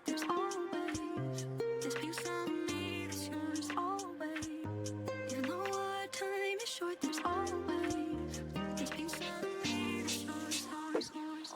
short, there's always this piece of me that's yours always. Even though our time is short, there's always this piece of me that's yours, yours, yours.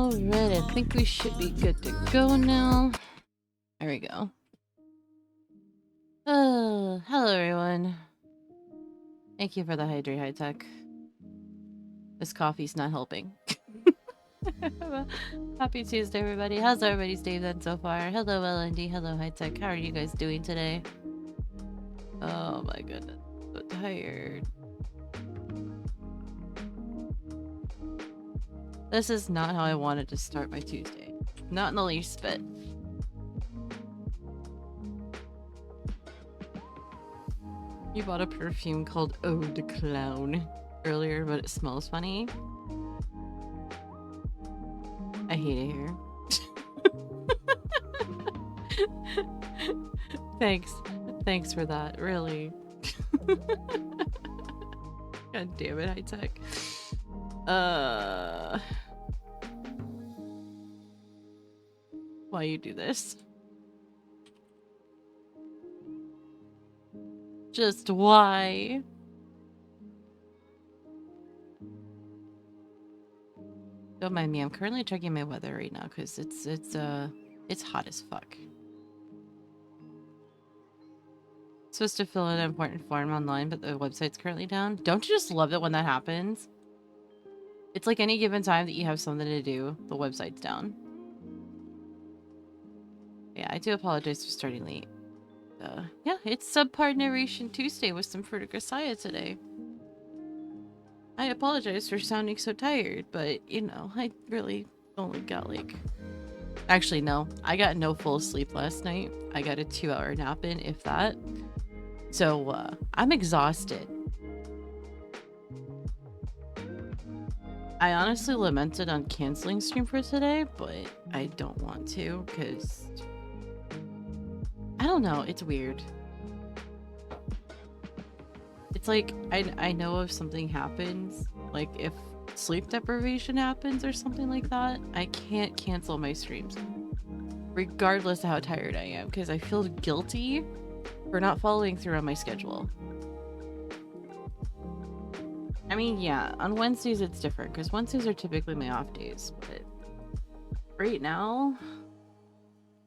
Alright, I think we should be good to go now. There we go. Hello everyone. Thank you for the hydrate, high tech. This coffee's not helping. Happy Tuesday, everybody. How's everybody's day been so far? Hello, LND. Hello, high tech. How are you guys doing today? Oh my goodness, so tired. This is not how I wanted to start my Tuesday. Not in the least bit. You bought a perfume called Eau de Clown earlier, but it smells funny. I hate it here. Thanks for that, really. God damn it, high tech. Why you do this? Just why? Don't mind me, I'm currently checking my weather right now because it's hot as fuck. Supposed to fill in an important form online, but the website's currently down. Don't you just love it when that happens? It's like any given time that you have something to do, the website's down. Yeah, I do apologize for starting late. Yeah, it's Subpar Narration Tuesday with some fruit of Grisaia today. I apologize for sounding so tired, but, you know, I really only got like... Actually, no. I got no full sleep last night. I got a 2-hour nap in, if that. So, I'm exhausted. I honestly lamented on canceling stream for today, but I don't want to, because... I don't know, it's weird. It's like, I know if something happens, like if sleep deprivation happens or something like that, I can't cancel my streams. Regardless of how tired I am, because I feel guilty for not following through on my schedule. I mean, yeah, on Wednesdays it's different, because Wednesdays are typically my off days, but right now,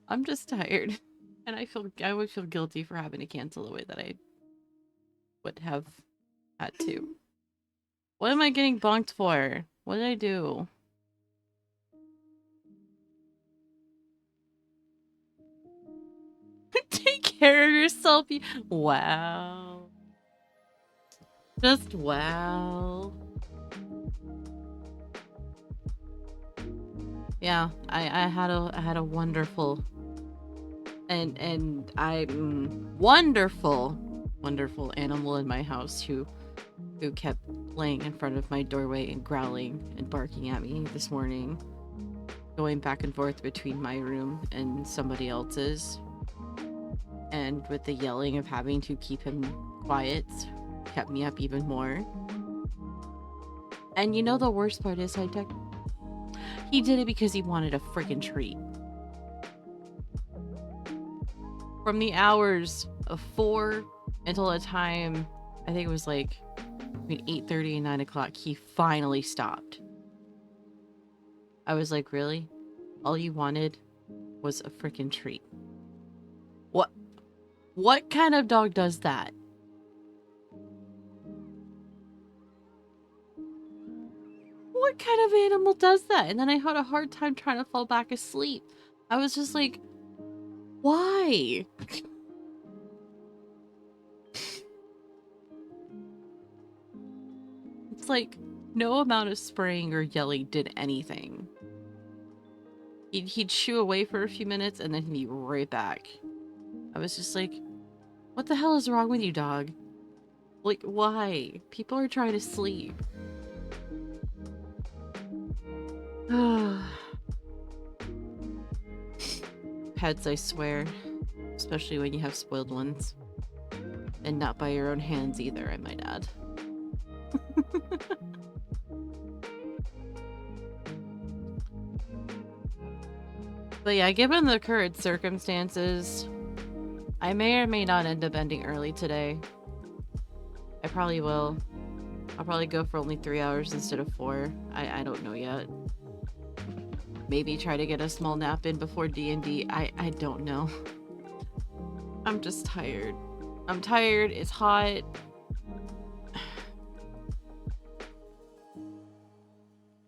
I'm just tired. And I would feel guilty for having to cancel the way that I would have had to. What am I getting bonked for? What did I do? Take care of yourself. Wow. Just wow. Yeah, I had a wonderful and I'm wonderful animal in my house who kept laying in front of my doorway and growling and barking at me this morning, going back and forth between my room and somebody else's, and with the yelling of having to keep him quiet kept me up even more. And you know the worst part is, high tech, he did it because he wanted a freaking treat. From the hours of 4 until the time, I think it was like between 8:30 and 9 o'clock, he finally stopped. I was like, really? All you wanted was a freaking treat. What kind of dog does that? What kind of animal does that? And then I had a hard time trying to fall back asleep. I was just like, why? It's like no amount of spraying or yelling did anything. He'd shoo away for a few minutes and then he'd be right back. I was just like, what the hell is wrong with you, dog? Like, why? People are trying to sleep. Pets, I swear. Especially when you have spoiled ones. And not by your own hands either, I might add. But yeah, given the current circumstances, I may or may not end up ending early today. I probably will. I'll probably go for only 3 hours instead of 4. I don't know yet. Maybe try to get a small nap in before D&D. I don't know. I'm just tired. I'm tired. It's hot.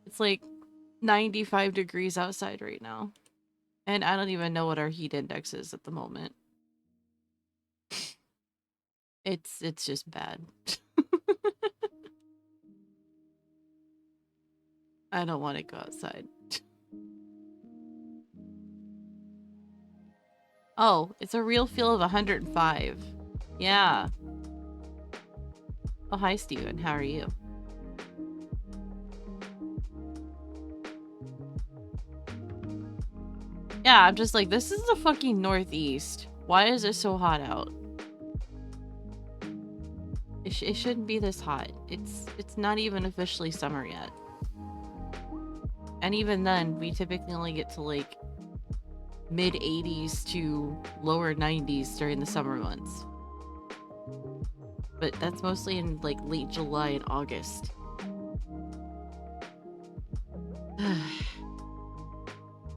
It's like 95 degrees outside right now. And I don't even know what our heat index is at the moment. It's just bad. I don't want to go outside. Oh, it's a real feel of 105. Yeah. Oh, hi, Steven. How are you? Yeah, I'm just like, this is the fucking Northeast. Why is it so hot out? It shouldn't be this hot. It's not even officially summer yet. And even then, we typically only get to like mid 80s to lower 90s during the summer months. But that's mostly in like late July and August.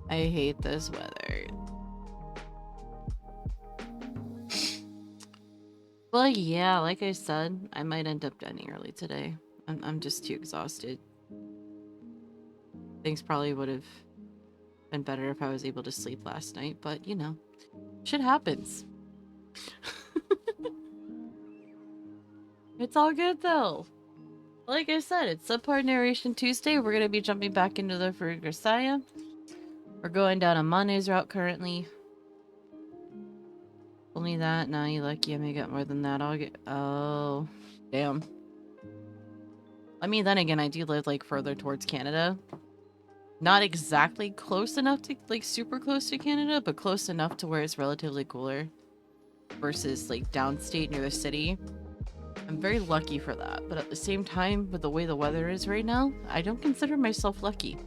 I hate this weather. But yeah, like I said, I might end up ending early today. I'm just too exhausted. Things probably would have been better if I was able to sleep last night, but you know, shit happens. It's all good though. Like I said, it's Subpart Narration Tuesday. We're gonna be jumping back into the Grisaia. We're going down Amane's route currently. Only that. Nah, you lucky. I may get more than that. I'll get. Oh, damn. I mean, then again, I do live like further towards Canada. Not exactly close enough to like super close to Canada, but close enough to where it's relatively cooler versus like downstate near the city. I'm very lucky for that, but at the same time, with the way the weather is right now, I don't consider myself lucky.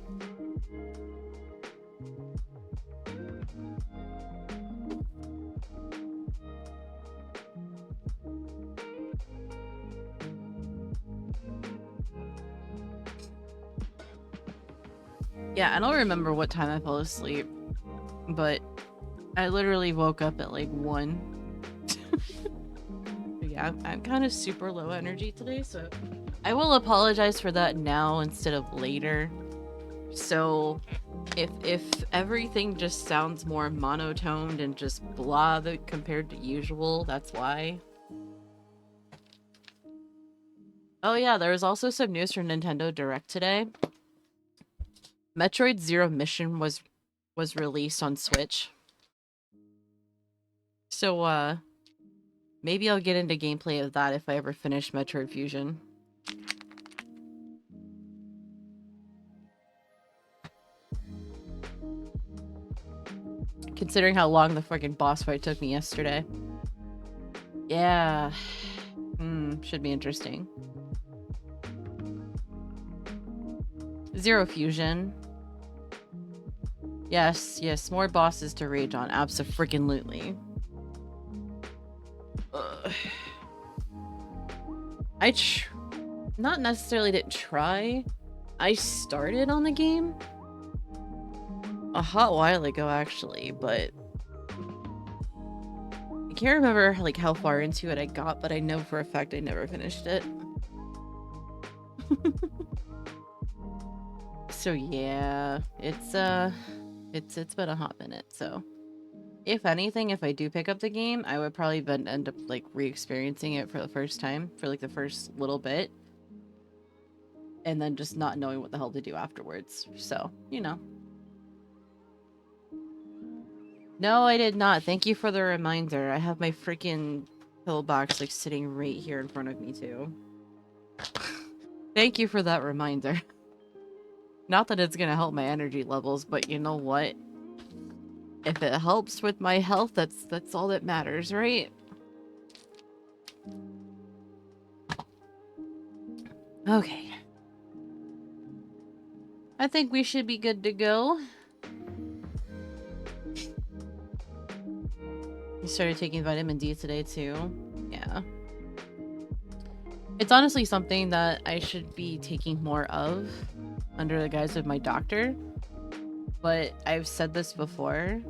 Yeah, I don't remember what time I fell asleep, but I literally woke up at like 1. Yeah, I'm kind of super low energy today, so I will apologize for that now instead of later. So if everything just sounds more monotoned and just blah compared to usual, that's why. Oh yeah, there was also some news from Nintendo Direct today. Metroid Zero Mission was released on Switch. So maybe I'll get into gameplay of that if I ever finish Metroid Fusion. Considering how long the fucking boss fight took me yesterday. Yeah. Should be interesting. Zero Fusion. Yes, more bosses to rage on. Abso-freaking-lutely. I not necessarily didn't try. I started on the game a hot while ago, actually, but I can't remember like how far into it I got, but I know for a fact I never finished it. So yeah, it's been a hot minute, so if anything, if I do pick up the game, I would probably end up like re-experiencing it for the first time for like the first little bit, and then just not knowing what the hell to do afterwards. So, you know. No, I did not. Thank you for the reminder. I have my freaking pillbox like sitting right here in front of me too. Thank you for that reminder. Not that it's gonna help my energy levels, but you know what? If it helps with my health, that's all that matters, right? Okay. I think we should be good to go. You started taking vitamin D today too. Yeah. It's honestly something that I should be taking more of under the guise of my doctor. but I've said this before.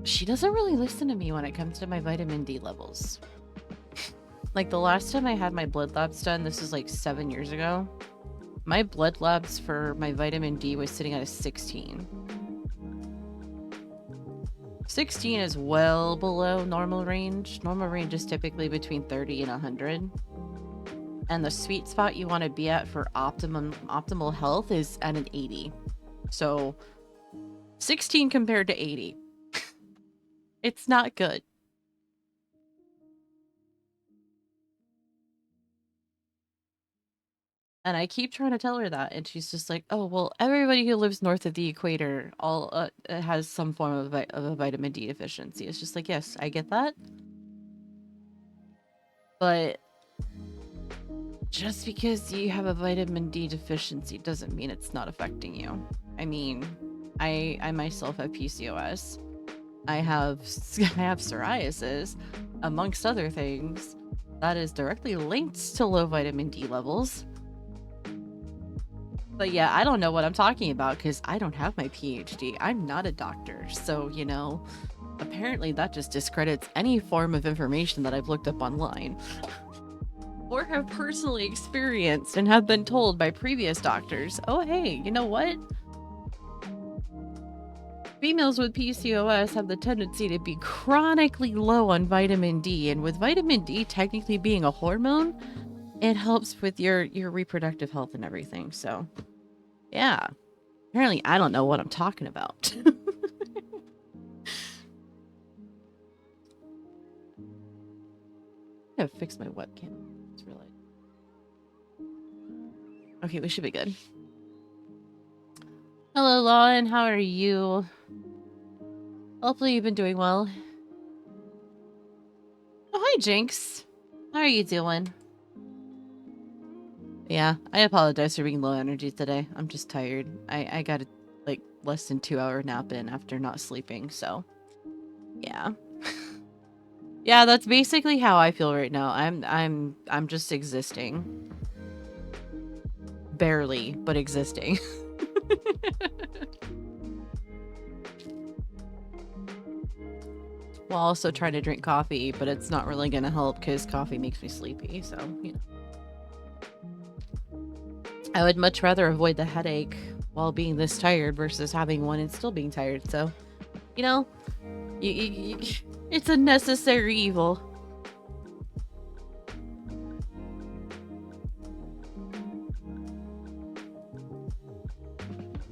She doesn't really listen to me when it comes to my vitamin D levels. Like the last time I had my blood labs done, this is like 7 years ago. My blood labs for my vitamin D was sitting at a 16. 16 is well below normal range. Normal range is typically between 30 and 100. And the sweet spot you want to be at for optimal health is at an 80. So 16 compared to 80. It's not good. And I keep trying to tell her that, and she's just like, "Oh, well, everybody who lives north of the equator all has some form of a vitamin D deficiency." It's just like, yes, I get that, but just because you have a vitamin D deficiency doesn't mean it's not affecting you. I mean, I myself have PCOS. I have psoriasis, amongst other things. That is directly linked to low vitamin D levels. But yeah, I don't know what I'm talking about because I don't have my PhD. I'm not a doctor. So, you know, apparently that just discredits any form of information that I've looked up online. Or have personally experienced and have been told by previous doctors, oh, hey, you know what? Females with PCOS have the tendency to be chronically low on vitamin D. And with vitamin D technically being a hormone, it helps with your reproductive health and everything. So, yeah. Apparently, I don't know what I'm talking about. I gotta fix my webcam. It's really... Okay, we should be good. Hello, Lauren. How are you? Hopefully you've been doing well. Oh, hi, Jinx. How are you doing? Yeah, I apologize for being low energy today. I'm just tired. I got a like less than 2-hour nap in after not sleeping, so yeah. Yeah, that's basically how I feel right now. I'm just existing. Barely, but existing. While also trying to drink coffee, but it's not really gonna help because coffee makes me sleepy, so you know. I would much rather avoid the headache while being this tired versus having one and still being tired. So, you know, it's a necessary evil.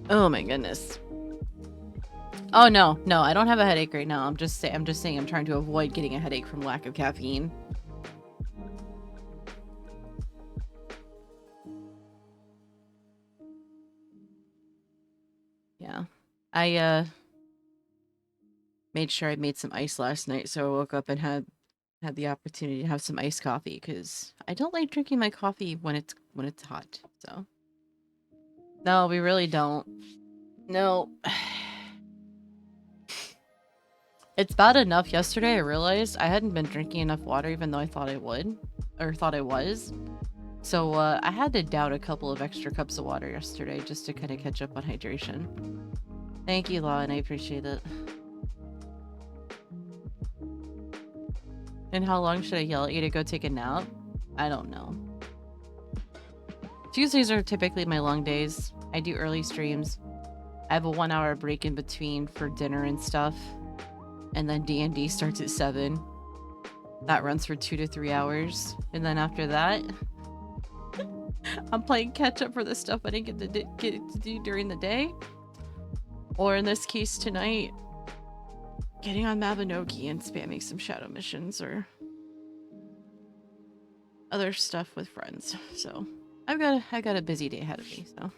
Oh my goodness. Oh no, I don't have a headache right now. I'm just saying I'm trying to avoid getting a headache from lack of caffeine. Yeah. I made sure I made some ice last night, so I woke up and had the opportunity to have some iced coffee because I don't like drinking my coffee when it's hot. So no, we really don't. No. It's bad enough yesterday I realized I hadn't been drinking enough water even though I thought I would. Or thought I was. So I had to down a couple of extra cups of water yesterday just to kind of catch up on hydration. Thank you, Law, and I appreciate it. And how long should I yell at you to go take a nap? I don't know. Tuesdays are typically my long days. I do early streams. I have a 1-hour break in between for dinner and stuff. And then D&D starts at 7. That runs for 2 to 3 hours. And then after that, I'm playing catch up for the stuff I didn't get to do during the day. Or in this case tonight, getting on Mabinogi and spamming some shadow missions or other stuff with friends. So I got a busy day ahead of me, so.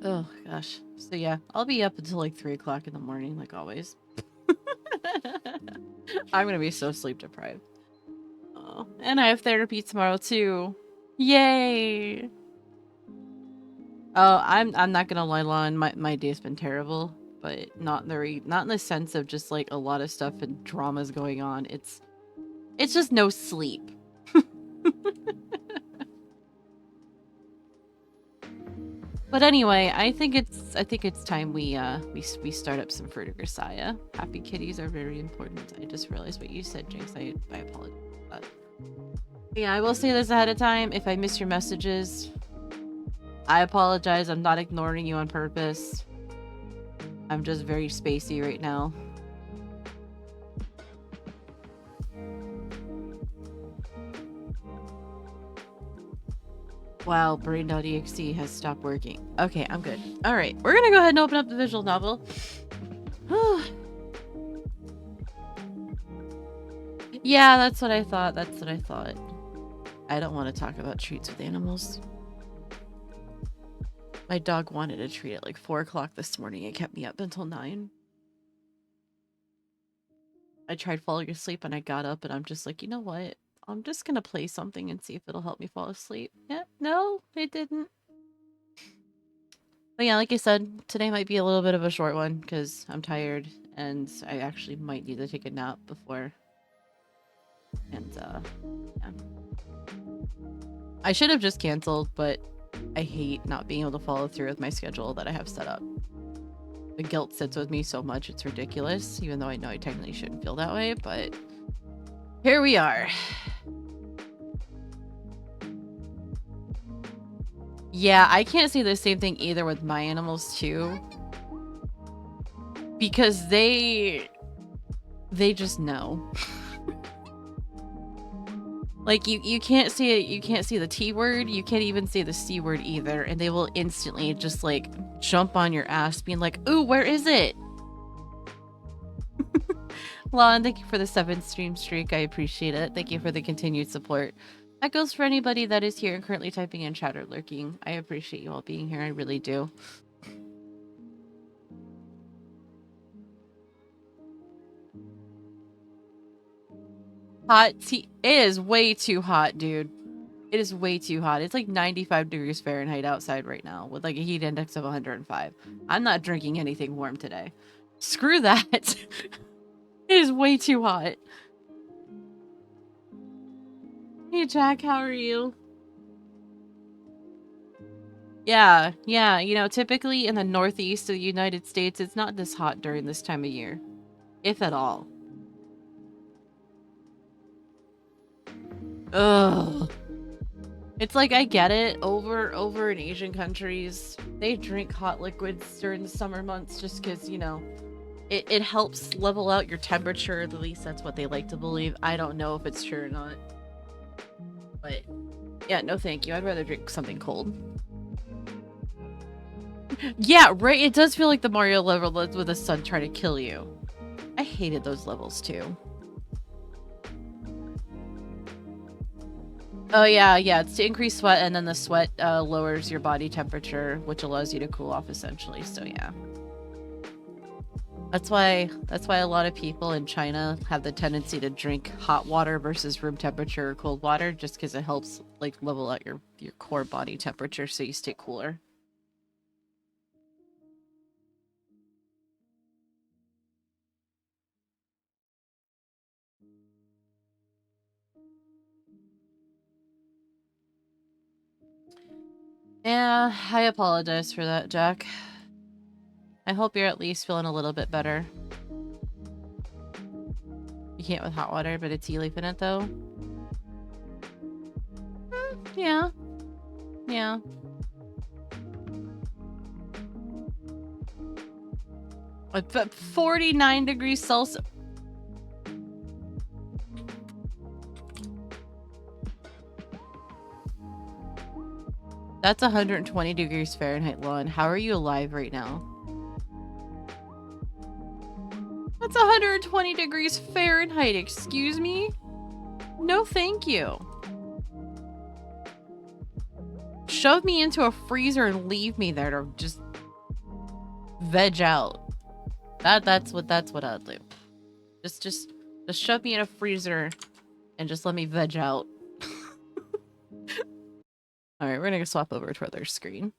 Oh gosh. So yeah, I'll be up until like 3 o'clock in the morning, like always. I'm gonna be so sleep deprived. Oh, and I have therapy tomorrow too. Yay! Oh, I'm not gonna lie, Lon. My day's been terrible, but not in the sense of just like a lot of stuff and dramas going on. It's It's just no sleep. But anyway, I think it's time we start up some fruit of Grisaia. Happy kitties are very important. I just realized what you said, Jinx. I apologize for that. Yeah, I will say this ahead of time. If I miss your messages, I apologize. I'm not ignoring you on purpose. I'm just very spacey right now. Wow, brain.exe has stopped working. Okay, I'm good. Alright, we're gonna go ahead and open up the visual novel. Yeah, that's what I thought. That's what I thought. I don't want to talk about treats with animals. My dog wanted a treat at like 4 o'clock this morning. It kept me up until 9. I tried falling asleep and I got up and I'm just like, you know what? I'm just gonna play something and see if it'll help me fall asleep. Yeah, no, it didn't. But yeah, like I said, today might be a little bit of a short one because I'm tired and I actually might need to take a nap before. And yeah. I should have just canceled, but I hate not being able to follow through with my schedule that I have set up. The guilt sits with me so much, it's ridiculous, even though I know I technically shouldn't feel that way, but here we are. Yeah, I can't say the same thing either with my animals too. Because they just know. Like you can't see it, you can't see the T word, you can't even say the C word either, and they will instantly just like jump on your ass being like, "Ooh, where is it?" Lon, thank you for the 7th stream streak. I appreciate it. Thank you for the continued support. That goes for anybody that is here and currently typing in chat or lurking. I appreciate you all being here. I really do. Hot tea. It is way too hot, dude. It is way too hot. It's like 95 degrees Fahrenheit outside right now with like a heat index of 105. I'm not drinking anything warm today. Screw that. It is way too hot. Hey, Jack, how are you? Yeah, you know, typically in the northeast of the United States, it's not this hot during this time of year. If at all. Ugh. It's like, I get it, over in Asian countries, they drink hot liquids during the summer months just because, you know, it helps level out your temperature, at least that's what they like to believe. I don't know if it's true or not. But, yeah, no thank you. I'd rather drink something cold. Yeah, right, it does feel like the Mario level with the sun trying to kill you. I hated those levels too. Oh yeah, it's to increase sweat, and then the sweat lowers your body temperature, which allows you to cool off essentially, so yeah. That's why a lot of people in China have the tendency to drink hot water versus room temperature or cold water, just because it helps like level out your core body temperature so you stay cooler. Yeah, I apologize for that, Jack. I hope you're at least feeling a little bit better. You can't with hot water, but a tea leaf in it, though. Yeah. Yeah. But 49 degrees Celsius. That's 120 degrees Fahrenheit, Lon. How are you alive right now? That's 120 degrees Fahrenheit, excuse me? No thank you. Shove me into a freezer and leave me there to just veg out. That's what I'll do. Just shove me in a freezer and just let me veg out. Alright, we're gonna swap over to our other screen.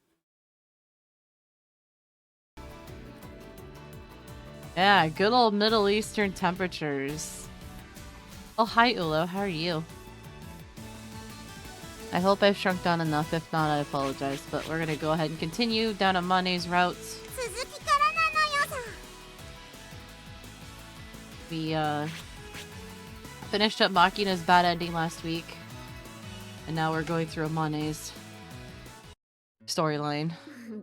Yeah, good old Middle Eastern temperatures. Oh, hi, Ulo. How are you? I hope I've shrunk down enough. If not, I apologize. But we're gonna go ahead and continue down Amane's routes. 続きからなのよさ。 We, finished up Makina's bad ending last week. And now we're going through Amane's storyline.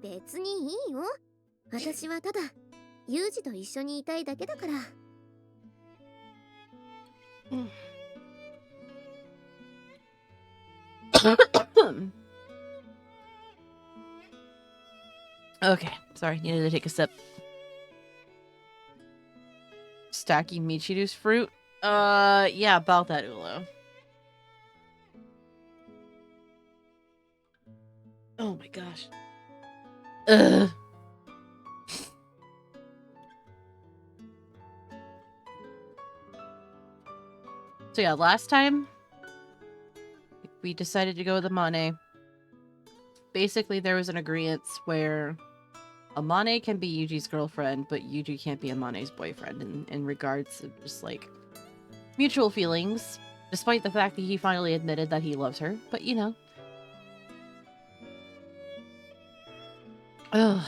別にいいよ。私はただユージと一緒にいたいだけだから。Okay, sorry, needed to take a sip. Stacking Michiru's fruit? Yeah, about that, Ulo. Oh my gosh. Ugh. So yeah, last time we decided to go with Amane. Basically, there was an agreement where Amane can be Yuji's girlfriend, but Yuji can't be Amane's boyfriend in regards to just like mutual feelings, despite the fact that he finally admitted that he loves her. But you know. Ugh.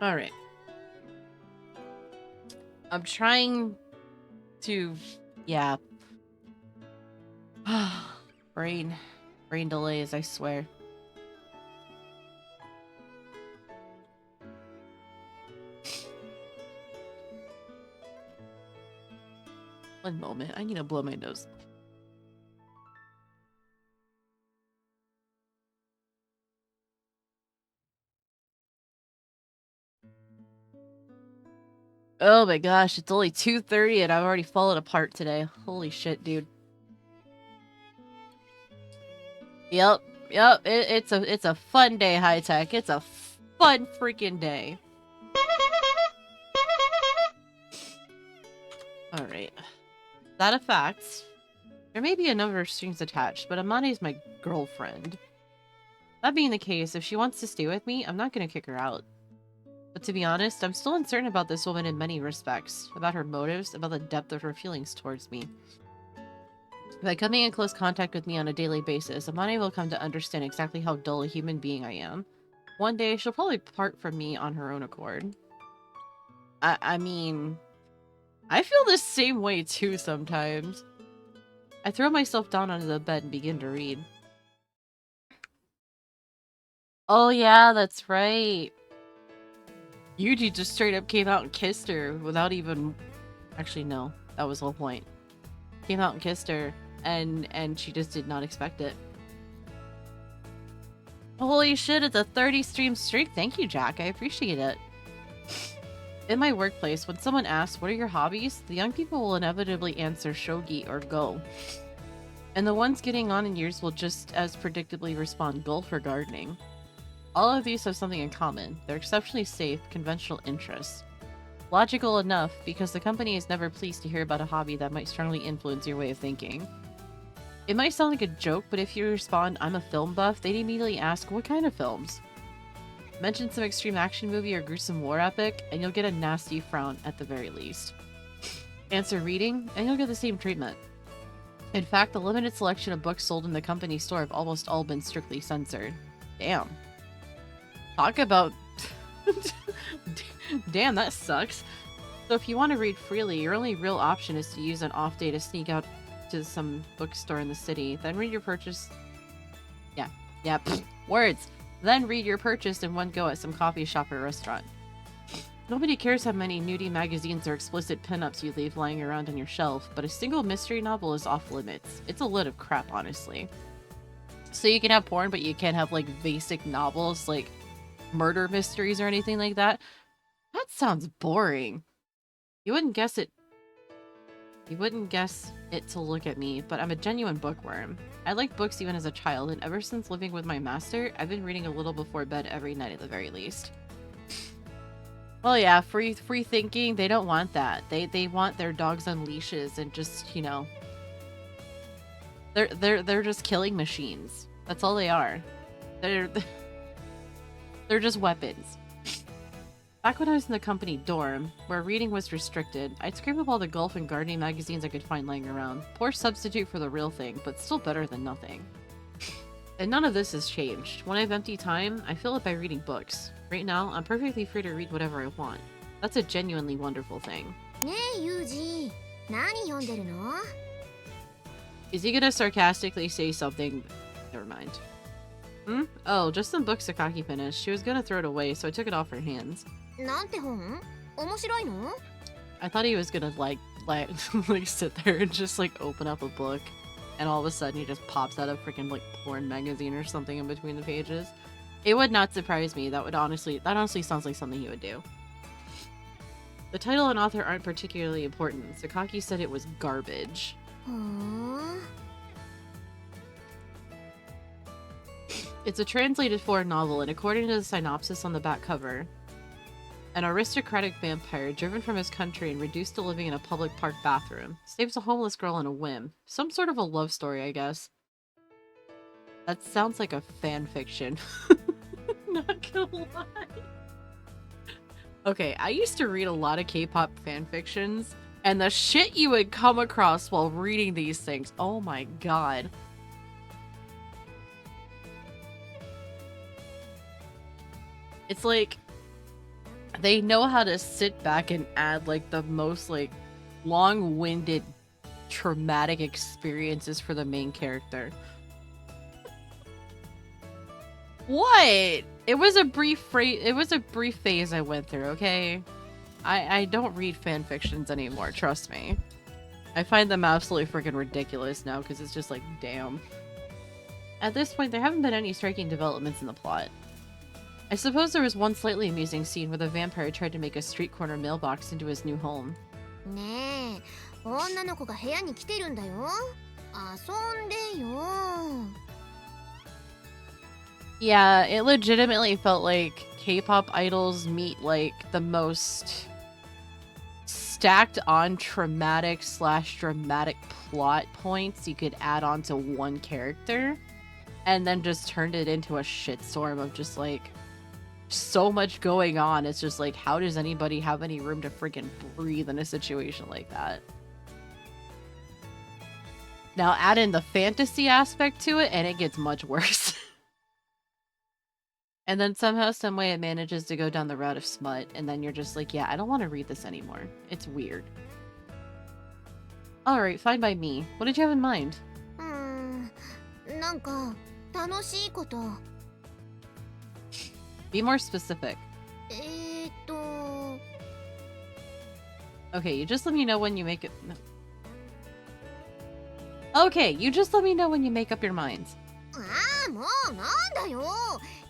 Alright. I'm trying to... Yeah. Brain delays, I swear. One moment, I need to blow my nose. Oh my gosh, it's only 2:30 and I've already fallen apart today. Holy shit, dude. Yep, it's a fun day, high tech. It's a fun freaking day. Alright. That a fact. There may be a number of strings attached, but Amane is my girlfriend. That being the case, if she wants to stay with me, I'm not gonna kick her out. But to be honest, I'm still uncertain about this woman in many respects. About her motives, about the depth of her feelings towards me. By coming in close contact with me on a daily basis, Amane will come to understand exactly how dull a human being I am. One day, she'll probably part from me on her own accord. I mean... I feel the same way too sometimes. I throw myself down onto the bed and begin to read. Oh yeah, that's right. Yuji just straight up came out and kissed her without even... Actually, no. That was the whole point. Came out and kissed her, and she just did not expect it. Holy shit, it's a 30 stream streak. Thank you, Jack. I appreciate it. In my workplace, when someone asks, what are your hobbies? The young people will inevitably answer shogi or go. And the ones getting on in years will just as predictably respond golf or gardening. All of these have something in common. They're exceptionally safe, conventional interests. Logical enough, because the company is never pleased to hear about a hobby that might strongly influence your way of thinking. It might sound like a joke, but if you respond, I'm a film buff, they'd immediately ask, what kind of films? Mention some extreme action movie or gruesome war epic, and you'll get a nasty frown at the very least. Answer reading, and you'll get the same treatment. In fact, the limited selection of books sold in the company store have almost all been strictly censored. Damn. Talk about... Damn, that sucks. So if you want to read freely, your only real option is to use an off day to sneak out to some bookstore in the city. Then read your purchase... Yeah, words! Then read your purchase in one go at some coffee shop or restaurant. Nobody cares how many nudie magazines or explicit pinups you leave lying around on your shelf, but a single mystery novel is off limits. It's a load of crap, honestly. So you can have porn, but you can't have, like, basic novels, like murder mysteries or anything like that? That sounds boring. You wouldn't guess it. You wouldn't guess it to look at me, but I'm a genuine bookworm. I liked books even as a child, and ever since living with my master, I've been reading a little before bed every night at the very least. Well, yeah, free thinking, they don't want that. They want their dogs on leashes and just, you know, they're just killing machines. That's all they are. They're just weapons. Back when I was in the company dorm, where reading was restricted, I'd scrape up all the golf and gardening magazines I could find lying around. Poor substitute for the real thing, but still better than nothing. And none of this has changed. When I have empty time, I fill it by reading books. Right now, I'm perfectly free to read whatever I want. That's a genuinely wonderful thing. ねえユージ、何読んでるの？ Is he gonna sarcastically say something? Never mind. Hmm? Oh, just some books Sakaki finished. She was gonna throw it away, so I took it off her hands. なんて本？面白いの？ I thought he was gonna like sit there and just like open up a book, and all of a sudden he just pops out a freaking like porn magazine or something in between the pages. It would not surprise me. That honestly sounds like something he would do. The title and author aren't particularly important. Sakaki said it was garbage. ふーん。 It's a translated foreign novel, and according to the synopsis on the back cover, an aristocratic vampire driven from his country and reduced to living in a public park bathroom saves a homeless girl on a whim. Some sort of a love story, I guess. That sounds like a fan fiction. Not gonna lie. Okay, I used to read a lot of K-pop fan fictions, and the shit you would come across while reading these things. Oh my god. It's like they know how to sit back and add like the most like long-winded traumatic experiences for the main character. What? It was a brief phase I went through, okay? I don't read fan fictions anymore, trust me. I find them absolutely freaking ridiculous now because it's just like, damn. At this point, there haven't been any striking developments in the plot. I suppose there was one slightly amusing scene where the vampire tried to make a street corner mailbox into his new home. ねえ、女の子が部屋に来てるんだよ。遊んでよ。 Yeah, it legitimately felt like K-pop idols meet like the most stacked on traumatic/dramatic plot points you could add on to one character, and then just turned it into a shitstorm of just like so much going on. It's just like, how does anybody have any room to freaking breathe in a situation like that? Now add in the fantasy aspect to it and it gets much worse. And then somehow, someway, it manages to go down the route of smut, and then you're just like, yeah, I don't want to read this anymore. It's weird. Alright, fine by me. What did you have in mind? なんか楽しいこと。 Be more specific. Okay, you just let me know when you make it... No. Okay, you just let me know when you make up your minds. もうなんだよ。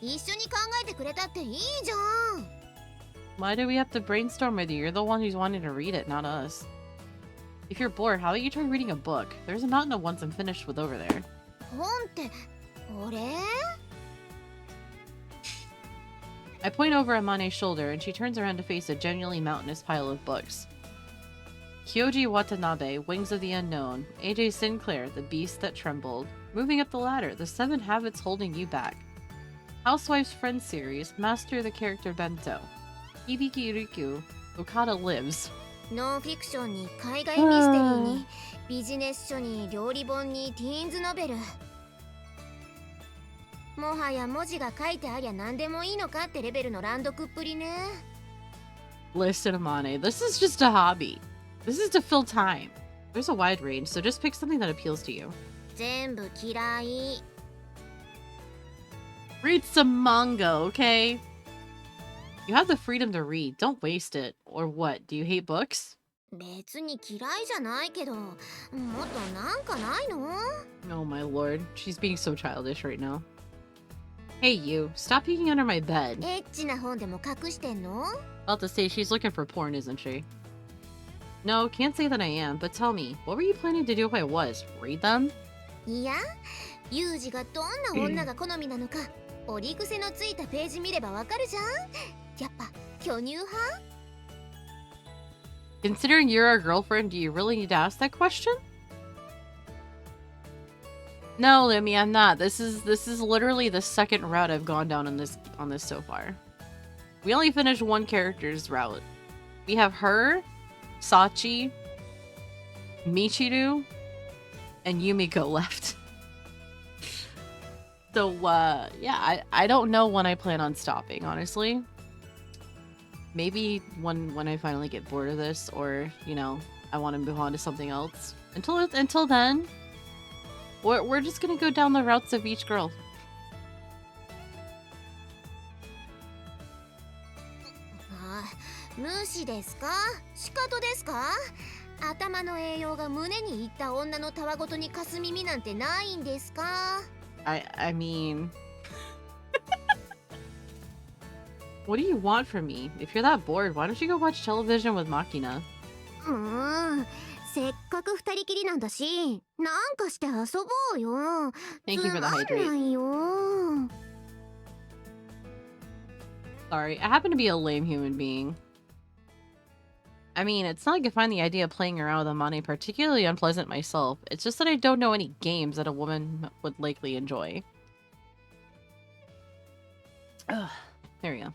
一緒に考えてくれたっていいじゃん。 Why do we have to brainstorm with you? You're the one who's wanting to read it, not us. If you're bored, how about you try reading a book? There's a mountain of ones I'm finished with over there. 本ってこれ？ I point over Amane's shoulder, and she turns around to face a genuinely mountainous pile of books. Kyoji Watanabe, Wings of the Unknown. AJ Sinclair, The Beast That Trembled. Moving Up the Ladder, The 7 Habits Holding You Back. Housewife's Friends series, Master the Character Bento. Hibiki Rikyu, Okada Lives. ノンフィクションに海外ミステリーにビジネス書に料理本にティーンズノベル。もはや文字が書いてありゃ何でもいいのかってレベルの乱読っぷりね。 Listen, Amane, this is just a hobby. This is to fill time. There's a wide range, so just pick something that appeals to you. 全部嫌い。 Read some manga, okay? You have the freedom to read. Don't waste it. Or what? Do you hate books? 別に嫌いじゃないけど、もっとなんかないの？ Oh my lord. She's being so childish right now. Hey you, stop peeking under my bed. エッチな本でも隠してんの？ About to say she's looking for porn, isn't she? No, can't say that I am, but tell me, what were you planning to do if I was? Read them? いや、ユージがどんな女が好みなのか、折り癖のついたページ見ればわかるじゃん。やっぱ巨乳派？ Considering you're our girlfriend, do you really need to ask that question? No, Lemmy, I'm not. This is literally the second route I've gone down on this so far. We only finished one character's route. We have her, Sachi, Michiru, and Yumiko left. So, yeah, I don't know when I plan on stopping, honestly. Maybe when I finally get bored of this, or, you know, I want to move on to something else. Until then, we're just gonna go down the routes of each girl. 無視ですか？仕方ですか？頭の栄養が胸にいった女のたわごとにかす耳なんてないんですか？ I mean... What do you want from me? If you're that bored, why don't you go watch television with Makina? せっかく二人きりなんだし、なんかして遊ぼうよ。 Thank you for the つまん hydrate. ないよ。 Sorry, I happen to be a lame human being. I mean, it's not like I find the idea of playing around with Amane particularly unpleasant myself. It's just that I don't know any games that a woman would likely enjoy. Ugh, there we go.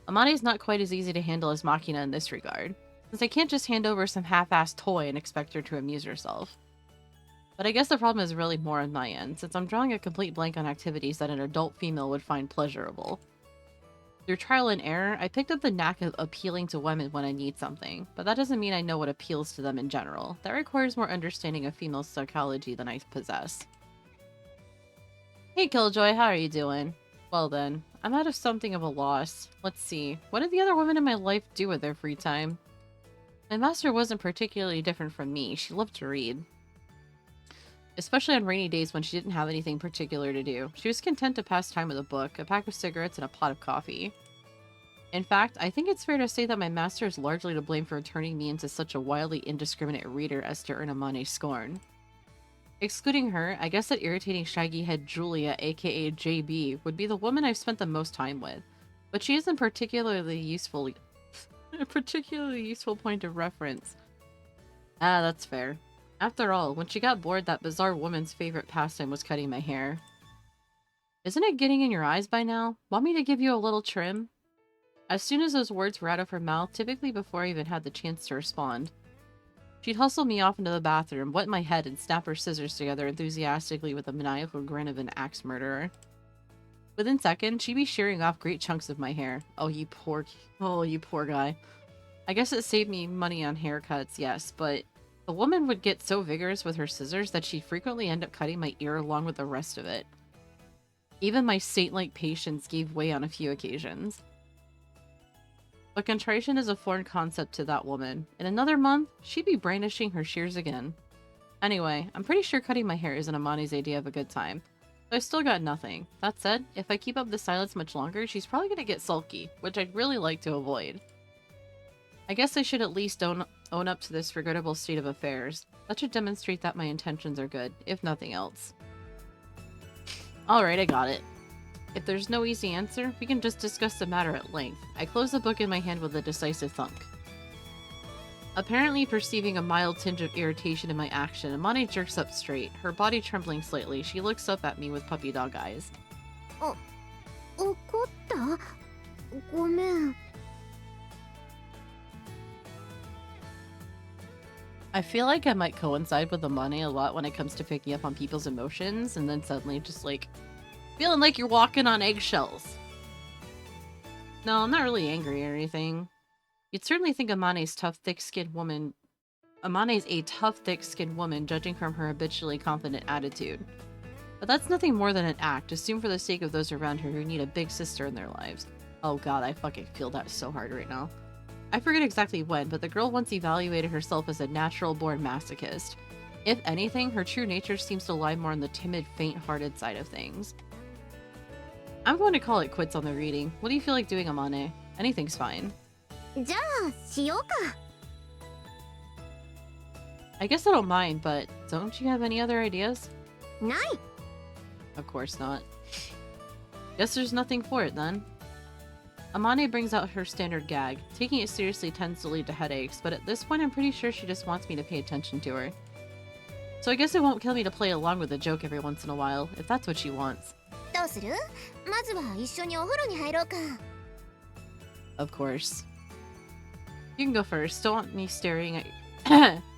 Amane is not quite as easy to handle as Makina in this regard, since I can't just hand over some half-assed toy and expect her to amuse herself. But I guess the problem is really more on my end, since I'm drawing a complete blank on activities that an adult female would find pleasurable. Through trial and error, I picked up the knack of appealing to women when I need something, but that doesn't mean I know what appeals to them in general. That requires more understanding of female psychology than I possess. Hey Killjoy, how are you doing? Well then, I'm out of something of a loss. Let's see, what did the other women in my life do with their free time? My master wasn't particularly different from me. She loved to read. Especially on rainy days when she didn't have anything particular to do. She was content to pass time with a book, a pack of cigarettes, and a pot of coffee. In fact, I think it's fair to say that my master is largely to blame for turning me into such a wildly indiscriminate reader as to earn Amane's scorn. Excluding her, I guess that irritating shaggy head Julia, aka JB, would be the woman I've spent the most time with. But she isn't particularly useful... a particularly useful point of reference. Ah, that's fair. After all, when she got bored, that bizarre woman's favorite pastime was cutting my hair. Isn't it getting in your eyes by now? Want me to give you a little trim? As soon as those words were out of her mouth, typically before I even had the chance to respond, she'd hustle me off into the bathroom, wet my head, and snap her scissors together enthusiastically with the maniacal grin of an axe murderer. Within seconds, she'd be shearing off great chunks of my hair. Oh, you poor guy. I guess it saved me money on haircuts, yes, but the woman would get so vigorous with her scissors that she'd frequently end up cutting my ear along with the rest of it. Even my saint-like patience gave way on a few occasions. But contrition is a foreign concept to that woman. In another month, she'd be brandishing her shears again. Anyway, I'm pretty sure cutting my hair isn't Amane's idea of a good time. So I still got nothing. That said, if I keep up the silence much longer, she's probably gonna get sulky, which I'd really like to avoid. I guess I should at least own up to this regrettable state of affairs. That should demonstrate that my intentions are good, if nothing else. Alright, I got it. If there's no easy answer, we can just discuss the matter at length. I close the book in my hand with a decisive thunk. Apparently perceiving a mild tinge of irritation in my action, Amane jerks up straight, her body trembling slightly. She looks up at me with puppy dog eyes. 怒った？ごめん。 I feel like I might coincide with Amane a lot when it comes to picking up on people's emotions, and then suddenly just like, feeling like you're walking on eggshells. No, I'm not really angry or anything. You'd certainly think Amane's a tough, thick-skinned woman, judging from her habitually confident attitude. But that's nothing more than an act, assumed for the sake of those around her who need a big sister in their lives. Oh god, I fucking feel that so hard right now. I forget exactly when, but the girl once evaluated herself as a natural-born masochist. If anything, her true nature seems to lie more on the timid, faint-hearted side of things. I'm going to call it quits on the reading. What do you feel like doing, Amane? Anything's fine. じゃあしようか。 I guess I don't mind, but don't you have any other ideas? ない。 Of course not. Guess there's nothing for it then. Amane brings out her standard gag. Taking it seriously tends to lead to headaches, but at this point I'm pretty sure she just wants me to pay attention to her. So I guess it won't kill me to play along with a joke every once in a while, if that's what she wants. どうする？まずは一緒にお風呂に入ろうか。Of course. You can go first. Don't want me staring at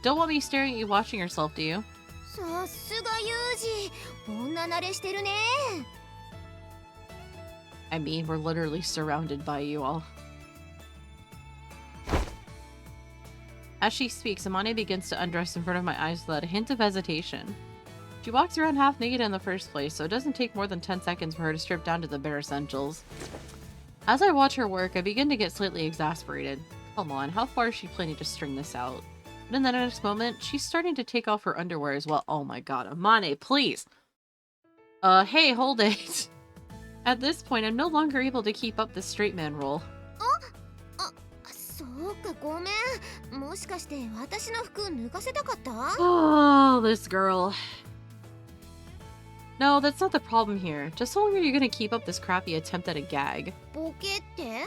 Don't want me staring at you watching yourself, do you? さすがユージ、女慣れしてるね。I mean, we're literally surrounded by you all. As she speaks, Amane begins to undress in front of my eyes without a hint of hesitation. She walks around half naked in the first place, so it doesn't take more than 10 seconds for her to strip down to the bare essentials. As I watch her work, I begin to get slightly exasperated. Come on, how far is she planning to string this out? But in the next moment, she's starting to take off her underwear as well. Oh my god, Amane, please! Hey, hold it! At this point, I'm no longer able to keep up the straight man role. そうか、ごめん。もしかして私の服脱がせたかった？ Oh, this girl. No, that's not the problem here. Just how long are you gonna keep up this crappy attempt at a gag? ボケって？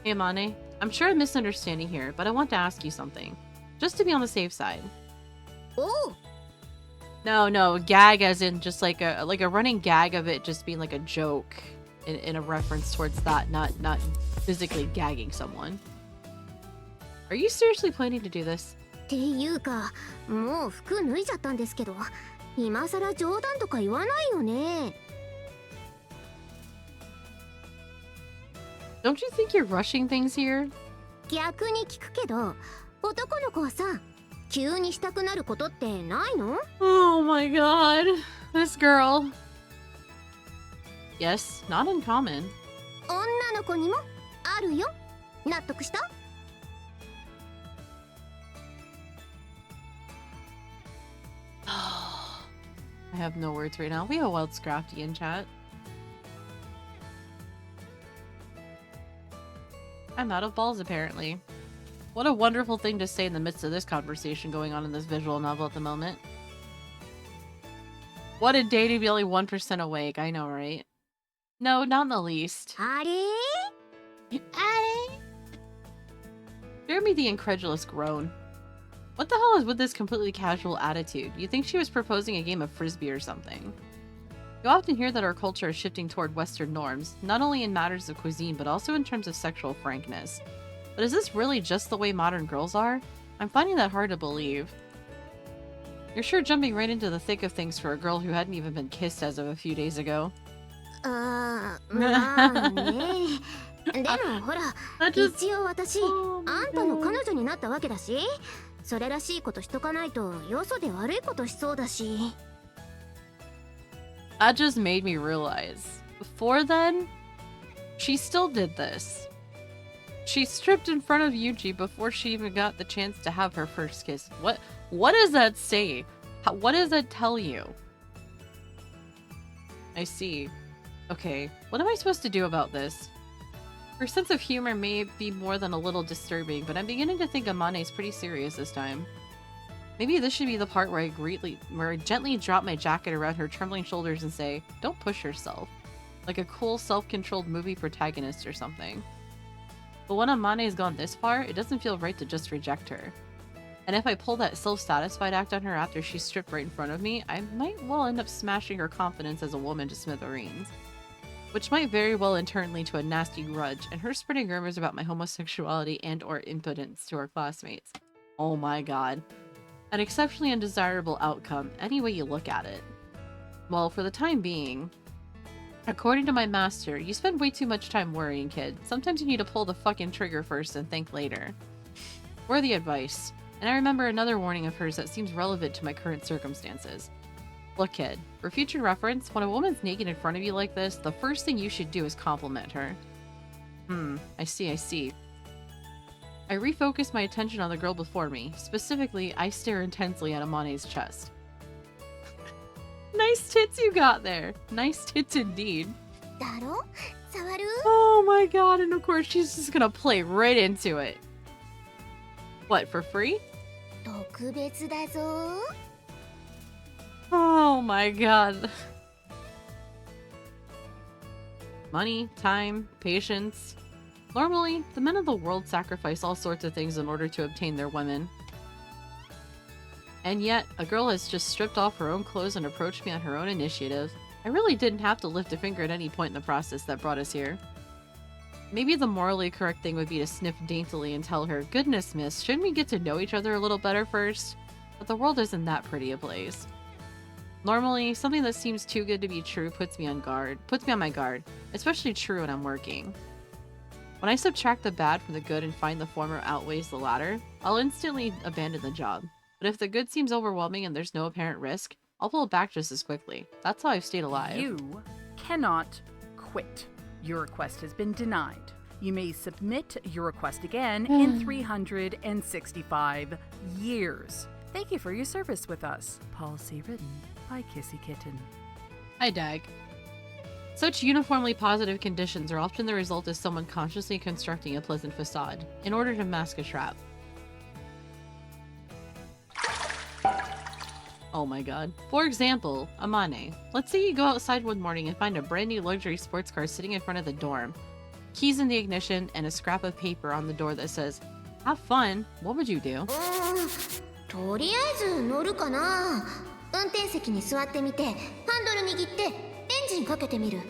Hey, Amane. I'm sure I'm misunderstanding here, but I want to ask you something. Just to be on the safe side. おう。 No, gag as in just like a running gag of it just being like a joke in a reference towards that, not physically gagging someone. Are you seriously planning to do this? っていうか、もう服脱いじゃったんですけど、今さら冗談とか言わないよね。 Don't you think you're rushing things here? 逆に聞くけど、男の子はさ、急にしたくなることってないの？ Oh my god. This girl. Yes, not uncommon. 女の子にもあるよ。納得した？ I have no words right now. We have a wild Scrafty in chat. I'm out of balls, apparently. What a wonderful thing to say in the midst of this conversation going on in this visual novel at the moment. What a day to be only 1% awake, I know, right? No, not in the least. あれ？ Spare me the incredulous groan. What the hell is with this completely casual attitude? You'd think she was proposing a game of frisbee or something. You often hear that our culture is shifting toward Western norms, not only in matters of cuisine, but also in terms of sexual frankness. But is this really just the way modern girls are? I'm finding that hard to believe. You're sure jumping right into the thick of things for a girl who hadn't even been kissed as of a few days ago. まあね。でもほら、 just... 一応私、あんたの彼女になったわけだし、それらしいことしとかないとよそで悪いことしそうだし。 That just made me realize. Before then, she still did this. She stripped in front of Yuji before she even got the chance to have her first kiss. What does that say? What does that tell you? I see. Okay, what am I supposed to do about this? Her sense of humor may be more than a little disturbing, but I'm beginning to think Amane's pretty serious this time. Maybe this should be the part where I gently drop my jacket around her trembling shoulders and say, "Don't push yourself." Like a cool, self-controlled movie protagonist or something. But when Amane has gone this far, it doesn't feel right to just reject her. And if I pull that self-satisfied act on her after she's stripped right in front of me, I might well end up smashing her confidence as a woman to smithereens. Which might very well in turn lead to a nasty grudge, and her spreading rumors about my homosexuality and or impotence to her classmates. Oh my god. An exceptionally undesirable outcome, any way you look at it. Well, for the time being, according to my master, you spend way too much time worrying, kid. Sometimes you need to pull the fucking trigger first and think later. Worthy advice. And I remember another warning of hers that seems relevant to my current circumstances. Look, kid, for future reference, when a woman's naked in front of you like this, the first thing you should do is compliment her. I see. I refocus my attention on the girl before me. Specifically, I stare intensely at Amane's chest. Nice tits you got there. Nice tits indeed. だろ？触る？ Oh my god, and of course she's just gonna play right into it. What, for free? 特別だぞ。 Oh my god. Money, time, patience. Normally, the men of the world sacrifice all sorts of things in order to obtain their women. And yet, a girl has just stripped off her own clothes and approached me on her own initiative. I really didn't have to lift a finger at any point in the process that brought us here. Maybe the morally correct thing would be to sniff daintily and tell her, "Goodness, miss, shouldn't we get to know each other a little better first?" But the world isn't that pretty a place. Normally, something that seems too good to be true puts me on my guard, especially true when I'm working. When I subtract the bad from the good and find the former outweighs the latter, I'll instantly abandon the job. But if the good seems overwhelming and there's no apparent risk, I'll pull it back just as quickly. That's how I've stayed alive. You cannot quit. Your request has been denied. You may submit your request again in 365 years. Thank you for your service with us. Policy written by Kissy Kitten. Hi, Dag. Such uniformly positive conditions are often the result of someone consciously constructing a pleasant facade in order to mask a trap. Oh my god. For example, Amane. Let's say you go outside one morning and find a brand new luxury sports car sitting in front of the dorm. Keys in the ignition and a scrap of paper on the door that says, "Have fun." What would you do? とりあえず乗るかな。運転席に座ってみて、ハンドル握ってエンジンかけてみる。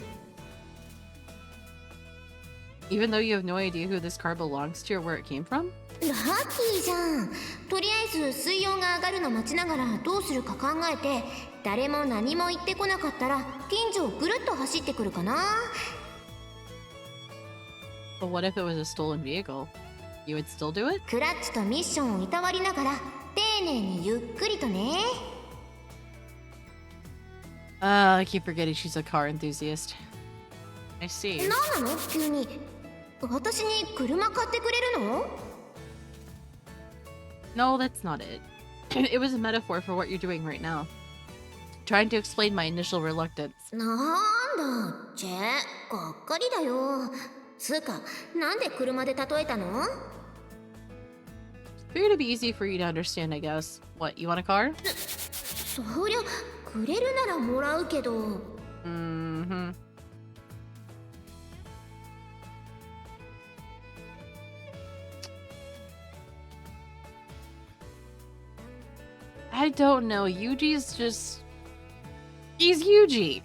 Even though you have no idea who this car belongs to or where it came from? ラッキーじゃん。とりあえず水温が上がるの待ちながらどうするか考えて、誰も何も言ってこなかったら近所をぐるっと走ってくるかな。But what if it was a stolen vehicle? You would still do it? クラッチとミッションをいたわりながら丁寧にゆっくりとね。I keep forgetting she's a car enthusiast. I see. 何なの急に。私に車買ってくれるの？ No, that's not it. It was a metaphor for what you're doing right now. Trying to explain my initial reluctance. なんだ、チェ、がっかりだよ。つうか、なんで車で例えたの？ Figured it'd be easy for you to understand, I guess. What, you want a car? そりゃ、くれるならもらうけど。Mm-hmm. I don't know. Yuji's just... He's Yuji.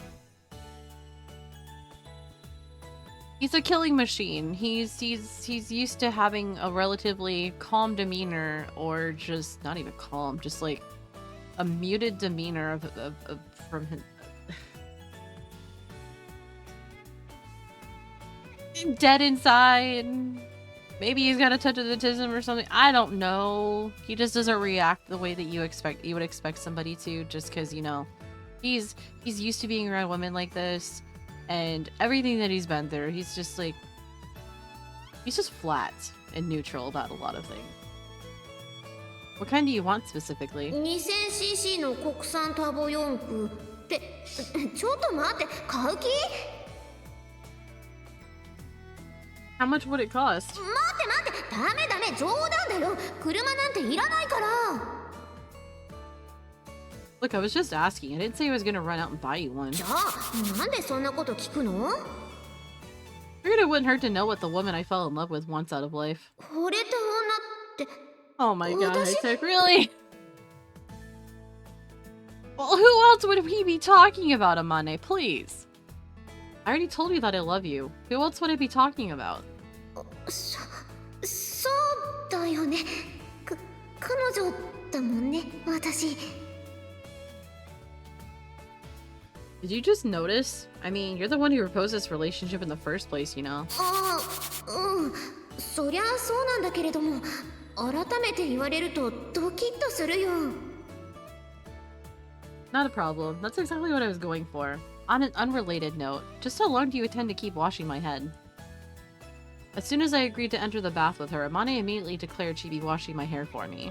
He's a killing machine. He's used to having a relatively calm demeanor, or just not even calm, just like a muted demeanor of from him. Dead inside. Maybe he's got a touch of autism or something. I don't know. He just doesn't react the way that you would expect somebody to, just because, you know, he's used to being around women like this, and everything that he's been through, he's just like, he's just flat and neutral about a lot of things. What kind do you want specifically? 2000cc の国産ターボ4駆って、ちょっと待って、買う気？ How much would it cost? 待って、ダメ、冗談だよ。車なんていらないから。Look, I was just asking. I didn't say I was gonna run out and buy you one. じゃあ、なんでそんなこと聞くの？ Figured it wouldn't hurt to know what the woman I fell in love with wants out of life. 惚れた女って。 Oh my god, I took really? Well, who else would he be talking about, Amane? Please. I already told you that I love you. Who else would I be talking about? そうだよね。彼女だもんね、私。 Did you just notice? I mean, you're the one who proposed this relationship in the first place, you know? そりゃそうなんだけれども、改めて言われるとドキッとするよ。 Not a problem. That's exactly what I was going for. On an unrelated note, just how long do you intend to keep washing my head? As soon as I agreed to enter the bath with her, Amane immediately declared she'd be washing my hair for me.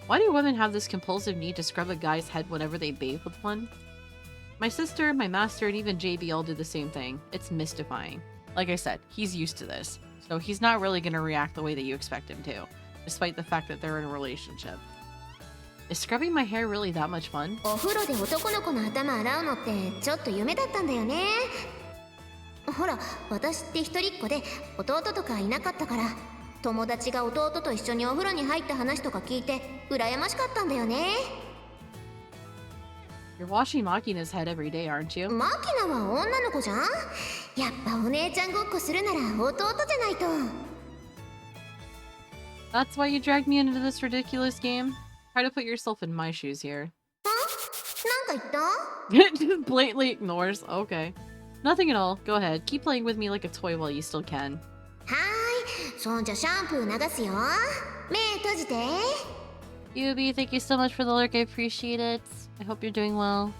Why do women have this compulsive need to scrub a guy's head whenever they bathe with one? My sister, my master, and even JB all do the same thing. It's mystifying. Like I said, he's used to this, so he's not really gonna react the way that you expect him to, despite the fact that they're in a relationship. Is scrubbing my hair really that much fun? お風呂で男の子の頭洗うのってちょっと夢だったんだよね。ほら、私って一人っ子で弟とかいなかったから、友達が弟と一緒にお風呂に入った話とか聞いて羨ましかったんだよね。 You're washing Makina's head every day, aren't you? マキナは女の子じゃん。やっぱお姉ちゃんごっこするなら弟じゃないと。 That's why you dragged me into this ridiculous game? Try to put yourself in my shoes here. なんか言った？ Just blatantly ignores. Okay. Nothing at all. Go ahead. Keep playing with me like a toy while you still can. はーい、そんじゃシャンプー流すよ。目閉じて。 Yubi, thank you so much for the lurk. I appreciate it. I hope you're doing well.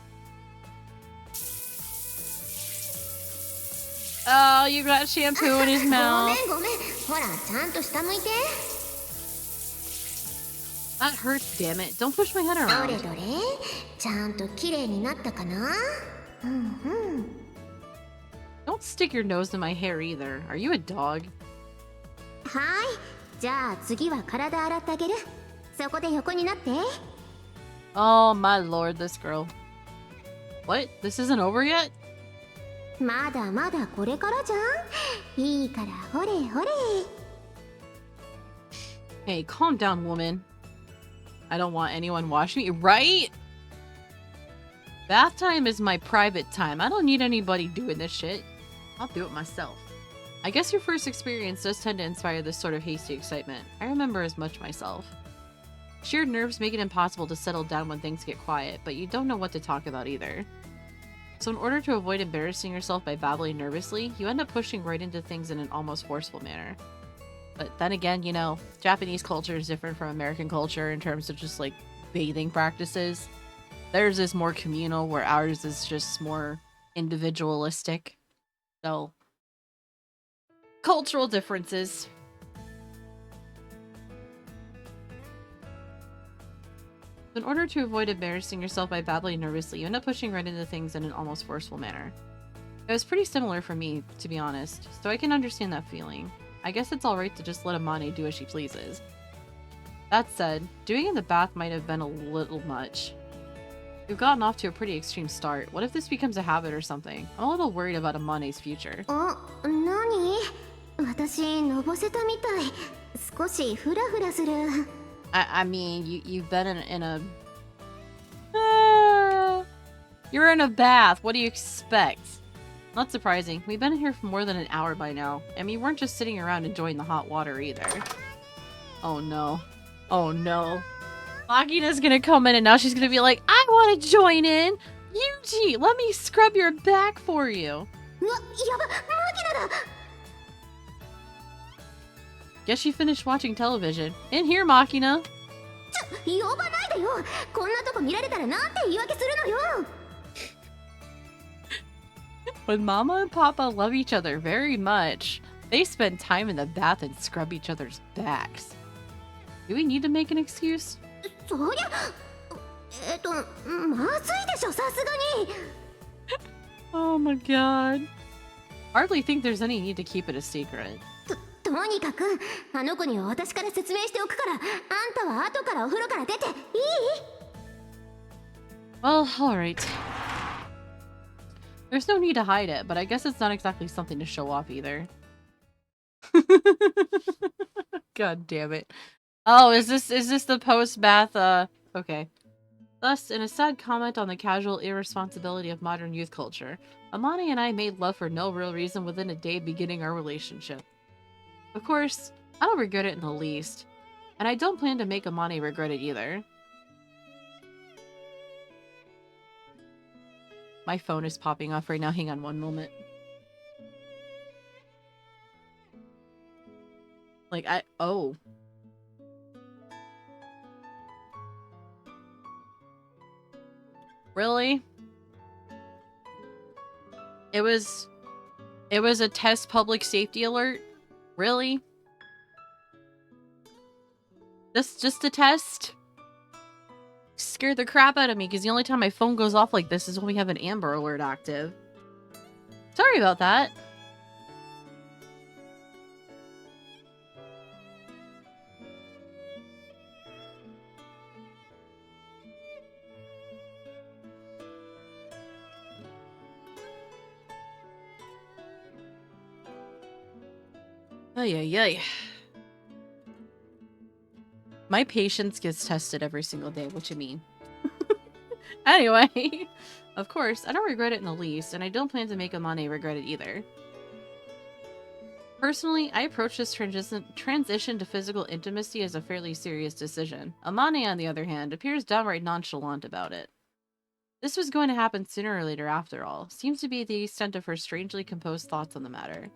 Oh, you got shampoo in his ごめ mouth. んごめん。ほら、ちゃんと下向いて。 That hurts, damn it. Don't push my head どれ around. どれ、ちゃんと綺麗になったかな？うんうん。 Don't stick your nose in my hair either. Are you a dog? はーい、じゃあ次は体洗ってあげる。そこで横になって。 Oh my lord, this girl. What? This isn't over yet? まだまだこれからじゃん。いいからほれほれ。 Hey, calm down, woman. I don't want anyone watching me, right? Bath time is my private time. I don't need anybody doing this shit. I'll do it myself. I guess your first experience does tend to inspire this sort of hasty excitement. I remember as much myself. Shared nerves make it impossible to settle down when things get quiet, but you don't know what to talk about either. So in order to avoid embarrassing yourself by babbling nervously, you end up pushing right into things in an almost forceful manner. But then again, you know, Japanese culture is different from American culture in terms of just like bathing practices. Theirs is more communal, where ours is just more individualistic. So, cultural differences. In order to avoid embarrassing yourself by babbling nervously, you end up pushing right into things in an almost forceful manner. It was pretty similar for me, to be honest, so I can understand that feeling. I guess it's alright to just let Amane do as she pleases. That said, doing it in the bath might have been a little much. We've gotten off to a pretty extreme start. What if this becomes a habit or something? I'm a little worried about Amane's future. あ、なに？私のぼせたみたい。少しフラフラする。 I mean, you've been in a... You're in a bath. What do you expect? Not surprising. We've been here for more than an hour by now. And we weren't just sitting around enjoying the hot water either. Oh no. Oh no. Makina's gonna come in and now she's gonna be like, I want to join in! Yuji, let me scrub your back for you! うわ、やば、マキナだ。 Guess she finished watching television. In here, Makina! 呼ばないでよ。こんなとこ見られたらなんて言い訳するのよ。 When Mama and Papa love each other very much, they spend time in the bath and scrub each other's backs. Do we need to make an excuse? そりゃ、まずいでしょ、さすがに。 Oh my god. Hardly think there's any need to keep it a secret. とにかく、あの子には私から説明しておくから、あんたは後からお風呂から出て、いい？ Well, alright. There's no need to hide it, but I guess it's not exactly something to show off either. God damn it. Oh, is this the post-bath, okay. Thus, in a sad comment on the casual irresponsibility of modern youth culture, Amane and I made love for no real reason within a day beginning our relationship. Of course, I don't regret it in the least, and I don't plan to make Amane regret it either. My phone is popping off right now. Hang on one moment. Like, oh. Really? It was a test public safety alert? Really? This just a test? Scared the crap out of me because the only time my phone goes off like this is when we have an Amber Alert active. Sorry about that. Ay, ay, ay. My patience gets tested every single day. What you mean? Anyway, of course, I don't regret it in the least, and I don't plan to make Amane regret it either. Personally, I approach this transition to physical intimacy as a fairly serious decision. Amane, on the other hand, appears downright nonchalant about it. This was going to happen sooner or later after all. Seems to be the extent of her strangely composed thoughts on the matter.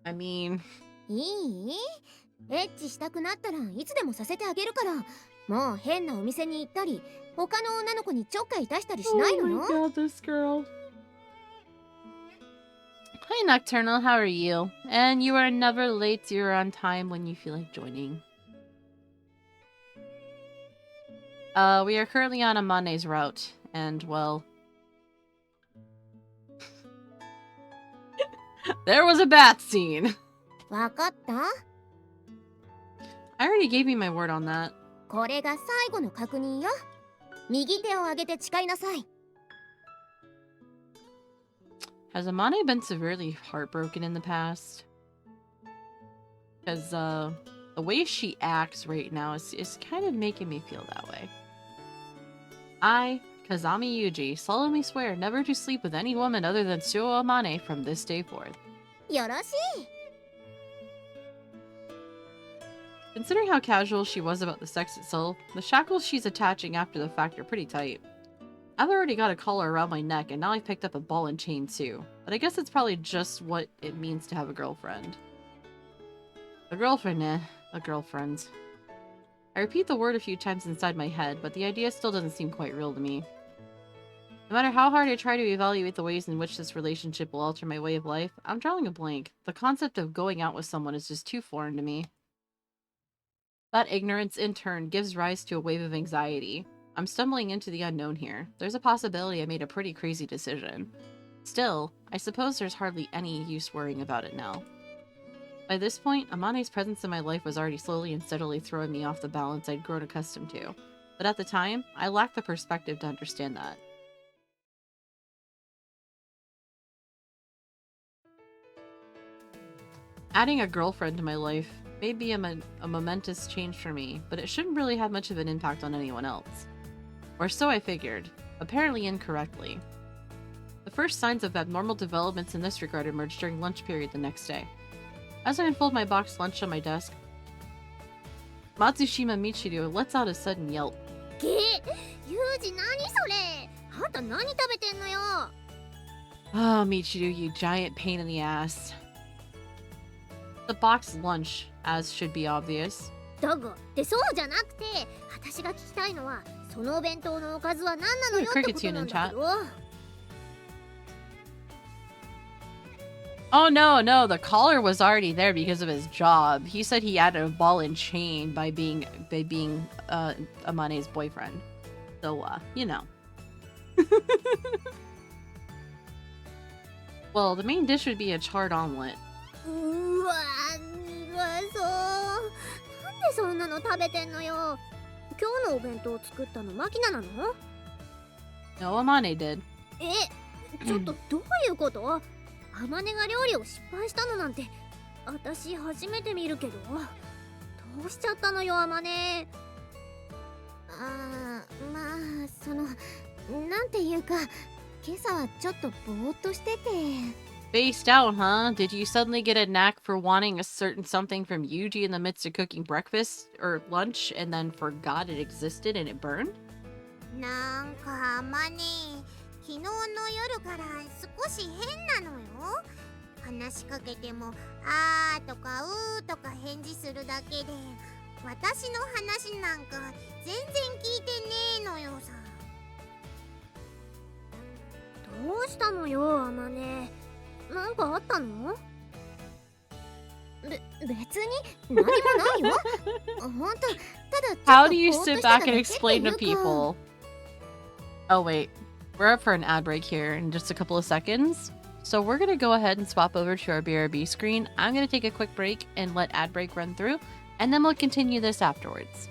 I mean... いい？エッチしたくなったらいつでもさせてあげるから。もう変なお店に行ったり、他の女の子にちょっかい出したりしないのよ。 Oh my god, this girl. Hi Nocturnal, how are you? And you are never late, you are on time when you feel like joining. We are currently on Amane's route, and well... there was a bath scene! わかった？ I already gave you my word on that. これが最後の確認よ。右手を上げて誓いなさい。 Has Amane been severely heartbroken in the past? Because, the way she acts right now is kind of making me feel that way. I, Kazami Yuji, solemnly swear never to sleep with any woman other than Suo Amane from this day forth. よろしい。 Considering how casual she was about the sex itself, the shackles she's attaching after the fact are pretty tight. I've already got a collar around my neck, and now I've picked up a ball and chain too. But I guess it's probably just what it means to have a girlfriend. A girlfriend, eh. A girlfriend. I repeat the word a few times inside my head, but the idea still doesn't seem quite real to me. No matter how hard I try to evaluate the ways in which this relationship will alter my way of life, I'm drawing a blank. The concept of going out with someone is just too foreign to me. That ignorance, in turn, gives rise to a wave of anxiety. I'm stumbling into the unknown here. There's a possibility I made a pretty crazy decision. Still, I suppose there's hardly any use worrying about it now. By this point, Amane's presence in my life was already slowly and steadily throwing me off the balance I'd grown accustomed to. But at the time, I lacked the perspective to understand that. Adding a girlfriend to my life may be a momentous change for me, but it shouldn't really have much of an impact on anyone else. Or so I figured, apparently incorrectly. The first signs of abnormal developments in this regard emerged during lunch period the next day. As I unfold my boxed lunch on my desk, Matsushima Michiru lets out a sudden yelp. ユージ、何それ？あんた何食べてんのよ？ Oh, Michiru, you giant pain in the ass. The boxed lunch, as should be obvious. だが、でそうじゃなくて、私が聞きたいのは、そのお弁当のおかずは何なのよってことなんだけど。Oh no, the collar was already there because of his job. He said he added a ball and chain by being Amane's boyfriend. So, you know. Well, the main dish would be a charred omelet. うわ、苦そう。なんでそんなの食べてんのよ。今日のお弁当を作ったのマキナなの？ No, Amane did. ちょっとどういうこと？アマネが料理を失敗したのなんて私初めて見るけど、どうしちゃったのよアマネ。まあそのなんていうか今朝はちょっとぼーっとしてて。 Spaced out, huh? Did you suddenly get a knack for wanting a certain something from Yuji in the midst of cooking breakfast or lunch and then forgot it existed and it burned? なんかアマネ昨日の夜から少し変なのよ。話しかけてもあーとかうーとか返事するだけで私の話なんか全然聞いてねえのよさ。どうしたのよアマネ。なんかあったの？別に何もないよ。ほんとただ How do you sit back and explain to people? Oh wait, we're up for an ad break here in just a couple of seconds. So we're going to go ahead and swap over to our BRB screen. I'm going to take a quick break and let ad break run through, and then we'll continue this afterwards.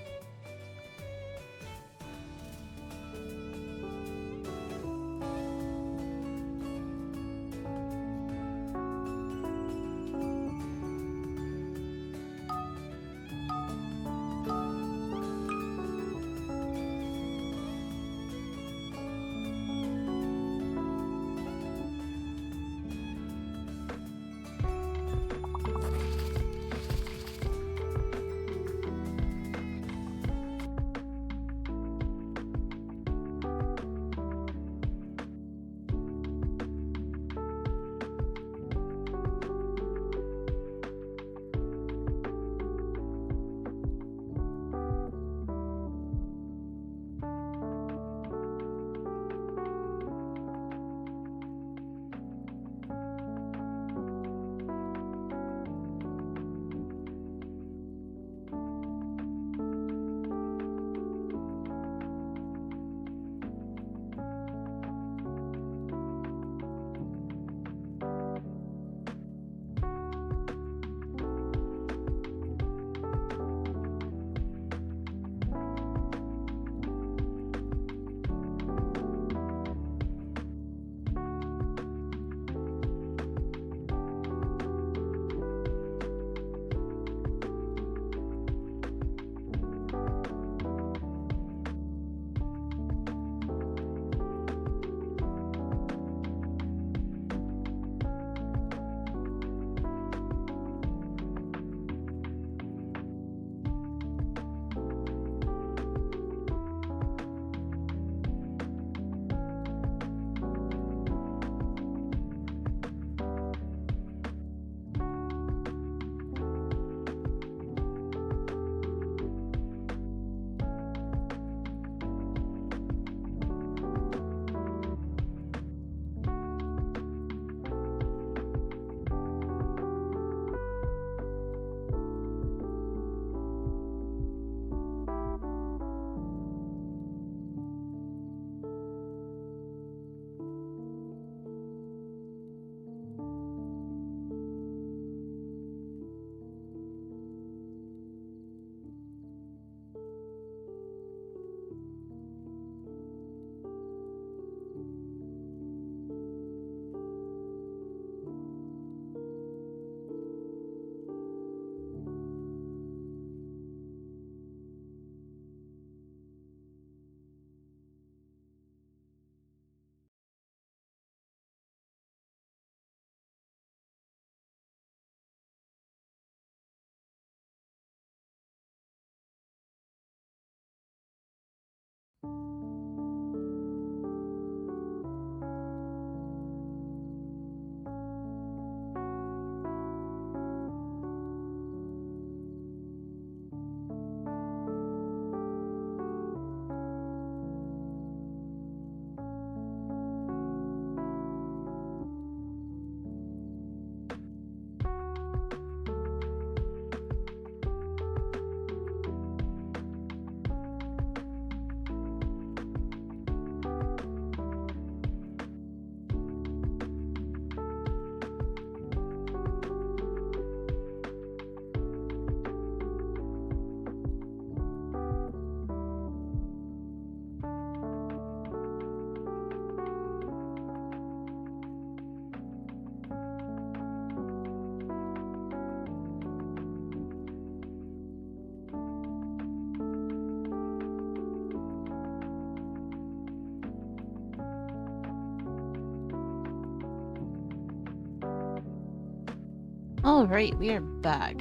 Alright, we are back.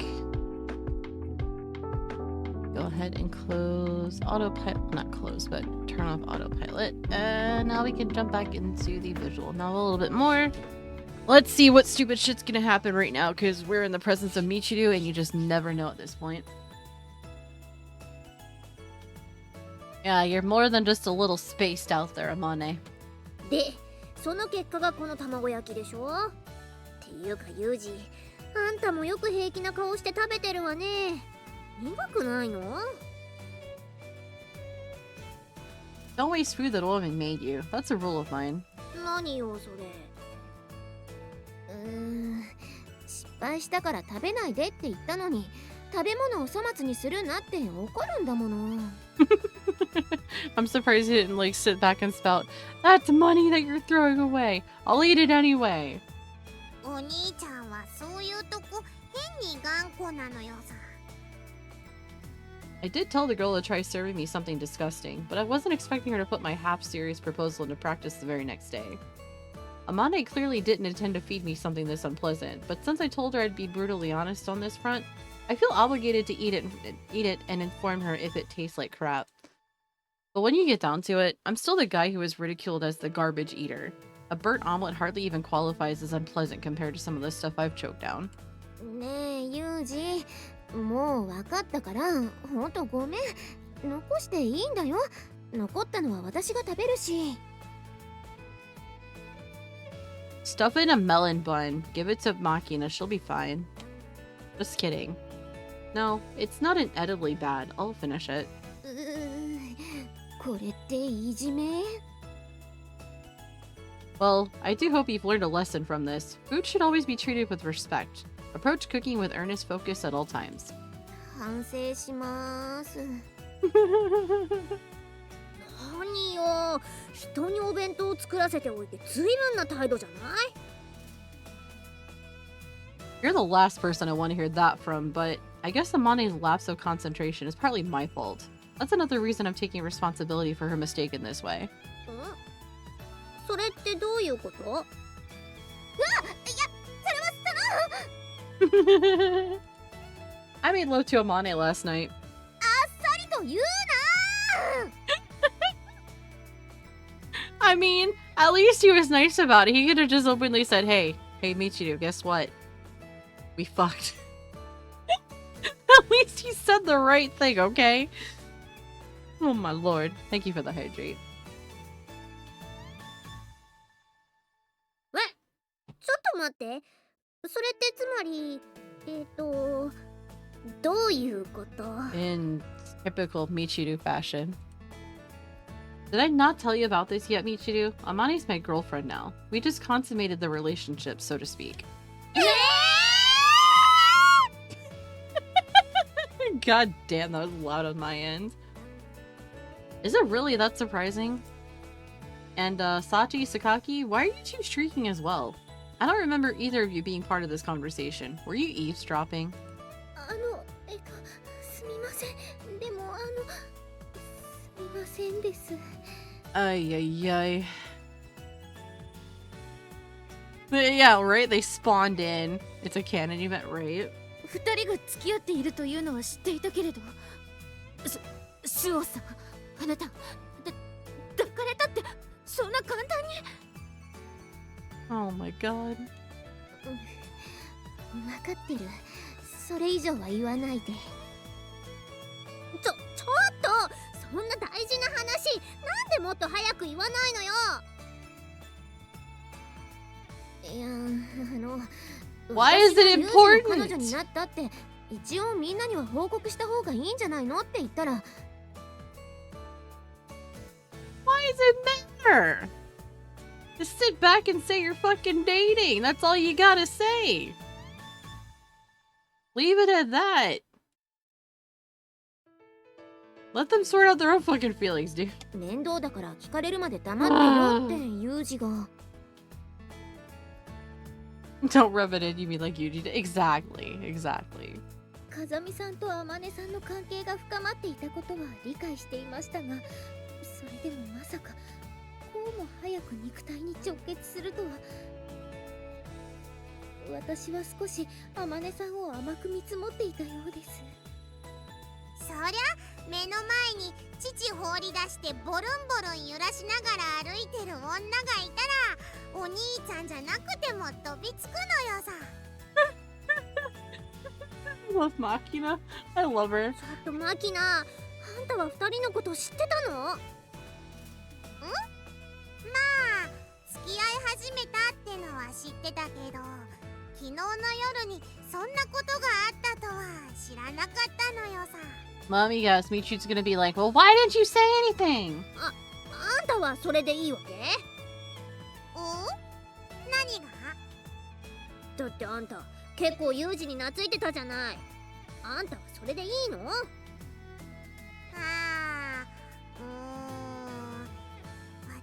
Go ahead and close autopilot, not close, but turn off autopilot. And now we can jump back into the visual novel a little bit more. Let's see what stupid shit's gonna happen right now, because we're in the presence of Michiru and you just never know at this point. Yeah, you're more than just a little spaced out there, Amane. で、その結果がこの卵焼きでしょ？っていうかユージ、あんたもよく平気な顔して食べてるわね。苦くないの？ Don't waste food that a woman made you. That's a rule of mine. 何よそれ。失敗したから食べないでって言ったのに、食べ物を粗末にするなって怒るんだもの。I'm surprised you didn't like sit back and spout, "That's money that you're throwing away. I'll eat it anyway." お兄ちゃんはそういうとこ変に頑固なのよさ。I did tell the girl to try serving me something disgusting, but I wasn't expecting her to put my half-serious proposal into practice the very next day. Amane clearly didn't intend to feed me something this unpleasant, but since I told her I'd be brutally honest on this front, I feel obligated to eat it and inform her if it tastes like crap. But when you get down to it, I'm still the guy who was ridiculed as the garbage eater. A burnt omelet hardly even qualifies as unpleasant compared to some of the stuff I've choked down. ねえユージ、もう分かったから、ほんとごめん。残していいんだよ。残ったのは私が食べるし。Stuff in a melon bun. Give it to Makina. She'll be fine. Just kidding. No, it's not inedibly bad. I'll finish it. これっていじめ？ Well, I do hope you've learned a lesson from this. Food should always be treated with respect. Approach cooking with earnest focus at all times. 反省します。何よ、人にお弁当を作らせておいて随分な態度じゃない？ You're the last person I want to hear that from, but I guess Amane's lapse of concentration is partly my fault. That's another reason I'm taking responsibility for her mistake in this way. それってどういうこと？うわ、いや、それはその I made love to Amane last night. あっさりと言うなI mean, at least he was nice about it. He could have just openly said, hey Michiru, guess what? We fucked. At least he said the right thing, okay? Oh my lord. Thank you for the hydrate. ちょっと待って。それってつまり、どういうこと？ In typical Michiru fashion. Did I not tell you about this yet, Michiru? Amane's my girlfriend now. We just consummated the relationship, so to speak. God damn, that was loud on my end. Is it really that surprising? And, Sachi, Sakaki, why are you two shrieking as well? I don't remember either of you being part of this conversation. Were you eavesdropping? すみません。でもすみませんです。Ay, ay, ay. Yeah, right? They spawned in. It's a canon event, right? 二人が付き合っているというのは知っていたけれど、シュオさん、あなた、たってそんな簡単に。 Oh my god. 分かってる。それ以上は言わないで。ちょっと、そんな大事な話なんでもっと早く言わないのよ。いや、Why is it 私がユージの彼女 important? になったって一応みんなには報告した方がいいんじゃないのって言ったら、 Why does it matter? Just sit back and say you're fucking dating. That's all you gotta say. Leave it at that. Let them sort out their own fucking feelings, dude. 面倒だから聞かれるまで黙ってよってユージが。 Don't rub it in, you mean like you did. Exactly, exactly. 風見さんと天音さんの関係が深まっていたことは理解していましたが、それでもまさかこうも早く肉体に直結するとは。私は少し天音さんを甘く見積もっていたようです。そりゃ目の前に父放り出してボルンボルン揺らしながら歩いてる女がいたら、お兄ちゃんじゃなくても飛びつくのよさ。I love Machina. I love her. ちょっとマキナ、あんたは二人のこと知ってたの？まあ付き合い始めたってのは知ってたけど、昨日の夜にそんなことがあったとは知らなかったのよさ。Mommy guess Michu's gonna be like, well, why didn't you say anything? あんたはそれでいいわけ？何が？だってあんた結構ユージに懐いてたじゃない。あんたはそれでいいの？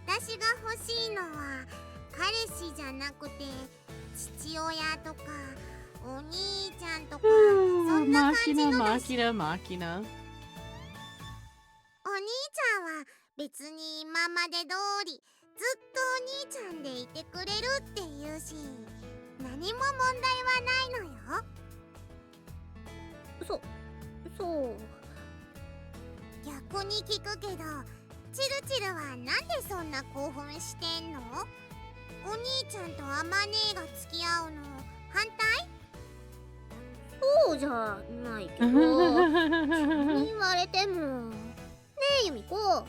私が欲しいのは彼氏じゃなくて父親とかお兄ちゃんとか、そんな感じ Machina, のだし、 Machina, Machina. お兄ちゃんは別に今まで通りずっとお兄ちゃんでいてくれるって言うし、何も問題はないのよ。そう。逆に聞くけど、チルチルはなんでそんな興奮してんの？お兄ちゃんとアマネーが付き合うの反対？そうじゃないけどそう言われても。ねえユミコ、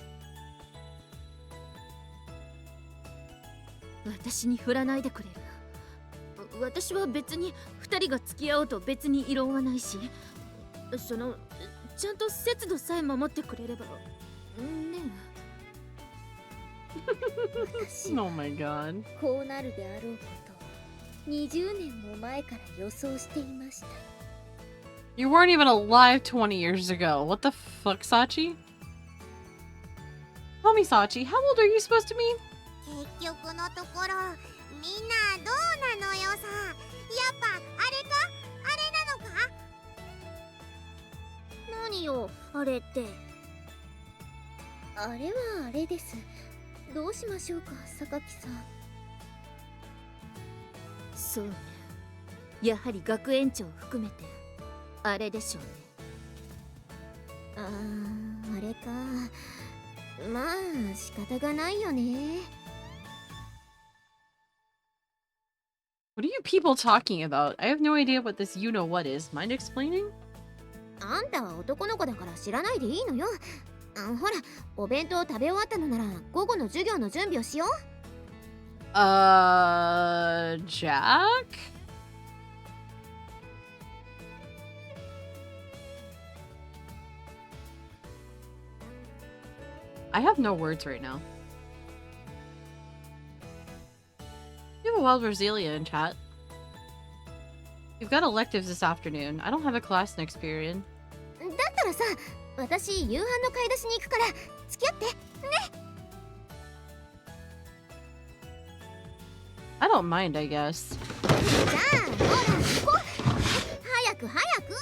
私に振らないでくれる。私は別に2人が付き合おうと別に異論はないし、ちゃんと節度さえ守ってくれればね。私 Oh my god. こうなるであろうこと20年も前から予想していました。 You weren't even alive 20 years ago. What the fuck, Sachi? Tell me, Sachi, how old are you supposed to be? 結局のところみんなどうなのよさ。やっぱあれか？あれなのか？何よあれって。あれはあれです。どうしましょうか榊さん。そうね、やはり学園長を含めてあれでしょうね。あれか。まあ仕方がないよね。 What are you people talking about? I have no idea what this you-know-what is. Mind explaining? あんたは男の子だから知らないでいいのよ。ほら、お弁当食べ終わったのなら午後の授業の準備をしよう。Jack? I have no words right now. You have a wild Roselia in chat. We've got electives this afternoon. I don't have a class next period. だったらさ、私夕飯の買い出しに行くから付き合ってね。 I don't mind, I guess. じゃあほら行こう。早く早く。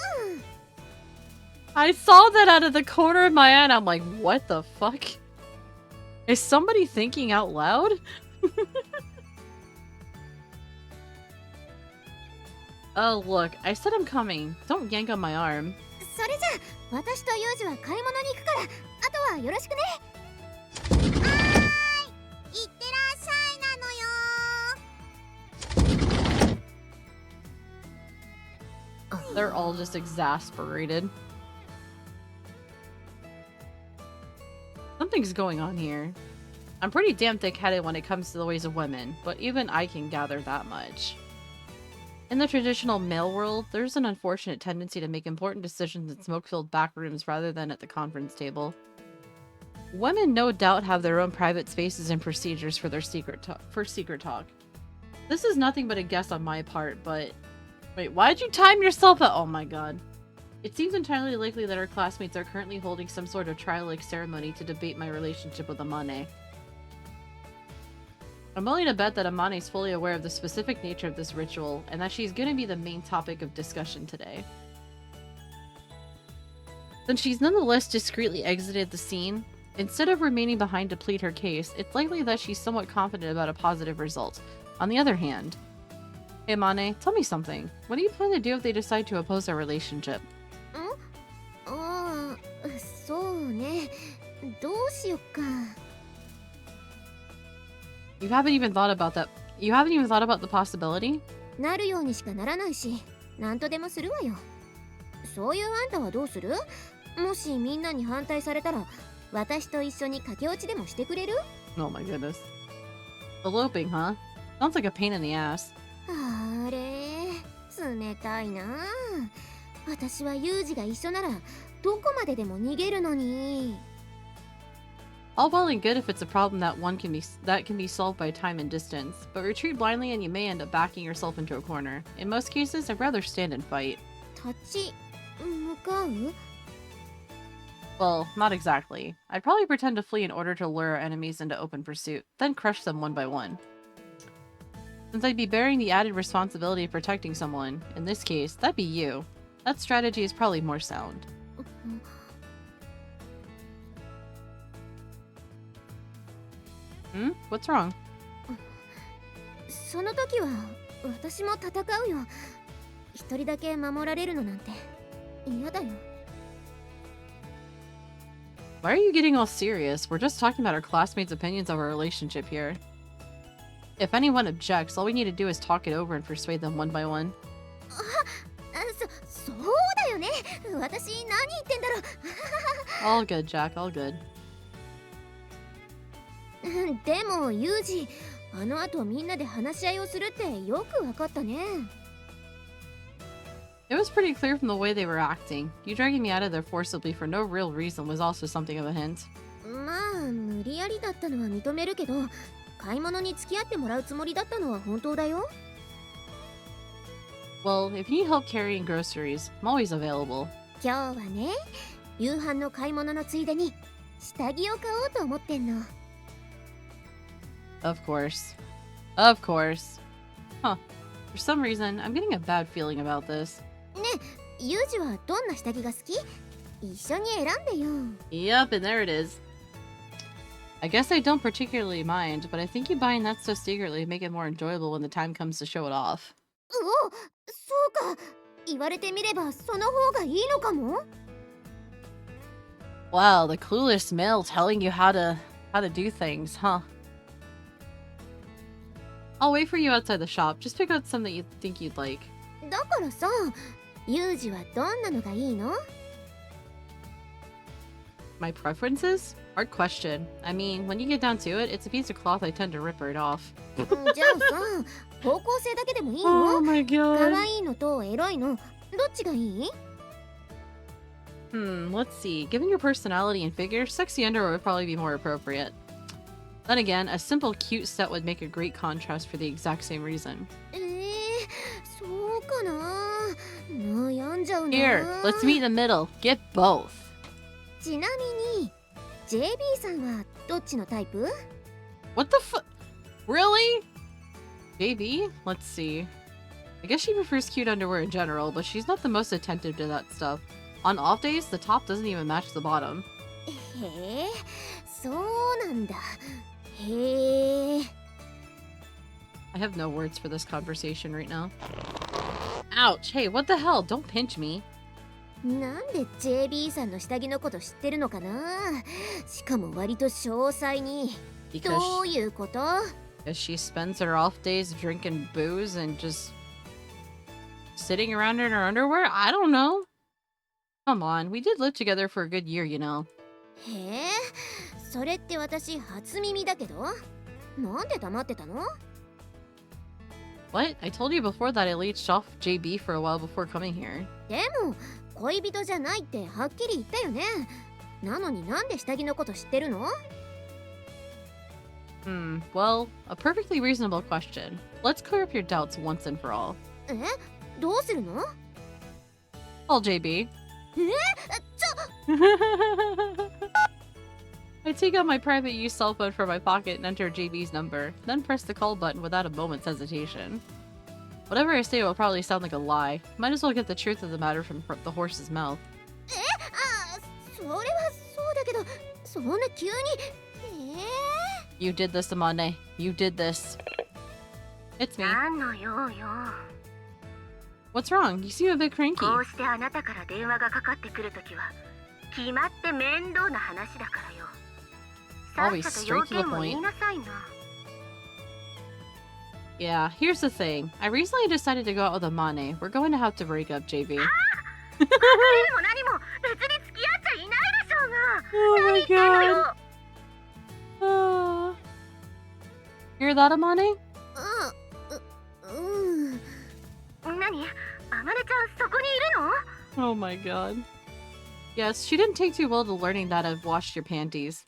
I saw that out of the corner of my eye and I'm like, what the fuck? Is somebody thinking out loud? Oh, look, I said I'm coming. Don't yank on my arm. それじゃあ私とユージは買い物に行くから、あとはよろしくね。They're all just exasperated. Something's going on here. I'm pretty damn thick-headed when it comes to the ways of women, but even I can gather that much. In the traditional male world, there's an unfortunate tendency to make important decisions in smoke-filled back rooms rather than at the conference table. Women no doubt have their own private spaces and procedures for their secret talk. This is nothing but a guess on my part, but... Wait, why'd you time yourself out? Oh my god. It seems entirely likely that our classmates are currently holding some sort of trial-like ceremony to debate my relationship with Amane. I'm willing to bet that Amane is fully aware of the specific nature of this ritual, and that she's gonna be the main topic of discussion today. Since she's nonetheless discreetly exited the scene, instead of remaining behind to plead her case, it's likely that she's somewhat confident about a positive result. On the other hand... Hey Amane, tell me something. What do you plan to do if they decide to oppose our relationship? ああ、そうね。どうしよっか。You haven't even thought about that. You haven't even thought about the possibility? なるようにしかならないし、なんとでもするわよ。そういうあんたはどうする？もしみんなに反対されたら、私と一緒に駆け落ちでもしてくれる？ Oh my goodness. Eloping, huh? Sounds like a pain in the ass. あれ、冷たいな。私はユージが一緒なら、どこまででも逃げるのに。All well and good if it's a problem that can be solved by time and distance, but retreat blindly and you may end up backing yourself into a corner. In most cases, I'd rather stand and fight. 立ち向かう？ Well, not exactly. I'd probably pretend to flee in order to lure our enemies into open pursuit, then crush them one by one. Since I'd be bearing the added responsibility of protecting someone, in this case, that'd be you. That strategy is probably more sound. What's wrong? その時は私も戦うよ。一人だけ守られるのなんて嫌だよ。Why are you getting all serious? We're just talking about our classmates' opinions of our relationship here. If anyone objects, all we need to do is talk it over and persuade them one by one. そうだよね。私何言ってんだろう。 All good, Jack, all good. でもユージ、あの後みんなで話し合いをするってよくわかったね。It was pretty clear from the way they were acting. You dragging me out of there forcibly for no real reason was also something of a hint. まあ無理やりだったのは認めるけど、買い物に付き合ってもらうつもりだったのは本当だよ。Well, if you need help carrying groceries, I'm always available. 今日はね、夕飯の買い物のついでに下着を買おうと思ってんの。Of course. Of course. Huh. For some reason, I'm getting a bad feeling about this. ね、ユージはどんな下着が好き？一緒に選んでよ。 Yup, and there it is. I guess I don't particularly mind, but I think you buying that stuff secretly make it more enjoyable when the time comes to show it off. お、そうか。言われてみればその方がいいのかも。 Wow, the clueless male telling you how to do things, huh? I'll wait for you outside the shop. Just pick out some that you think you'd like. だからさ、ユージはどんなのがいいの？ My preferences? Hard question. I mean, when you get down to it, it's a piece of cloth I tend to rip right off. じゃあさ、方向性だけでもいい Oh よ。 my 可 god. 愛いのとエロいの、どっちがいい？ Let's see. Given your personality and figure, sexy underwear would probably be more appropriate. Then again, a simple cute set would make a great contrast for the exact same reason. そうかな。悩んじゃうな。 Here, let's meet in the middle. Get both. ちなみに JB さんはどっちのタイプ？ What the fu- Really? JB? Let's see. I guess she prefers cute underwear in general, but she's not the most attentive to that stuff. On off days, the top doesn't even match the bottom. へえ、そうなんだ。へえ。 I have no words for this conversation right now. Ouch! Hey, what the hell? Don't pinch me. なんで JB さんの下着のこと知ってるのかな。しかも割と詳細に。どういうこと？ Because she spends her off days drinking booze and just sitting around in her underwear? I don't know. Come on, we did live together for a good year, you know. へえ、それって私初耳だけど、なんで黙ってたの？ What? I told you before that I leached off JB for a while before coming here. でも恋人じゃないってはっきり言ったよね。なのになんで下着のこと知ってるの？ Well, a perfectly reasonable question. Let's clear up your doubts once and for all. え、どうするの？ Call JB. え、 I take out my private use cell phone from my pocket and enter JB's number, then press the call button without a moment's hesitation. Whatever I say will probably sound like a lie. Might as well get the truth of the matter from the horse's mouth. え、あ、それはそうだけど、そんな急に。You did this, Amane. You did this. It's me. 何の用よ。 What's wrong? You seem a bit cranky. こうしてあなたから電話がかかってくるときは決まって面倒な話だからよ。さっ Always さと要 straight to the 件も言い point. なさいな。 Yeah, here's the thing. I recently decided to go out with Amane. We're going to have to break up, JB. 別れるも何も別に付き合っちゃいないでしょうが。 Oh 何 my 言ってんのよ。 god. Hear that, Amane? あ、うん。何？あまねちゃんそこにいるの？ Oh my god. Yes, she didn't take too well to learning that I've washed your panties.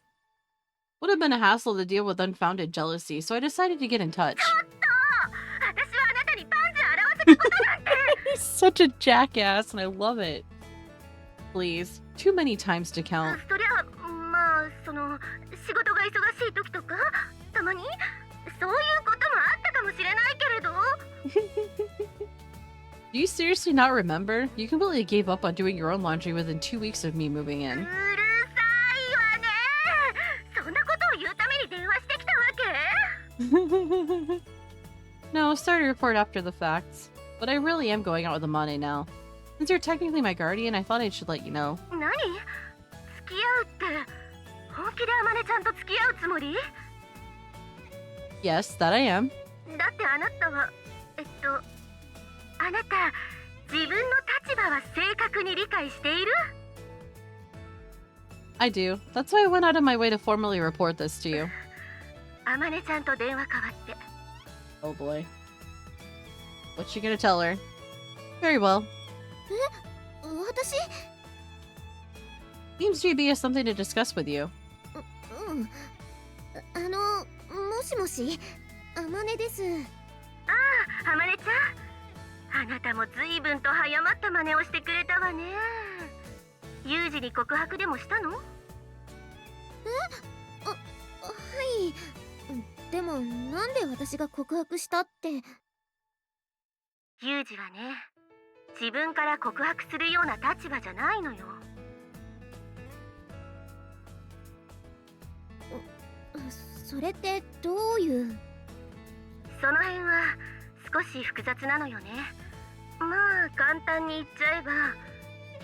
Would have been a hassle to deal with unfounded jealousy, so I decided to get in touch. 私はあなたにパンツ洗わせたことなんて。 He's such a jackass, and I love it. Please, too many times to count. そりゃまあその仕事が忙しい時とかたまにそういうこともあったかもしれないけれど。 Do you seriously not remember? You completely gave up on doing your own laundry within 2 weeks of me moving う in. るさいわね。そんなことを言うために電話してきたわけ？ No, sorry to report after the facts. But I really am going out with Amane now. Since you're technically my guardian, I thought I should let you know. 何？付き合うって本気であまねちゃんと付き合うつもり？ Yes, that I am. だってあなたはあなた自分の立場は正確に理解している？ I do. That's why I went out of my way to formally report this to you. あまねちゃんと電話変わって。 Oh boy. What's she gonna tell her? Very well. 私？ Seems JB has something to discuss with you. うん。もしもし、あまねです。ああ、あまねちゃん。あなたも随分と早まった真似をしてくれたわね。ユージに告白でもしたの？はい。でもなんで私が告白したって？ユージはね、自分から告白するような立場じゃないのよ。それってどういう？その辺は少し複雑なのよね。まあ簡単に言っちゃえば、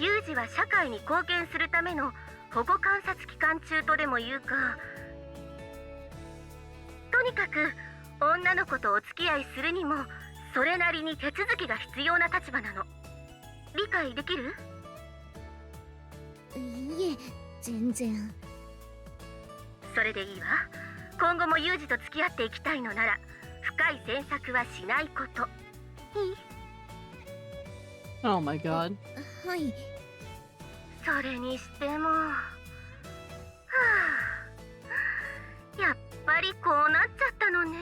ユージは社会に貢献するための保護観察期間中とでも言うか、とにかく女の子とお付き合いするにもそれなりに手続きが必要な立場なの。理解できる？いえ、全然。それでいいわ。今後もユージと付き合っていきたいのなら深い詮索はしないこと。いい？ Oh my god. はい。それにしても、はあ、やっぱりこうなっちゃったのね。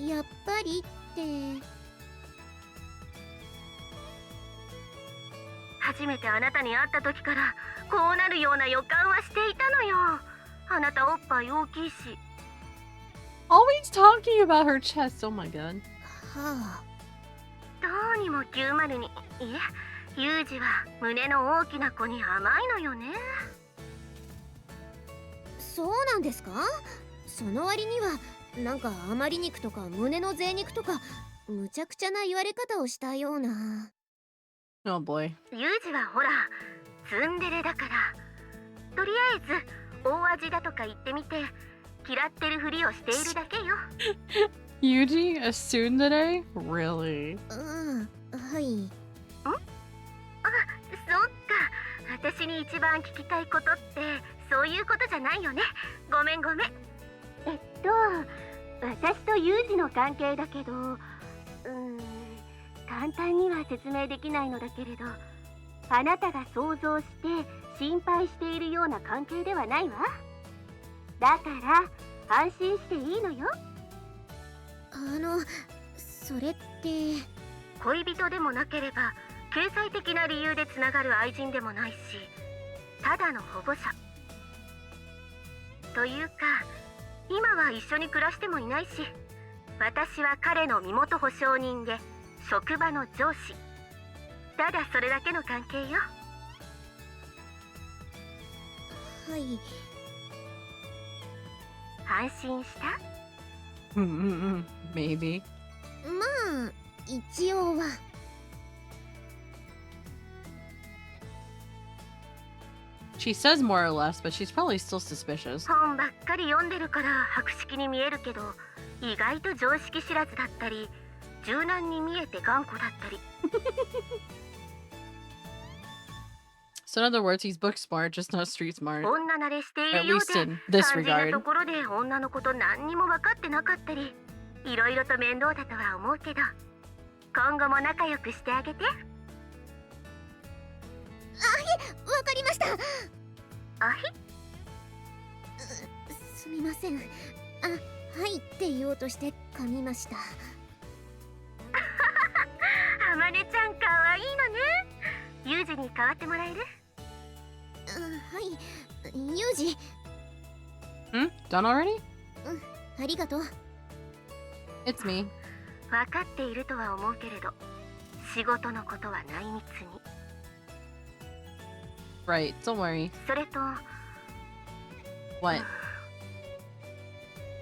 やっぱりって。初めてあなたに会った時からこうなるような予感はしていたのよ。あなたおっぱい大きいし。 Always talking about her chest. Oh my god. はあ。どうにも90に、いえ、ユージは胸の大きな子に甘いのよね。そうなんですか？その割にはなんか余り肉とか胸の贅肉とかむちゃくちゃな言われ方をしたような。Oh boy. ユージはほらツンデレだから、とりあえず大味だとか言ってみて嫌ってるふりをしているだけよ。Yuji, a tsundere? Really? はい。そっか、私に一番聞きたいことってそういうことじゃないよね。ごめん。私とユージの関係だけど、簡単には説明できないのだけれど、あなたが想像して心配しているような関係ではないわ。だから安心していいのよ。それって。恋人でもなければ経済的な理由でつながる愛人でもないし、ただの保護者というか、今は一緒に暮らしてもいないし、私は彼の身元保証人で職場の上司。ただそれだけの関係よ。はい。安心した？ Maybe. まあ一応は。She says more or less, but she's probably still suspicious. 本ばっかり読んでるから博識に見えるけど、意外と常識知らずだったり、柔軟に見えて頑固だったり。So in other words, he's book smart, just not street smart. 女慣れしてい At るよう least で、 in this 肝心な regard. ところで女のこと何にも分かってなかったり、いろいろと面倒だとは思うけど、今後も仲良くしてあげて。わかりました。あひ、すみません。はいって言おうとして噛みました。あまねちゃんかわいいのね。ユージに代わってもらえる？はい。ユージ。Done already? ありがとう。It's me. 分かっているとは思うけれど、仕事のことは内密に。Right, don't worry. それと、 What?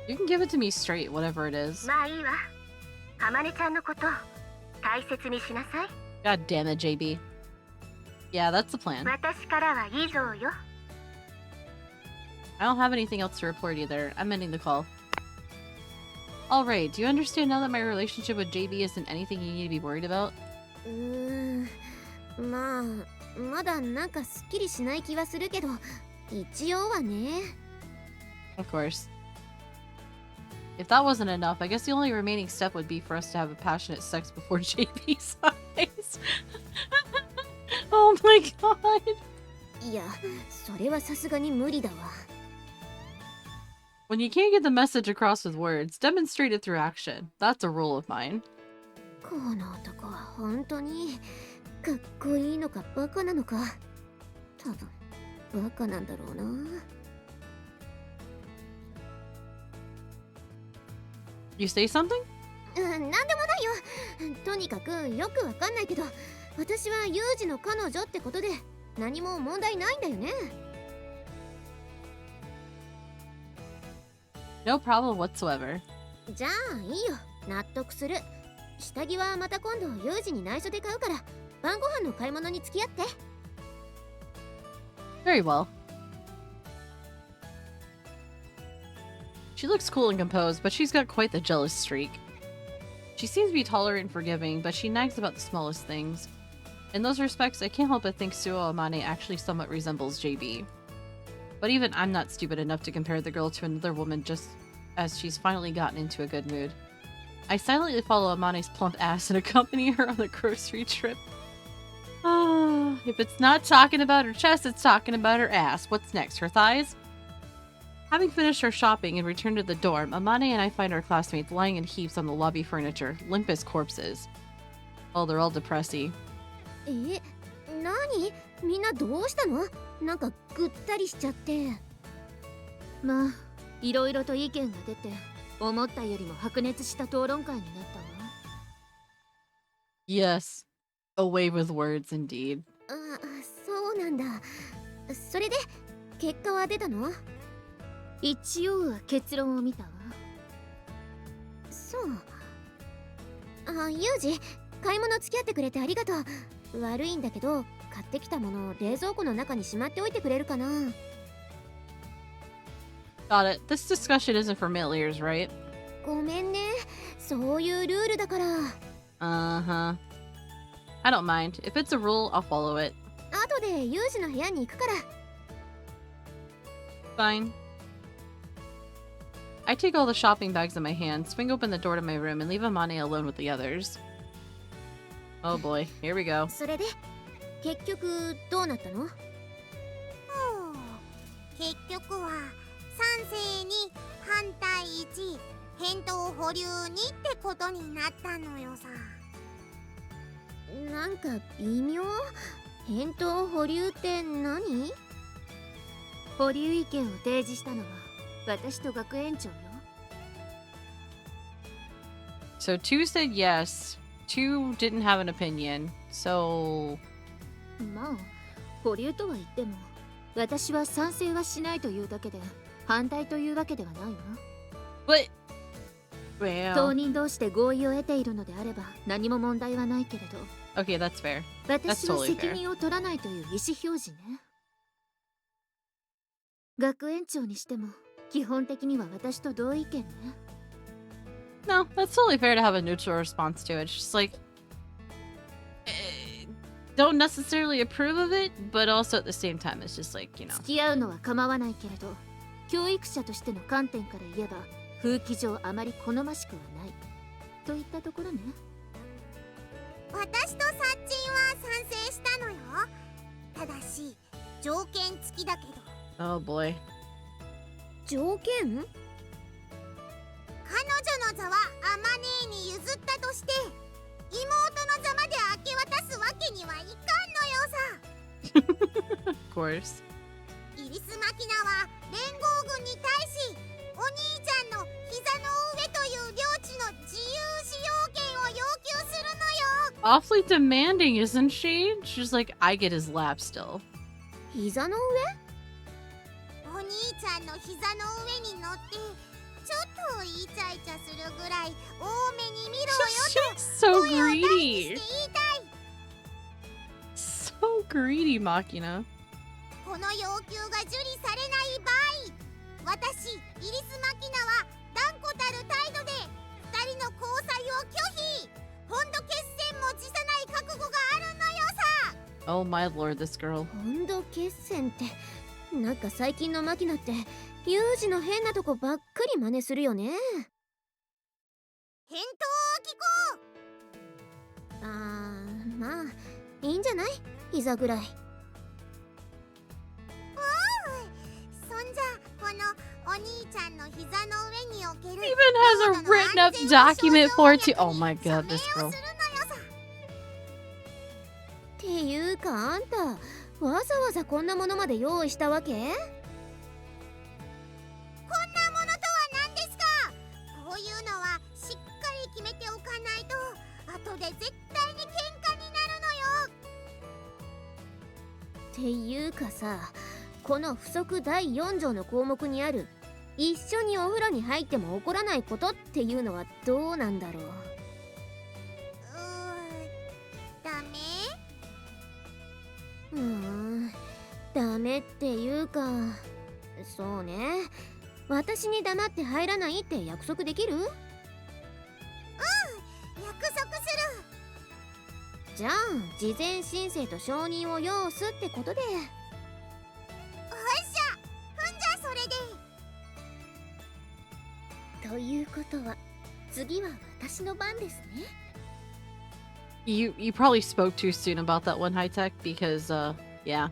You can give it to me straight, whatever it is. まあいいわ。あまねちゃんのこと大切にしなさい。 God damn it, JB. Yeah, that's the plan. 私からは以上よ。 I don't have anything else to report either. I'm ending the call. Alright, do you understand now that my relationship with JB isn't anything you need to be worried about? まあまだなんかすっきりしない気はするけど、一応はね。 Of course. If that wasn't enough, I guess the only remaining step would be for us to have a passionate sex before JB's eyes. Oh my god. いや、それはさすがに無理だわ。When you can't get the message across with words, demonstrate it through action. That's a rule of mine. この男は本当にかっこいいのかバカなのか。多分バカなんだろうな。You say something? なんでもないよ。とにかくよくわかんないけど、私はユージの彼女ってことで何も問題ないんだよね。No problem whatsoever. じゃあいいよ、納得する。下着はまた今度ユージに内緒で買うから、晩ご飯の買い物に付き合って。 Very well. She looks cool and composed, but she's got quite the jealous streak. She seems to be tolerant and forgiving, but she nags about the smallest things. In those respects, I can't help but think Suo Amane actually somewhat resembles JB. But even I'm not stupid enough to compare the girl to another woman just as she's finally gotten into a good mood. I silently follow Amane's plump ass and accompany her on the grocery trip. If it's not talking about her chest, it's talking about her ass. What's next, her thighs? Having finished our shopping and returned to the dorm, Amane and I find our classmates lying in heaps on the lobby furniture, limp as corpses. Oh, they're all depressy. 何？みんなどうしたの？なんかぐったりしちゃって。まあいろいろと意見が出て、思ったよりも白熱した討論会になったわ。 Yes. Away with words, indeed. そうなんだ。それで結果は出たの？一応は結論を見たわ。そう。ユージ、買い物付き合ってくれてありがとう。悪いんだけど、買ってきたものを冷蔵庫の中にしまっておいてくれるかな。Got it. This discussion isn't for male ears, right? ごめんね。そういうルールだから。 Uh-huh. I don't mind. If it's a rule, I'll follow it. 後でユージの部屋に行くから。 Fine. I take all the shopping bags in my hand, swing open the door to my room, and leave Amane alone with the others. Oh boy, here we go. それで結局どうなったの？結局は賛成に反対1、返答保留2ってことになったのよさ。なんか微妙。返答保留って何？保留意見を提示したのは私と学園長よ。 So 2 said yes, 2 didn't have an opinion, so... まあ保留とは言っても私は賛成はしないというだけで反対というわけではないわ。 But... 当 Well... 人同士で合意を得ているのであれば何も問題はないけれど Okay, that's fair. 私は totally 責任を取らないという意思表示ね。学園長にしても基本的には私と同意見ね。 No, that's totally fair to have a neutral response to it. It's just like... don't necessarily approve of it, but also at the same time, it's just like, you know... 付き合うのは構わないけれど教育者としての観点から言えば風紀上あまり好ましくはないといったところね。私とサッチンは賛成したのよ。ただし条件付きだけど。 Oh boy. 条件？彼女の座はアマネーに譲ったとして妹の座まで明け渡すわけにはいかんのよさ。 Of course. イリスマキナは連合軍に対しお兄ちゃんの膝の上という領地の自由使用権を要求するのよ。 Awfully demanding, isn't she? She's like, I get his lap still. 膝のお兄ちゃんの膝の上に乗ってちょっとイチャイチャするぐらい多めに見ろよ She's so と声を大に greedy. して言いたい。 So greedy, Machina. この要求が受理されない場合、私イリスマキナは断固たる態度で2人の交際を拒否。本土決戦も辞さない覚悟があるのよさ。 Oh my lord, this girl. 本土決戦ってなんか最近のマキナってユージの変なとこばっかり真似するよね。返答を聞こう。まあいいんじゃない？膝ぐらい。そんじゃこのお兄ちゃんの膝の上における Even has a written up document for it too. Oh my god, this girl. っていうかあんたわざわざこんなものまで用意したわけ？こんなものとは何ですか？こういうのはしっかり決めておかないと後で絶対に喧嘩になるのよ。っていうかさ、この不足第4条の項目にある一緒にお風呂に入っても起こらないことっていうのはどうなんだろう？ダメ？ダメっていうか、そうね、私に黙って入らないって約束できる？約束する。じゃあ事前申請と承認を要すってことで。おっしゃ、ふんじゃそれで。ということは次は私の番ですね。You probably spoke too soon about that one, high tech, because yeah.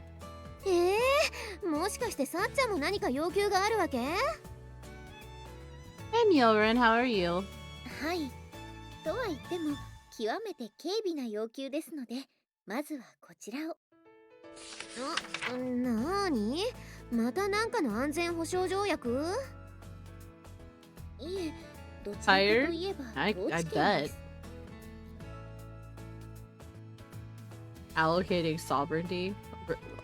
もしかしてさっちゃんも何か要求があるわけ？ Hey Mjolnir, how are you? はい。とは言っても極めて軽微な要求ですので、まずはこちらを。なーに？またなんかの安全保障条約？いえ、どちらかといえば I 統治権 bet. です。Allocating sovereignty?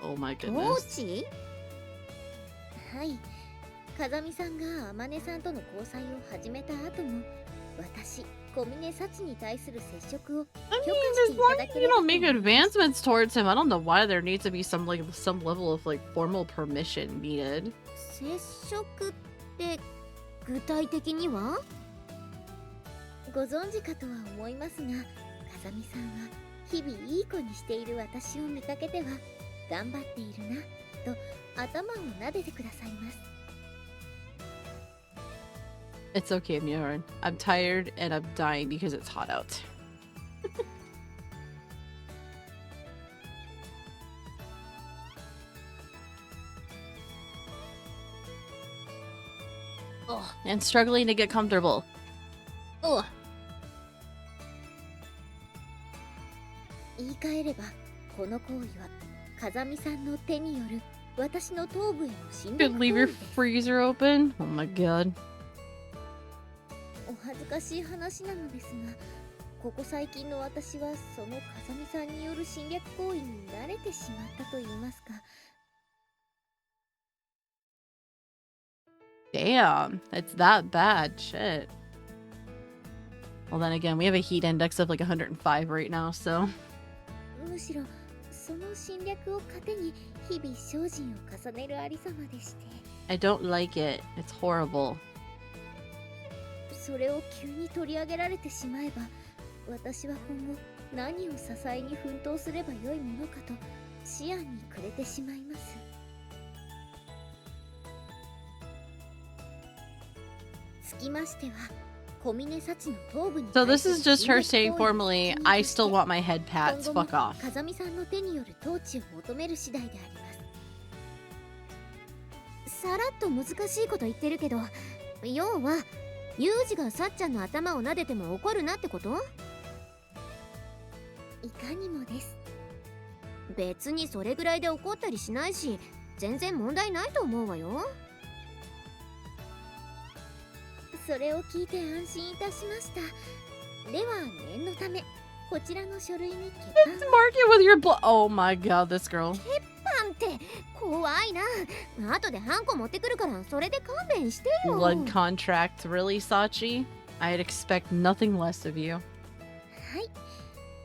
Oh my 統 goodness. 治？はい。風見さんが天音さんとの交際を始めた後も、私、小峰幸に対する接触を許可 I して mean, い as た long だ as け you れば don't make と思います。 advancements towards him, I don't know why there needs to be some level of like formal permission needed. 接触って具体的には？ご存知かとは思いますが、風見さんは日々いい子にしている私を見かけては頑張っているなと頭を撫でてくださいます。 It's okay, Mjorn. I'm tired and I'm dying because it's hot out. Oh, and struggling to get comfortable. Oh. 言い換えれば、この行為は風見さんの手による私の頭部への侵 Could 略 leave 行 your 為です。 freezer open? Oh my god. お恥ずかしい話なのですが、ここ最近の私はその風見さんによる侵略行為に慣れてしまったと言いますか。 Damn, it's that bad. Shit. Well, then again, we have a heat index of like 105 right now, so. むしろその侵略を糧に日々精進を重ねるありさまでして、 I don't like it. It's horrible. それを急に取り上げられてしまえば、私は今後何を支えに奮闘すればよいものかと思案に暮れてしまいます。つきましては、小峰幸の頭部に So 対 this する is just her 侵 saying 略行為の formally, 責任 I とし still て want my head pats. 今後 Fuck も off. 風見さんの手による統治を求める次第であります。さらっと難しいこと言ってるけど、要はユージがさっちゃんの頭を撫でても怒るなってこと？いかにもです。別にそれぐらいで怒ったりしないし、全然問題ないと思うわよ。それを聞いて安心いたしました。では念のためこちらの書類に欠 Mark it with your blood. Oh my god, this girl. パンって怖いな。後でハンコ持ってくるからそれで勘弁してよ。 Blood contract. Really, Sachi? I'd expect nothing less of you. は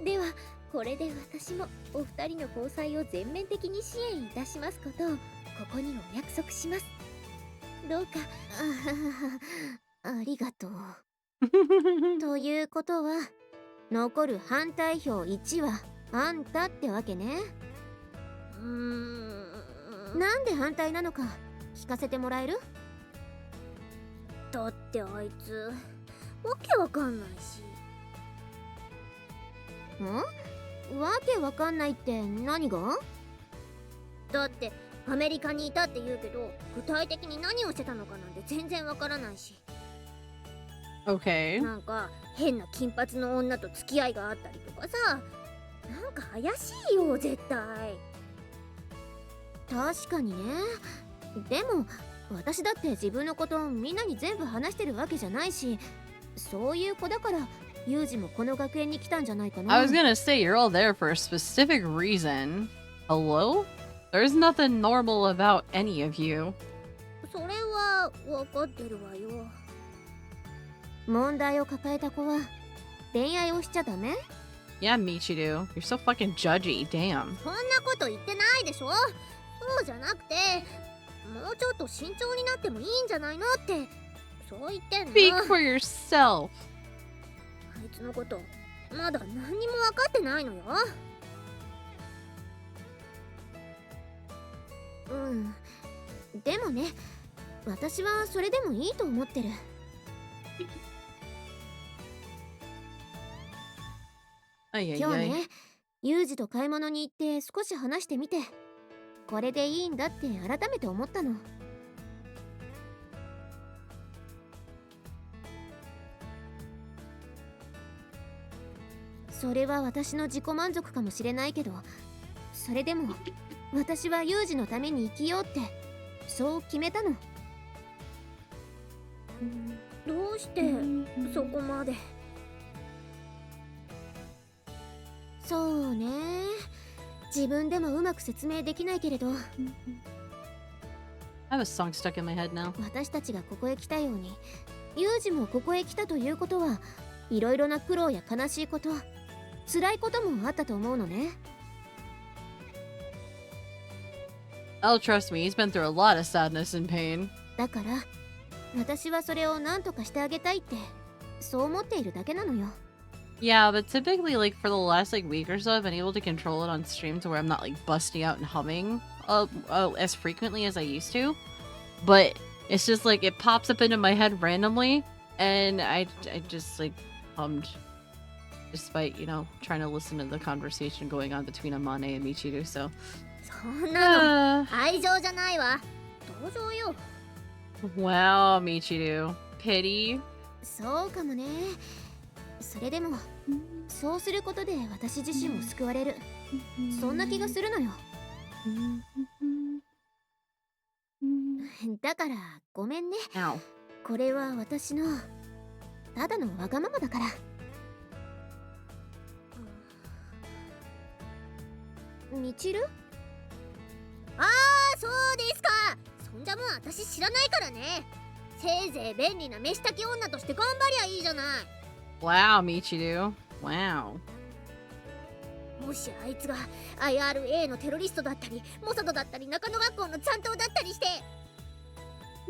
い。ではこれで私もお二人の交際を全面的に支援いたしますことをここにお約束します。どうか。ありがとう。ということは残る反対票1はあんたってわけね。なんで反対なのか聞かせてもらえる？だってあいつわけわかんないし。わけわかんないって何が？だってアメリカにいたって言うけど具体的に何をしてたのかなんて全然わからないし。 Okay. なんか変な金髪の女と付き合いがあったりとかさ、なんか怪しいよ絶対。確かにね。でも私だって自分のことみんなに全部話してるわけじゃないし、そういう子だからユージもこの学園に来たんじゃないかな。 I was gonna say, you're all there for a specific reason. Hello? There's nothing normal about any of you. それはわかってるわよ。問題を抱えた子は恋愛をしちゃダメ？ Yeah, Michiru. You're so fucking judgy. Damn. そんなこと言ってないでしょ。そうじゃなくて、もうちょっと慎重になってもいいんじゃないのって、そう言ってんの。 Speak for yourself. あいつのことまだ何にも分かってないのよ。でもね、私はそれでもいいと思ってる。今日ね、ユージと買い物に行って少し話してみて、これでいいんだって改めて思ったの。それは私の自己満足かもしれないけど、それでも私はユージのために生きようってそう決めたの。どうしてそこまで。そうね、自分でもうまく説明できないけれど、 I have a song stuck in my head now. 私たちがここへ来たようにユージもここへ来たということはいろいろな苦労や悲しいこと、辛いこともあったと思うのね。 Oh, trust me, he's been through a lot of sadness and pain. だから私はそれを何とかしてあげたいってそう思っているだけなのよ。 Yeah, but typically, like, for the last, like, week or so, I've been able to control it on stream to where I'm not, like, busting out and humming as frequently as I used to. But it's just, like, it pops up into my head randomly, and I just, like, hummed. Despite, you know, trying to listen to the conversation going on between Amane and Michiru, so... そんなの愛情じゃないわ。同情よ。 Wow, Michiru. Pity? そうかもね。それでもそうすることで私自身も救われる、そんな気がするのよ。だからごめんね。 Ow. これは私のただのわがままだから。みちる？ああ、そうですか。そんじゃもう私知らないからね。せいぜい便利な飯炊き女として頑張りゃいいじゃない。 Wow, Michiru. Wow. もしあいつが IRA のテロリストだったり、モサドだったり、中野学校の残党だったりして、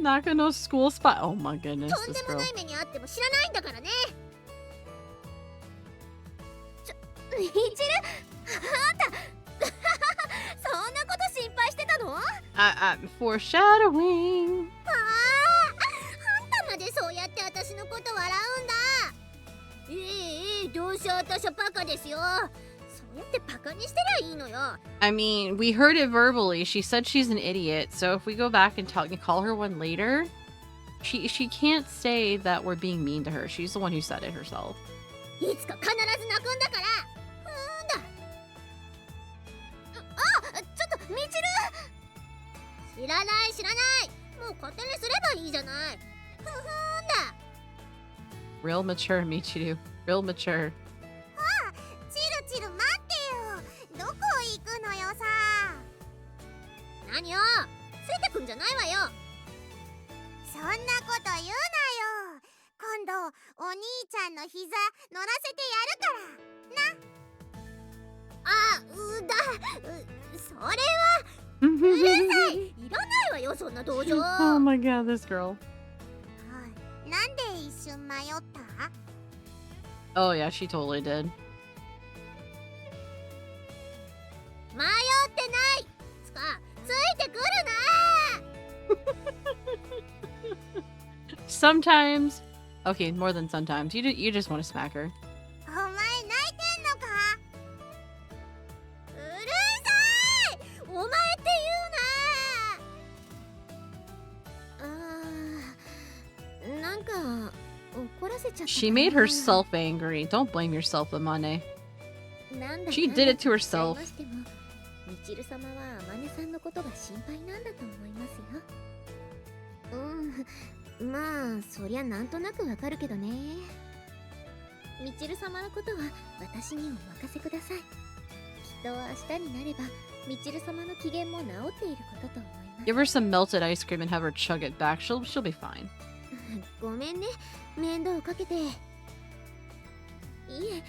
Nakano school spy. Oh my goodness, とん this でも girl. ない目にあっても知らないんだからね。みちる、あんたそんなこと心配してたの？ Foreshadowing. あんたまでそうやって私のこと笑うんだ。どうせ私はバカですよ。そうやってバカにしてりゃいいのよ。 I mean, we heard it verbally. She said she's an idiot. So if we go back and call her one later, she can't say that we're being mean to her. She's the one who said it herself. いつか必ず泣くんだから。あ、ちょっとみちる。知らない知らない。もう勝手にすればいいじゃない。だ。 Real mature, Michiru. Real mature. チルチル待ってよ。どこ行くのよさ。何よ、ついてくんじゃないわよ。そんなこと言うなよ。今度お兄ちゃんの膝乗らせてやるからな。あ、それはうるさい。いらないわよ、そんな同情。 Oh my god, this girl. なんで一瞬迷った？ Oh yeah, she totally did. 迷ってない。つか、ついてくるな。 Sometimes, okay, more than sometimes, you just want to smack her. お前泣いてんのか？うるさい。お前って言うな。なんか怒らせちゃったかな。 She made herself angry. Don't blame yourself, Amane. なんだ She did it to herself. ましても、みちる様はあまねさんのことが心配なんだと思いますよ。まあそりゃなんとなくわかるけどね。みちる様のことは私にお任せください。きっと明日になればみちる様の機嫌も治っていることと思います。 Give her some melted ice cream and have her chug it back. She'll be fine. ごめんね、面倒かけて。いいえ、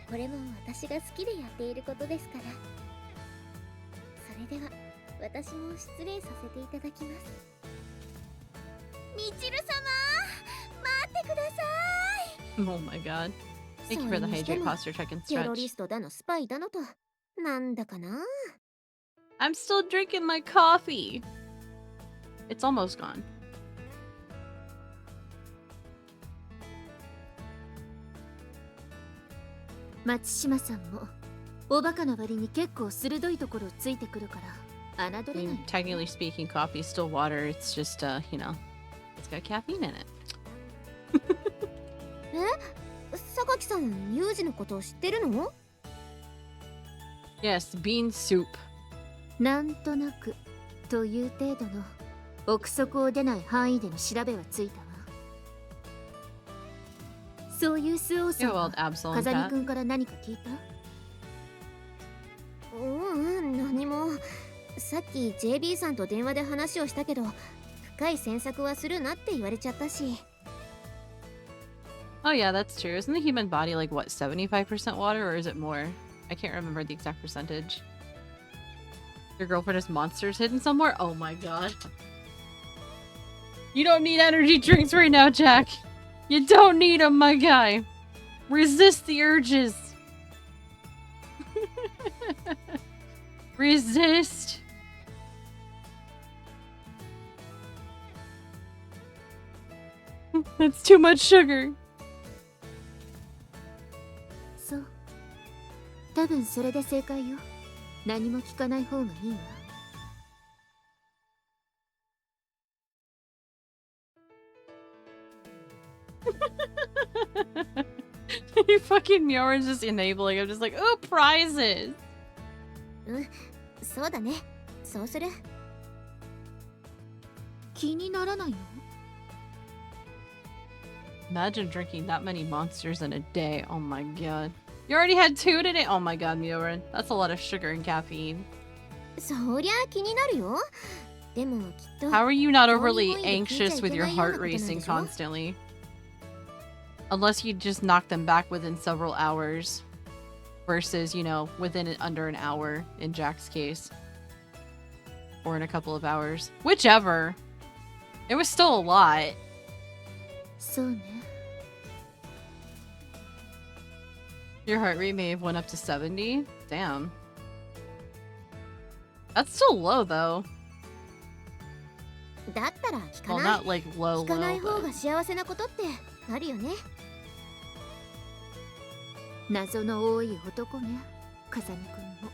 これも私が好きでやっていることですから。それでは私も失礼させていただきます。みちる様、待ってください。 Oh my god. Thank you for the hydrate posture check and テロリ stretch. ストだのスパイだのとなんだかな。 I'm still drinking my coffee. It's almost gone. 松島さんもおバカな割に結構鋭いところをついてくるから侮 I れない mean, technically speaking, coffee is still water. It's just, you know, it's got caffeine in it. 榊さん、ユージのことを知ってるの？ Yes, bean soup. なんとなくという程度の憶測を出ない範囲での調べはついたわ。そういうスオーさ Yeah, ん well, は Absol and 風見 Cat. くんから何か聞いた？何も。さっき JB さんと電話で話をしたけど、深い詮索はするなって言われちゃったし。 Oh yeah, that's true. Isn't the human body like what, 75% water, or is it more? I can't remember the exact percentage. Your girlfriend has monsters hidden somewhere? Oh my god. You don't need energy drinks right now, Jack. You don't need them, my guy. Resist the urges. Resist. That's too much sugar. そう。多分それで正解よ。何も聞かない方がいいわ。You fucking Miora's just enabling. I'm just like, oh, prizes. そうだね。そうする。気にならないの？ Imagine drinking that many monsters in a day. Oh my god. You already had 2 today? Oh my god, Miora. That's a lot of sugar and caffeine. そりゃ気になるよ。でもきっと。 How are you not overly anxious with your heart racing constantly? Unless you just knock them back within several hours. Versus, you know, within under an hour in Jack's case. Or in a couple of hours. Whichever. It was still a lot. そうね。 Your heart rate may have went up to 70? Damn. That's still low, though. だったら聞か Well, ない。 not like low, 聞かない low, 方 but... が幸せなことってあるよね。謎の多い男ね。風見くんも。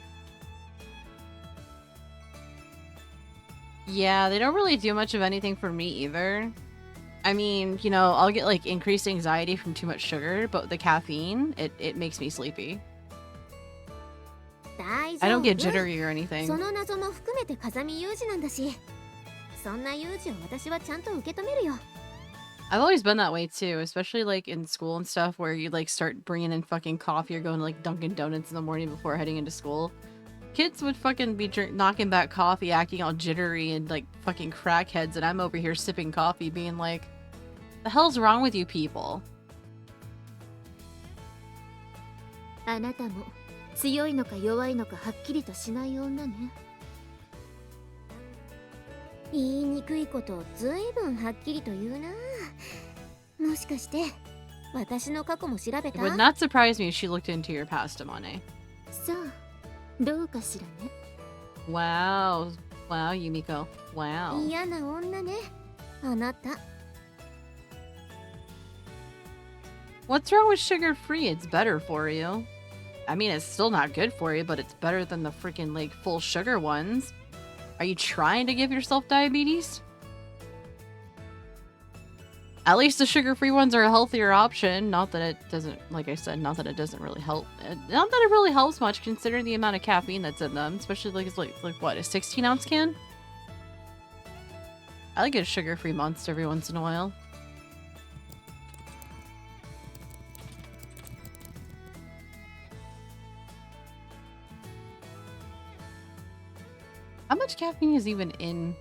Yeah, they don't really do much of anything for me either. I mean, you know, I'll get like increased anxiety from too much sugar, but the caffeine, it makes me sleepy. 大丈夫。 I don't get jittery or anything. その謎も含めて風見雄二なんだし。そんな雄二を私はちゃんと受け止めるよ。 I've always been that way too, especially like in school and stuff where you like start bringing in fucking coffee or going to like Dunkin' Donuts in the morning before heading into school. Kids would fucking be knocking back coffee, acting all jittery and like fucking crackheads, and I'm over here sipping coffee being like, the hell's wrong with you people? あなたも強いのか弱いのかはっきりとしない女ね。言いにくいことをずいぶんはっきりと言うな。もしかして私の過去も調べ It た？ would not surprise me if she looked into your past, Amane. そう。どうかしらね。 Wow. Wow, Yumiko. Wow. 嫌な女ね。あなた。 What's wrong with sugar-free? It's better for you. I mean, it's still not good for you, but it's better than the freaking, like, full sugar ones. Are you trying to give yourself diabetes? At least the sugar-free ones are a healthier option. Not that it doesn't, like I said, not that it doesn't really help. Not that it really helps much considering the amount of caffeine that's in them. Especially, like, it's like what, a 16-ounce can? I like a sugar-free Monster every once in a while. How much caffeine is even in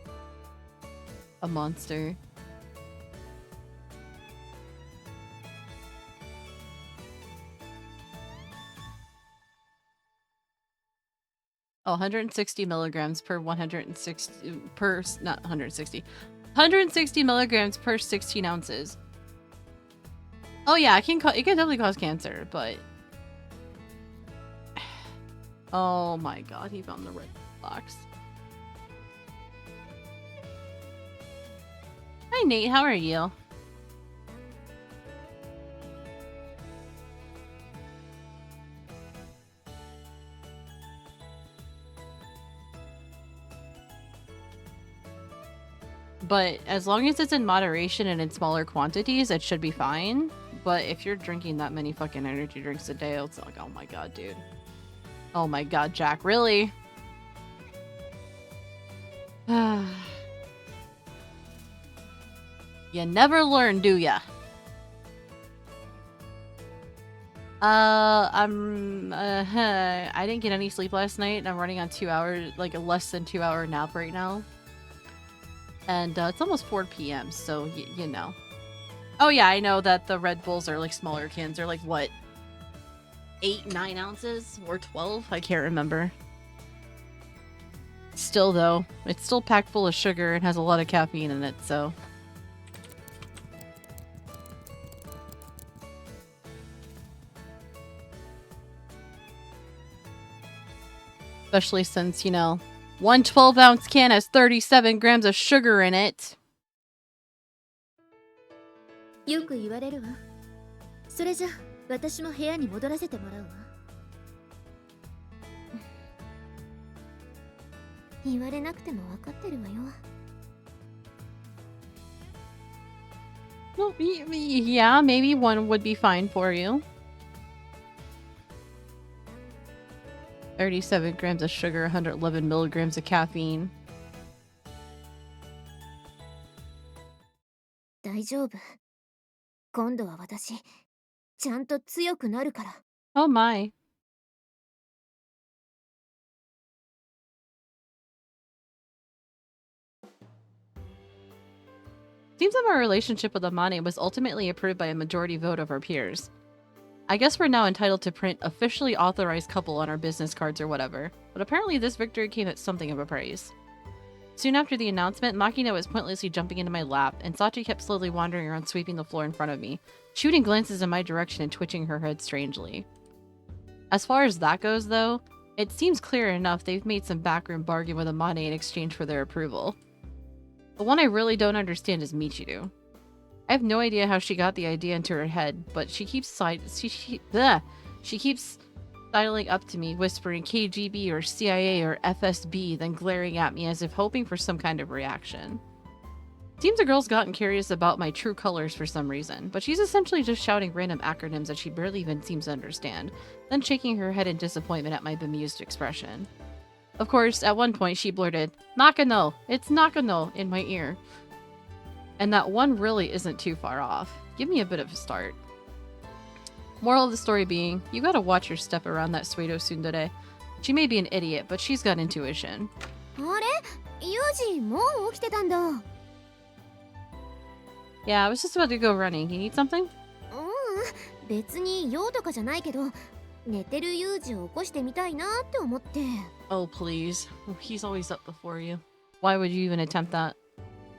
a Monster? Oh, 160 milligrams per 160 per, not 160. 160 milligrams per 16 ounces. Oh yeah, it can definitely cause cancer, but oh my god, he found the red box. Hi Nate, how are you? But as long as it's in moderation and in smaller quantities, it should be fine. But if you're drinking that many fucking energy drinks a day, it's like, oh my god, dude. Oh my god, Jack, really? You never learn, do ya? I didn't get any sleep last night, and I'm running on 2 hours, like a less than 2 hour nap right now. And it's almost 4 p.m., so you know. Oh yeah, I know that the Red Bulls are like smaller cans. They're like, what? 8, 9 ounces? Or 12? I can't remember. Still though, it's still packed full of sugar and has a lot of caffeine in it, so. Especially since, you know, one 12-ounce can has 37 grams of sugar in it. よく言われるわ。それじゃ私も部屋に戻らせてもらうわ。言われなくても分かってるわよ。Well, yeah, maybe one would be fine for you. 37 grams of sugar, 111 milligrams of caffeine. 大丈夫。今度は私、ちゃんと強くなるから。Oh my. Seems that my relationship with Amane was ultimately approved by a majority vote of our peers. I guess we're now entitled to print officially authorized couple on our business cards or whatever, but apparently this victory came at something of a price. Soon after the announcement, Makina was pointlessly jumping into my lap, and Sachi kept slowly wandering around sweeping the floor in front of me, shooting glances in my direction and twitching her head strangely. As far as that goes, though, it seems clear enough they've made some backroom bargain with Amane in exchange for their approval. The one I really don't understand is Michiru. I have no idea how she got the idea into her head, but she keeps sidling up to me, whispering KGB or CIA or FSB, then glaring at me as if hoping for some kind of reaction. Seems the girl's gotten curious about my true colors for some reason, but she's essentially just shouting random acronyms that she barely even seems to understand, then shaking her head in disappointment at my bemused expression. Of course, at one point she blurted, "Nakano! It's Nakano!" in my ear. And that one really isn't too far off. Give me a bit of a start. Moral of the story being, you gotta watch your step around that Suedo tsundere. She may be an idiot, but she's got intuition. あれ？ユージ、もう起きてたんだ。Yeah, I was just about to go running. You need something? 別に用とかじゃないけど、寝てるユージを起こしてみたいなって思って。Oh, please. He's always up before you. Why would you even attempt that?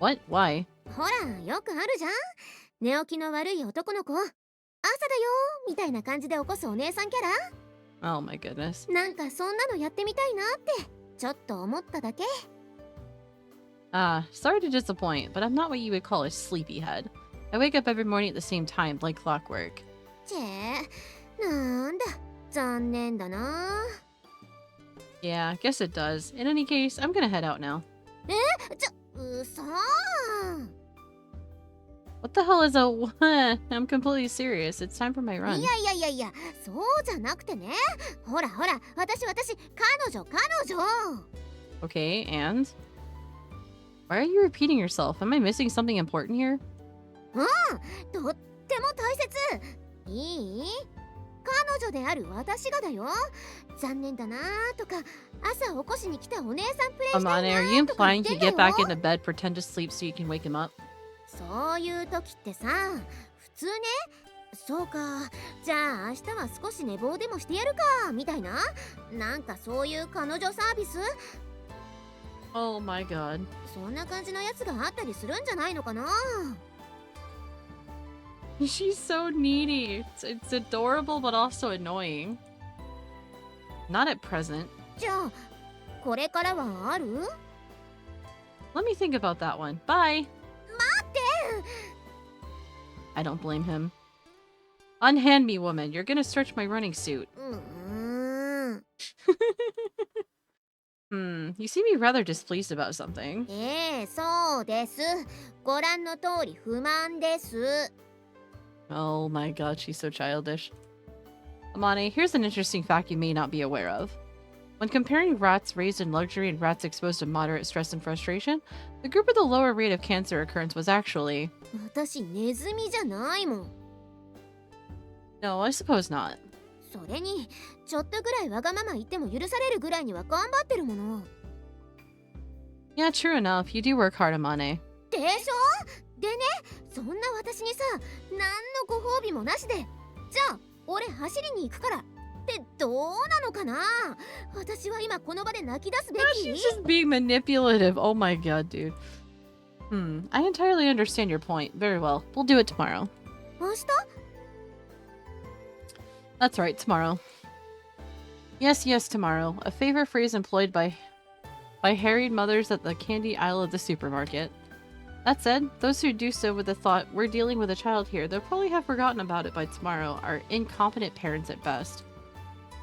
What? Why? ほら、よくあるじゃん。寝起きの悪い男の子。朝だよみたいな感じで起こすお姉さんキャラ。Oh my goodness. なんかそんなのやってみたいなってちょっと思っただけ。Sorry to disappoint, but I'm not what you would call a sleepyhead. I wake up every morning at the same time, like clockwork. チェー、なんだ、残念だな。Yeah, I guess it does. In any case, I'm gonna head out now. 嘘。 What the hell is a I'm completely serious. It's time for my い run. やいやいやいや、そうじゃなくてね。ほらほら、私、彼女。Okay, and? Why are you repeating yourself? Am I missing something important here? とっても大切。いい？彼女である私がだよ。残念だなとか、朝起こしに来たお姉さんプレイしたい Amane, are な you とか implying 言 you って get んだ back よ。 into bed, pretend to sleep so you can wake him up? そういう時ってさ、普通ね。そうか、じゃあ明日は少し寝坊でもしてやるかみたいな、なんかそういう彼女サービス、 Oh my god. そんな感じのやつがあったりするんじゃないのかな。 She's so needy. It's adorable but also annoying. Not at present. じゃあこれからはある？ Let me think about that one. Bye. 待って。 I don't blame him. Unhand me, woman. You're gonna stretch my running suit. You seem to be rather displeased about something. そうです。ご覧の通り不満です。 Oh my god, she's so childish. Amane, here's an interesting fact you may not be aware of. When comparing rats raised in luxury and rats exposed to moderate stress and frustration, the group with the lower rate of cancer occurrence was actually... 私ネズミじゃないもん。 No, I suppose not. それにちょっとぐらいわがまま言っても許されるぐらいには頑張ってるもの。 Yeah, true enough. You do work hard, Amane. でしょ？でね、そんな私にさ、何のご褒美もなしで、じゃあ俺走りに行くからってどうなのかな。私は今この場で泣き出すべき？ She's just being manipulative. Oh my god, dude. I entirely understand your point. Very well. We'll do it tomorrow. 明日？ That's right, tomorrow. Yes, yes, tomorrow. A favorite phrase employed by harried mothers at the candy aisle of the supermarket. That said, those who do so with the thought, we're dealing with a child here, they'll probably have forgotten about it by tomorrow, are incompetent parents at best.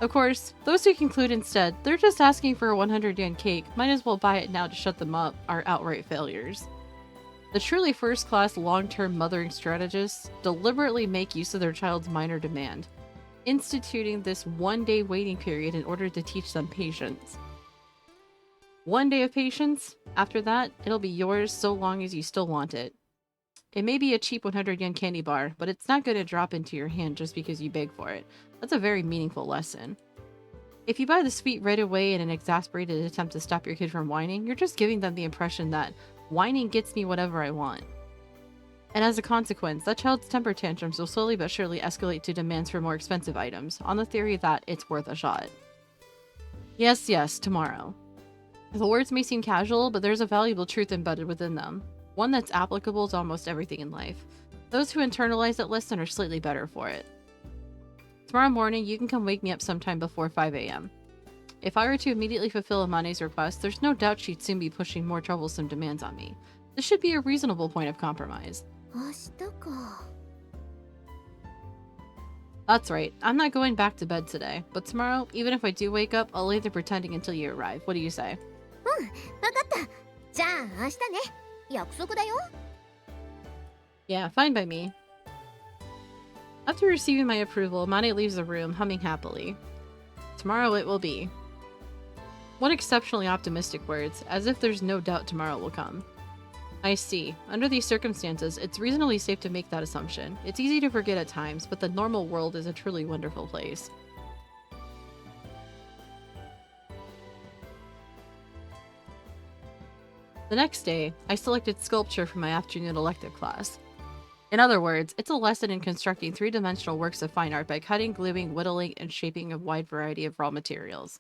Of course, those who conclude instead, they're just asking for a 100 yen cake, might as well buy it now to shut them up, are outright failures. The truly first-class long-term mothering strategists deliberately make use of their child's minor demand, instituting this one-day waiting period in order to teach them patience. 1 day of patience, after that, it'll be yours so long as you still want it. It may be a cheap 100 yen candy bar, but it's not going to drop into your hand just because you beg for it. That's a very meaningful lesson. If you buy the sweet right away in an exasperated attempt to stop your kid from whining, you're just giving them the impression that whining gets me whatever I want. And as a consequence, that child's temper tantrums will slowly but surely escalate to demands for more expensive items, on the theory that it's worth a shot. Yes, yes, tomorrow. The words may seem casual, but there's a valuable truth embedded within them. One that's applicable to almost everything in life. Those who internalize it listen are slightly better for it. Tomorrow morning, you can come wake me up sometime before 5 a.m. If I were to immediately fulfill Amane's request, there's no doubt she'd soon be pushing more troublesome demands on me. This should be a reasonable point of compromise. 明日か。 That's right, I'm not going back to bed today, but tomorrow, even if I do wake up, I'll lay there pretending until you arrive. What do you say? うん、わかった。じゃあ明日ね。約束だよ。 Yeah, fine by me. After receiving my approval, Amane leaves the room, humming happily. Tomorrow it will be. What exceptionally optimistic words, as if there's no doubt tomorrow will come. I see. Under these circumstances, it's reasonably safe to make that assumption. It's easy to forget at times, but the normal world is a truly wonderful place. The next day, I selected sculpture for my afternoon elective class. In other words, it's a lesson in constructing three-dimensional works of fine art by cutting, gluing, whittling, and shaping a wide variety of raw materials.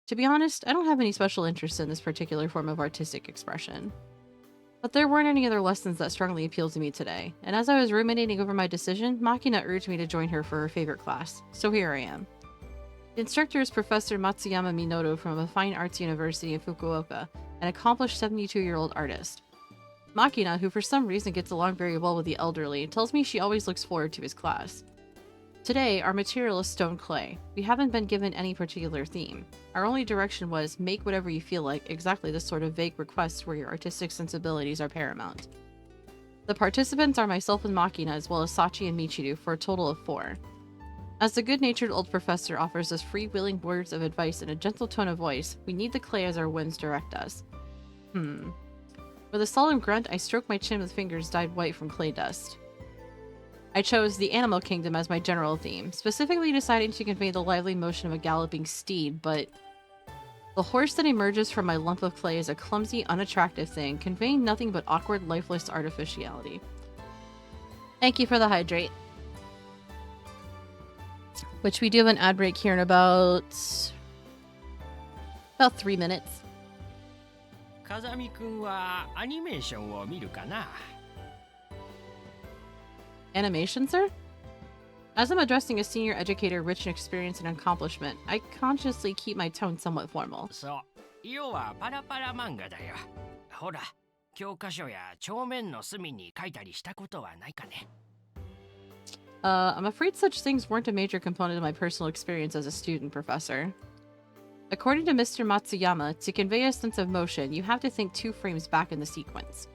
To be honest, I don't have any special interest in this particular form of artistic expression. But there weren't any other lessons that strongly appealed to me today, and as I was ruminating over my decision, Makina urged me to join her for her favorite class, so here I am. The instructor is Professor Matsuyama Minoto from a fine arts university in Fukuoka, an accomplished 72-year-old artist. Makina, who for some reason gets along very well with the elderly, tells me she always looks forward to his class. Today, our material is stone clay. We haven't been given any particular theme. Our only direction was, make whatever you feel like, exactly the sort of vague requests where your artistic sensibilities are paramount. The participants are myself and Makina, as well as Sachi and Michiru, for a total of 4. As the good-natured old professor offers us freewheeling words of advice in a gentle tone of voice, we need the clay as our winds direct us. With a solemn grunt, I stroked my chin with fingers dyed white from clay dust. I chose the animal kingdom as my general theme, specifically deciding to convey the lively motion of a galloping steed, but the horse that emerges from my lump of clay is a clumsy, unattractive thing, conveying nothing but awkward, lifeless artificiality. Thank you for the hydrate. Which we do have an ad break here in about 3 minutes. 風見くんはアニメーションを見るかな Animation, sir? As I'm addressing a senior educator rich in experience and accomplishment, I consciously keep my tone somewhat formal. そう、要はパラパラ漫画だよ。ほら、教科書や帳面の隅に書いたりしたことはないかね I'm afraid such things weren't a major component of my personal experience as a student, Professor. According to Mr. Matsuyama, to convey a sense of motion, you have to think 2 frames back in the sequence.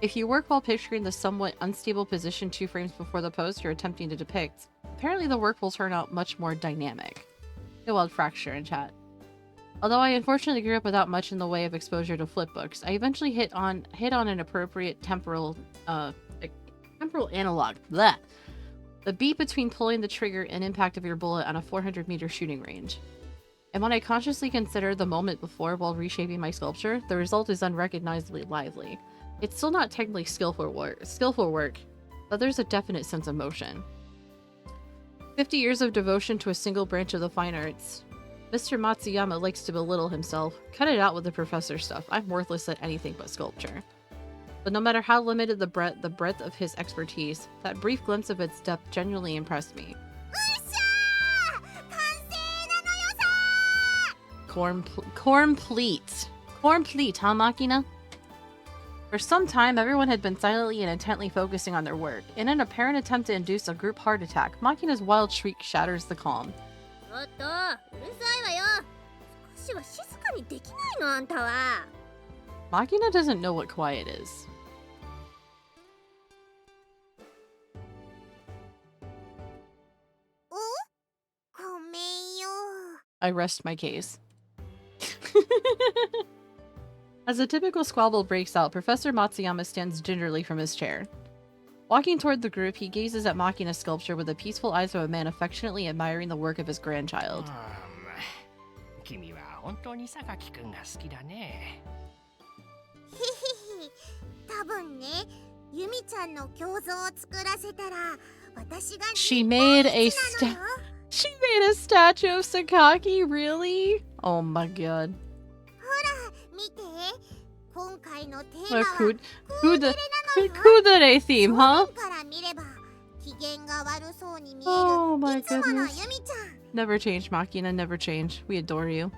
If you work while picturing the somewhat unstable position 2 frames before the pose you're attempting to depict, apparently the work will turn out much more dynamic. No wild fracture in chat. Although I unfortunately grew up without much in the way of exposure to flip books, I eventually hit on an appropriate temporal analog. Blech. The beat between pulling the trigger and impact of your bullet on a 400-meter shooting range. And when I consciously consider the moment before while reshaping my sculpture, the result is unrecognizably lively. It's still not technically skillful work, but there's a definite sense of motion. 50 years of devotion to a single branch of the fine arts. Mr. Matsuyama likes to belittle himself. Cut it out with the professor stuff. I'm worthless at anything but sculpture. But no matter how limited the breadth of his expertise, that brief glimpse of its depth genuinely impressed me. Cornplete, huh, Machina? For some time, everyone had been silently and intently focusing on their work. In an apparent attempt to induce a group heart attack, Machina's wild shriek shatters the calm. ちょっとうるさいわよ。少しは静かにできないのあんたは。Machina doesn't know what quiet is. ごめんよ。 I rest my case. As a typical squabble breaks out, Professor Matsuyama stands gingerly from his chair. Walking toward the group, he gazes at Machina's sculpture with the peaceful eyes of a man affectionately admiring the work of his grandchild. 君は本当に榊くんが好きだね。へへへ。多分ね、ユミちゃんの胸像を作らせたら、私が She made a She made a statue of Sakaki, really? Oh my god. 見て、今回のテーマは Kudere theme, huh? から見れば機嫌が悪そうに見える Oh my いつもの goodness. ユミちゃん。 Never change, Machina, never change. We adore you.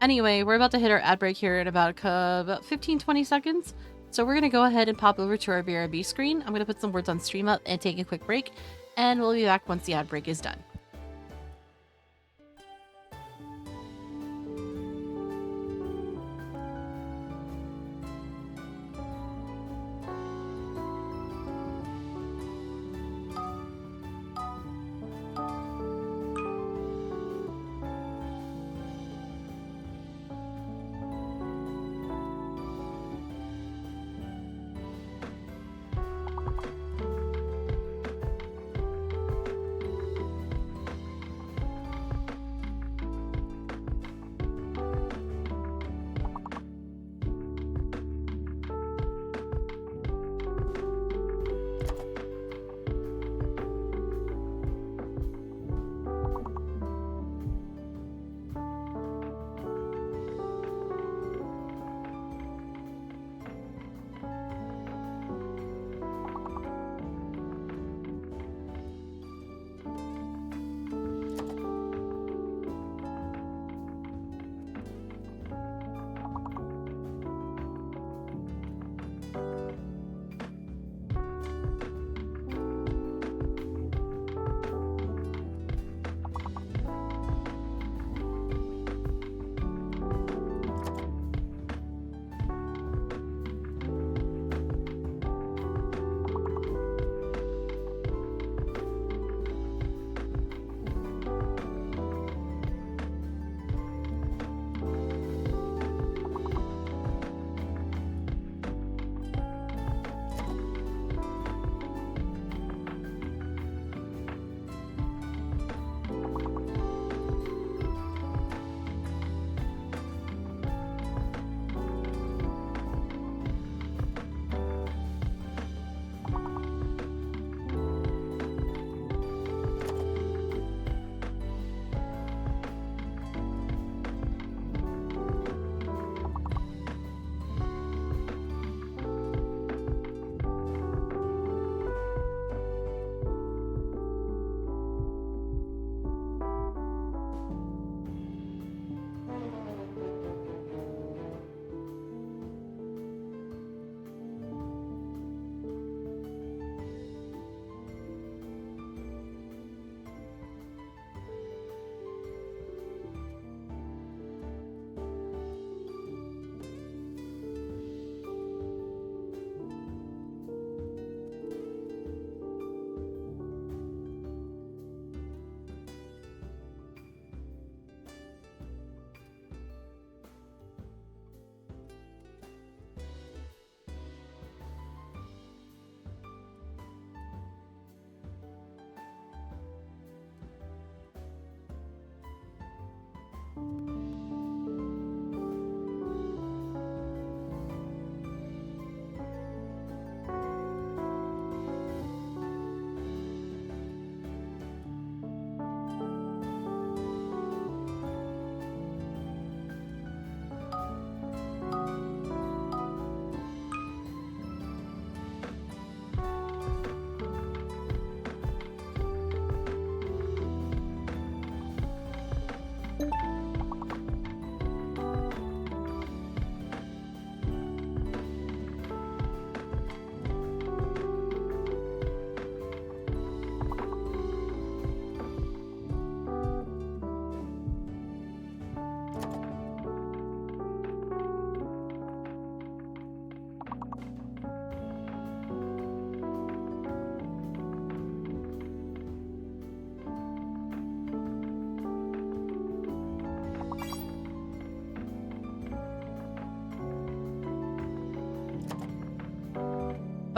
Anyway, we're about to hit our ad break here in about 15-20 seconds. So we're going to go ahead and pop over to our BRB screen. I'm going to put some words on stream up and take a quick break. And we'll be back once the ad break is done.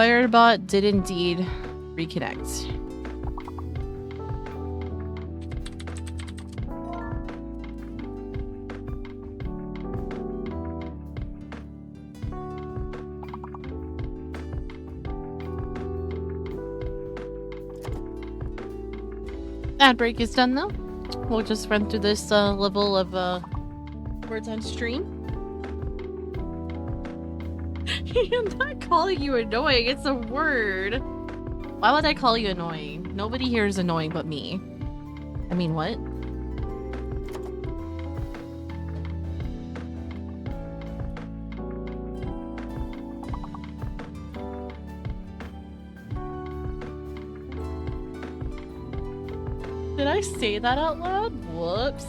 Firebot did indeed reconnect. Ad break is done though. We'll just run through this level of words on stream. I'm not calling you annoying, it's a word. Why would I call you annoying? Nobody here is annoying but me. I mean, what? Did I say that out loud? Whoops.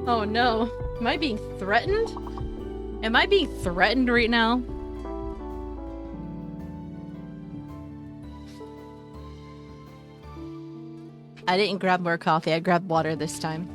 Oh no. Am I being threatened? Am I being threatened right now? I didn't grab more coffee, I grabbed water this time.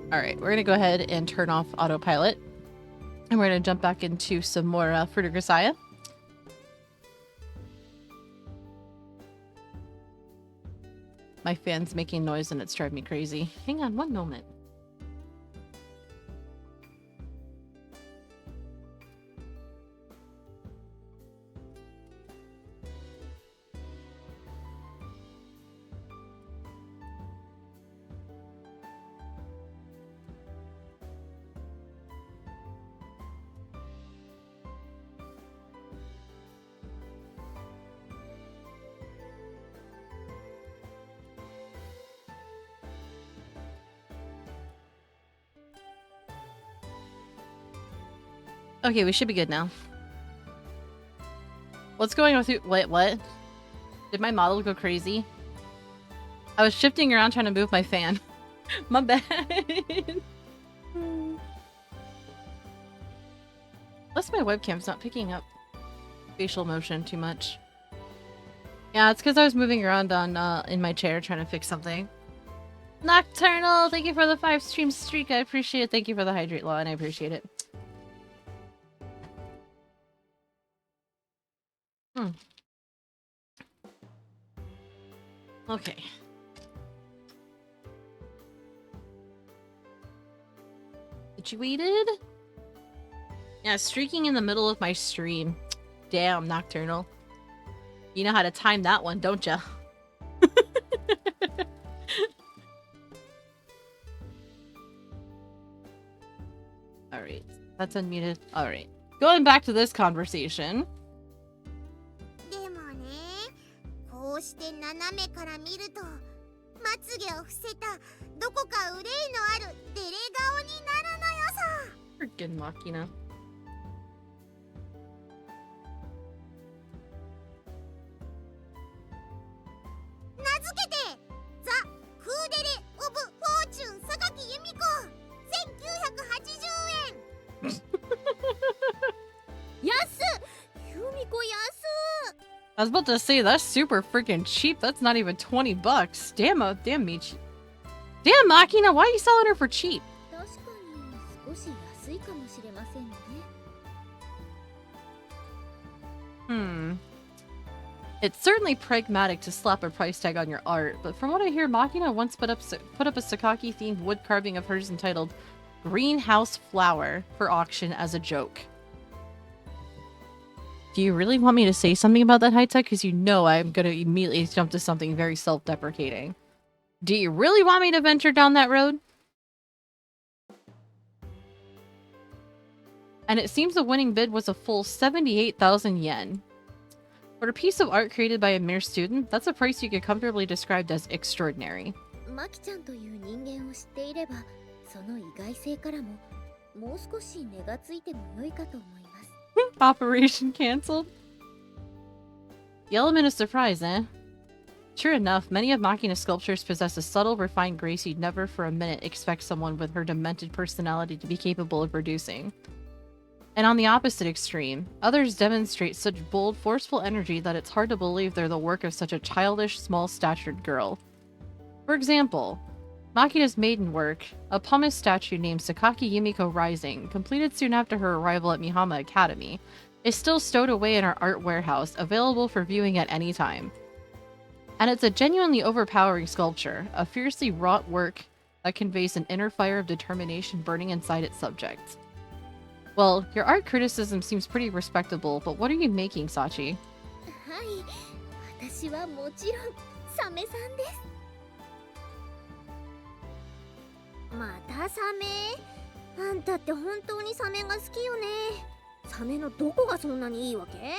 Alright, we're gonna go ahead and turn off autopilot. And we're gonna jump back into some more Fruit of Grisaia. My fan's making noise and it's driving me crazy. Hang on one moment. Okay, we should be good now. What's going on with you? Wait, what? Did my model go crazy? I was shifting around trying to move my fan. My bad. Plus my webcam's not picking up facial motion too much. Yeah, it's because I was moving around on in my chair trying to fix something. Nocturnal, thank you for the 5 stream streak. I appreciate it. Thank you for the hydrate law, and I appreciate it. Okay. Situated? Yeah, streaking in the middle of my stream. Damn, Nocturnal. You know how to time that one, don't ya? Alright, that's unmuted. Alright. Going back to this conversation. こうして斜めから見るとまつげを伏せたどこか憂いのあるデレ顔になるのよさ。 Freaking Machina. 名付けてザ・クーデレ・オブ・フォーチュン榊由美子1980円。安っ、由美子安っ。 I was about to say, that's super freaking cheap. That's not even 20 bucks. Damn, damn me. Damn, Machina, why are you selling her for cheap? 確かに少し安いかもしれませんね。It's certainly pragmatic to slap a price tag on your art, but from what I hear, Machina once put up a Sakaki-themed wood carving of hers entitled Greenhouse Flower for auction as a joke. Do you really want me to say something about that high tech? Because you know I'm going to immediately jump to something very self-deprecating. Do you really want me to venture down that road? And it seems the winning bid was a full 78,000 yen. For a piece of art created by a mere student, that's a price you could comfortably describe as extraordinary. マキちゃんという人間を知っていれば、その意外性からももう少し値がついても良いかと思います。 Operation cancelled? The element of surprise, eh? True enough, many of Makina's sculptures possess a subtle, refined grace you'd never for a minute expect someone with her demented personality to be capable of producing. And on the opposite extreme, others demonstrate such bold, forceful energy that it's hard to believe they're the work of such a childish, small-statured girl. For example, Makina's maiden work, a pumice statue named Sakaki Yumiko Rising, completed soon after her arrival at Mihama Academy, is still stowed away in our art warehouse, available for viewing at any time. And it's a genuinely overpowering sculpture, a fiercely wrought work that conveys an inner fire of determination burning inside its subject. Well, your art criticism seems pretty respectable, but what are you making, Sachi? はい、私はもちろんサメさんです。またサメ？あんたって本当にサメが好きよね。サメのどこがそんなにいいわけ？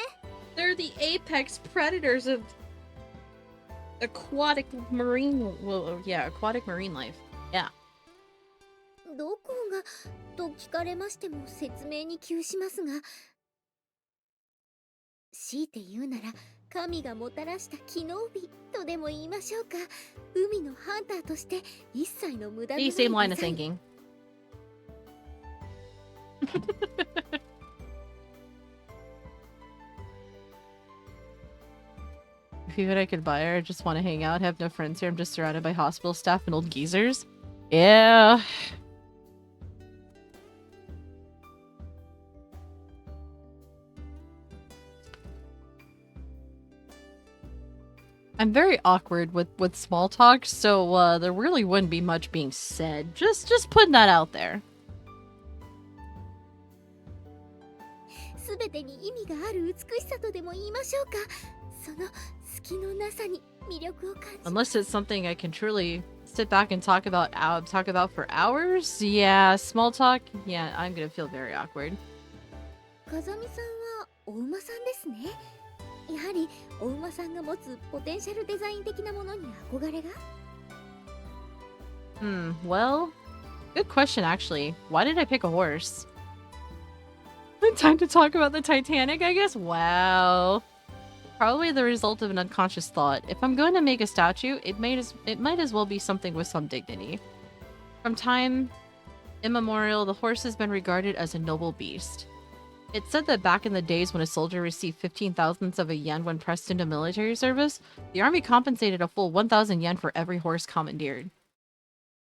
They're the apex predators of aquatic marine life. Yeah. どこがと聞かれましても説明に窮しますが、強いて言うなら神がもたらした機能美とでも言いましょうか。海のハンターとして一切の無駄のない The same line of デザイン。 thinking. If you could, I could buy her. I just want to hang out, have no friends here. I'm just surrounded by hospital staff and old geezers. Yeah. I'm very awkward with small talk, so there really wouldn't be much being said. Just putting that out there. すべてに意味がある美しさとでも言いましょうか。その隙のなさに魅力を感じ。 Unless it's something I can truly sit back and talk about for hours. Yeah, small talk. Yeah, I'm gonna feel very awkward. 風見さんはお馬さんですね。やはりお馬さんが持つポテンシャルデザイン的なものに憧れが？ Well, good question actually. Why did I pick a horse? Time to talk about the Titanic, I guess? Wow. Probably the result of an unconscious thought. If I'm going to make a statue, it might as well be something with some dignity. From time immemorial, the horse has been regarded as a noble beast. It's said that back in the days when a soldier received 15 thousandths of a yen when pressed into military service, the army compensated a full 1,000 yen for every horse commandeered.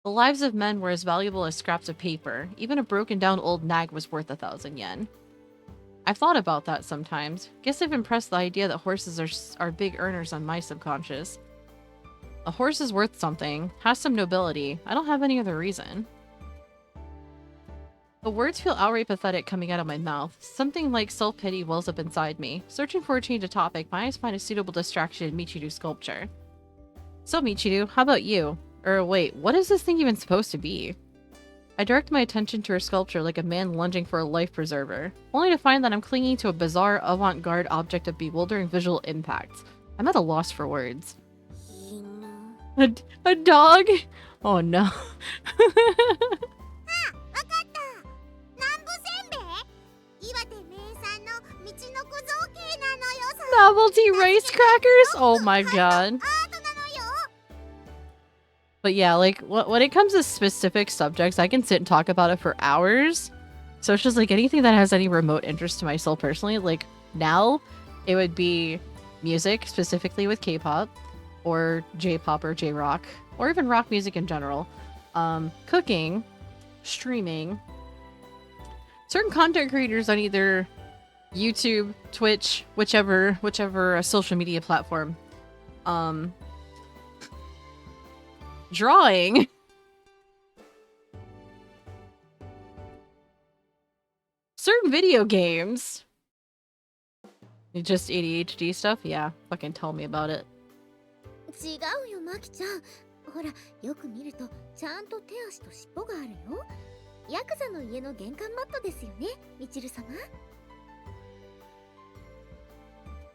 The lives of men were as valuable as scraps of paper. Even a broken down old nag was worth 1,000 yen. I've thought about that sometimes. Guess I've impressed the idea that horses are big earners on my subconscious. A horse is worth something, has some nobility. I don't have any other reason. The words feel outright pathetic coming out of my mouth. Something like self-pity wells up inside me. Searching for a change of topic, my eyes find a suitable distraction in Michiru's sculpture. So Michiru, how about you? Or wait, what is this thing even supposed to be? I direct my attention to her sculpture like a man lunging for a life preserver, only to find that I'm clinging to a bizarre avant-garde object of bewildering visual impact. I'm at a loss for words. A dog? Oh no. Novelty rice crackers? Oh my god. But yeah, like, when it comes to specific subjects, I can sit and talk about it for hours. So it's just like anything that has any remote interest to myself personally. Like, now, it would be music, specifically with K-pop, or J-pop or J-rock, or even rock music in general. Cooking, streaming, certain content creators on either YouTube, Twitch, whichever social media platform. Drawing. Certain video games. Just ADHD stuff? Yeah, fucking tell me about it. 違うよ、マキちゃん。ほら、よく見るとちゃんと手足と尻尾があるよ。ヤクザの家の玄関マットですよね、ミチル様。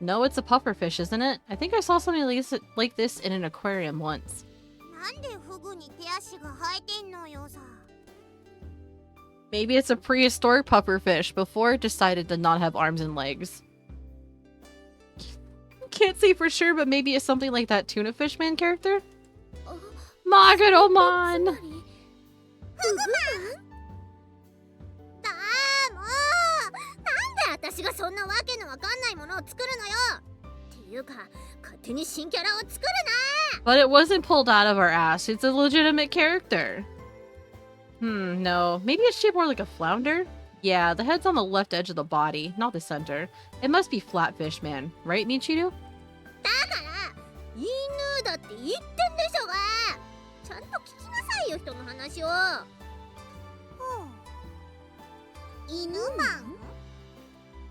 No, it's a pufferfish, isn't it? I think I saw something like this in an aquarium once. なんでフグに手足が生えてんのよさ。 Maybe it's a prehistoric pufferfish before it decided to not have arms and legs. Can't say for sure, but maybe it's something like that tuna fishman character. Magaromon! だーもうなんで私がそんなわけのわかんないものを作るのよっていうか勝手に新キャラを作る But it wasn't pulled out of our ass. It's a legitimate character. No. Maybe it's shaped more like a flounder? Yeah, the head's on the left edge of the body, not the center. It must be Flatfish Man, right, Michiru? だから犬だって言ってんでしょがちゃんと聞きなさいよ人の話を犬マン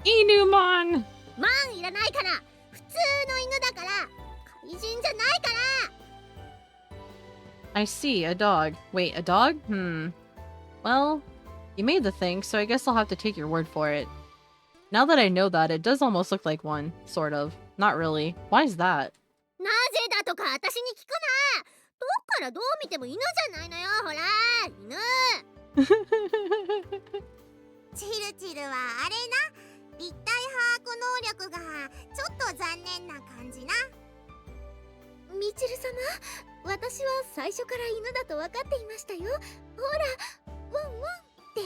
Inumon! マンいらないから普通の犬だから怪人じゃないから I see, a dog. Wait, a dog? Well, you made the thing, so I guess I'll have to take your word for it. Now that I know that, it does almost look like one. Sort of. Not really. Why is that? なぜだとか私に聞くなどっからどう見ても犬じゃないのよほら犬チルチルはあれな立体把握能力がちょっと残念な感じなみちる様私は最初から犬だと分かっていましたよほらワンワンって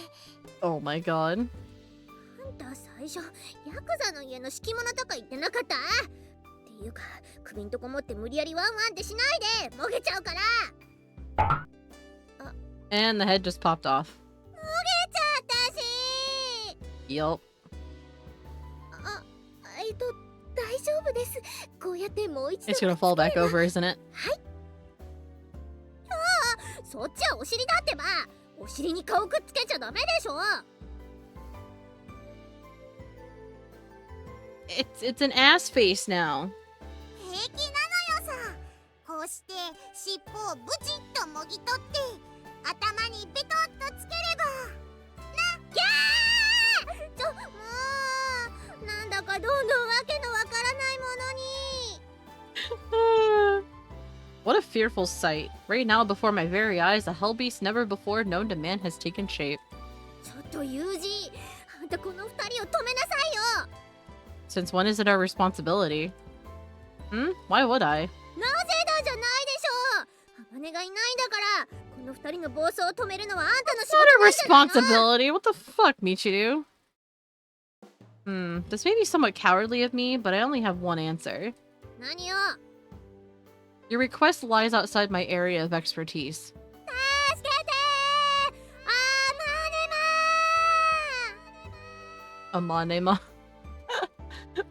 Oh my god. あんた最初ヤクザの家の敷物とか言ってなかったっていうか首んとこ持って無理やりワンワンってしないでもげちゃうから And the head just popped off. もげちゃったし Yup. 大丈夫ですこうやってもう一度 It's gonna fall back over, isn't it? そっちはお尻だってばお尻に顔くっつけちゃダメでしょ It's an ass face now. 平気なのよさこうして尻尾をブチッともぎ取って頭にペトッとつければなギャーもうなんだかどんどんわけのわからないものに What a fearful sight. Right now, before my very eyes, a hellbeast never before known to man has taken shape. ちょっとユージあんたこの二人を止めなさいよ Since when is it our responsibility? Why would I? なぜだじゃないでしょう。あまねがいないんだから、この二人の暴走を止めるのはあんたの仕 It's not 事 a なんじゃないの responsibility. What the fuck, Michiru? This may be somewhat cowardly of me, but I only have one answer. 何よ Your request lies outside my area of expertise. 助けてあまねま Amanema.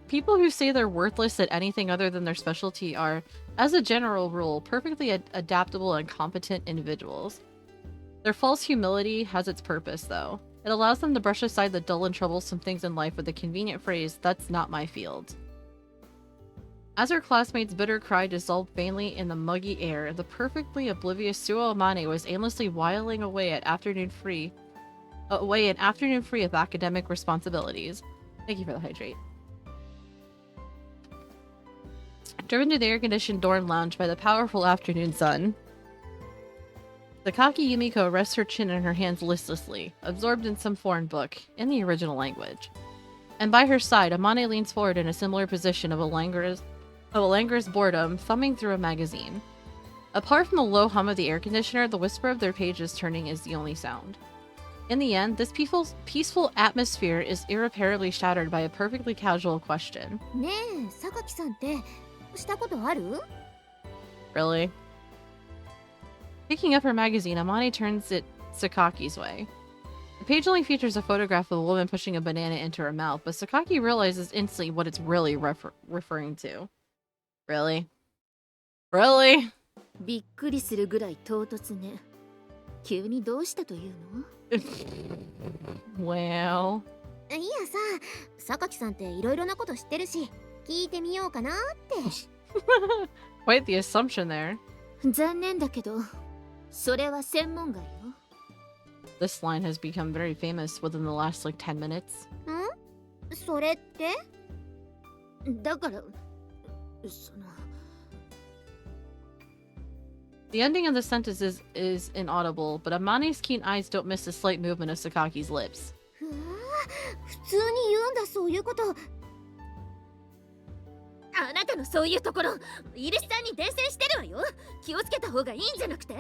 People who say they're worthless at anything other than their specialty are, as a general rule, perfectly adaptable and competent individuals. Their false humility has its purpose, though. It allows them to brush aside the dull and troublesome things in life with the convenient phrase, "That's not my field." As her classmates' bitter cry dissolved vainly in the muggy air, the perfectly oblivious Suo Amane was aimlessly whiling away an afternoon free of academic responsibilities. Thank you for the hydrate. Driven to the air-conditioned dorm lounge by the powerful afternoon sun, Sakaki Yumiko rests her chin in her hands listlessly, absorbed in some foreign book, in the original language. And by her side, Amane leans forward in a similar position of a languorous boredom, thumbing through a magazine. Apart from the low hum of the air conditioner, the whisper of their pages turning is the only sound. In the end, this peaceful atmosphere is irreparably shattered by a perfectly casual question. ねえ榊さんってしたことある Really? Picking up her magazine, Amane turns it Sakaki's way. The page only features a photograph of a woman pushing a banana into her mouth, but Sakaki realizes instantly what it's really referring to. Really? Really? びっくりするぐらい唐突ね急にどうしたというの Well... いやさ榊さんっていろいろなこと知ってるし聞いてみようかなって Quite the assumption there. 残念だけどそれは専門外よ This line has become very famous within the last like 10 minutes. んそれってだからその The ending of the sentence is inaudible, but Amane's keen eyes don't miss the slight movement of Sakaki's lips. うわ普通に言うんだそういうことあなたたのそういうところ。イリスさんに伝染してるわよ。気をつけた方がいいんじゃなくて。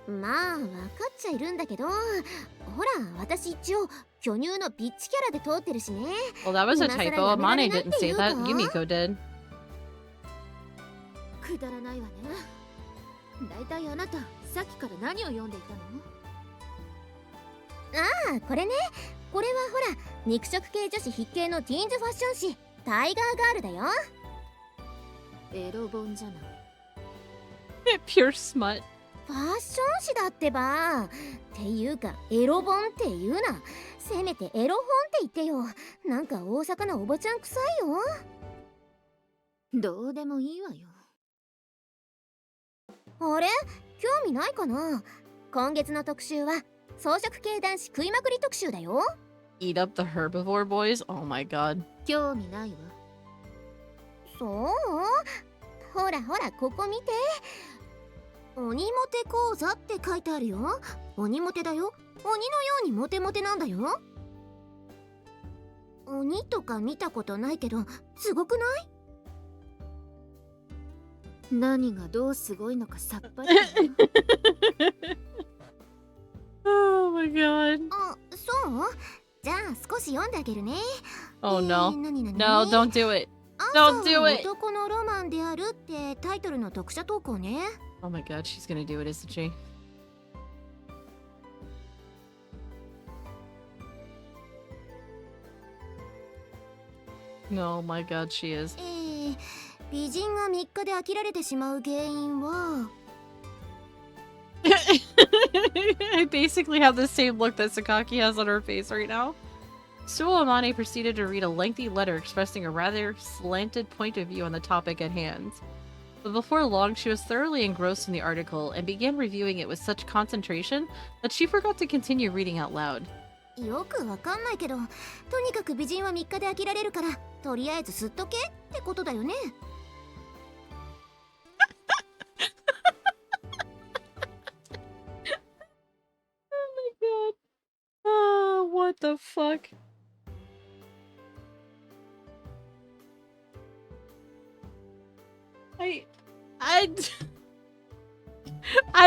まあ分かっちゃいるんだけど、ほら私一応巨乳のビッチキャラで通ってるしね。 Well, that was a typo. Amane didn't say that. Yumiko did. くだらないわね。だいたいあなたさっきから何を読んでいたの？ああ、これね。これはほら肉食系女子必見のティーンズファッション誌タイガーガールだよ。エロ本じゃない。Pure smut. ファッション誌だってば。っていうかエロ本って言うな。せめてエロ本って言ってよ。なんか大阪のおばちゃん臭いよ。どうでもいいわよ。あれ、興味ないかな。今月の特集は草食系男子食いまくり特集だよ。 Eat up the herbivore boys? Oh my god. 興味ないわ。そう、ほらほらここ見て。鬼モテ講座って書いてあるよ。鬼モテだよ。鬼のようにモテモテなんだよ。鬼とか見たことないけどすごくない？何がどうすごいのかさっぱり。Oh my god. あ、そう？じゃあ少し読んであげるね。 Oh no. 何 No, don't do it. 朝 Don't do は it. 男のロマンであるってタイトルの読者投稿ね。 Oh my god, she's gonna do it, isn't she? No, my god, she is. 美人が3日で飽きられてしまう原因は I basically have the same look that Sakaki has on her face right now. So Amane proceeded to read a lengthy letter expressing a rather slanted point of view on the topic at hand. But before long, she was thoroughly engrossed in the article and began reviewing it with such concentration that she forgot to continue reading out loud. よくわかんないけど、とにかく美人は3日で飽きられるからとりあえず吸っとけってことだよね。Oh, what the fuck? I I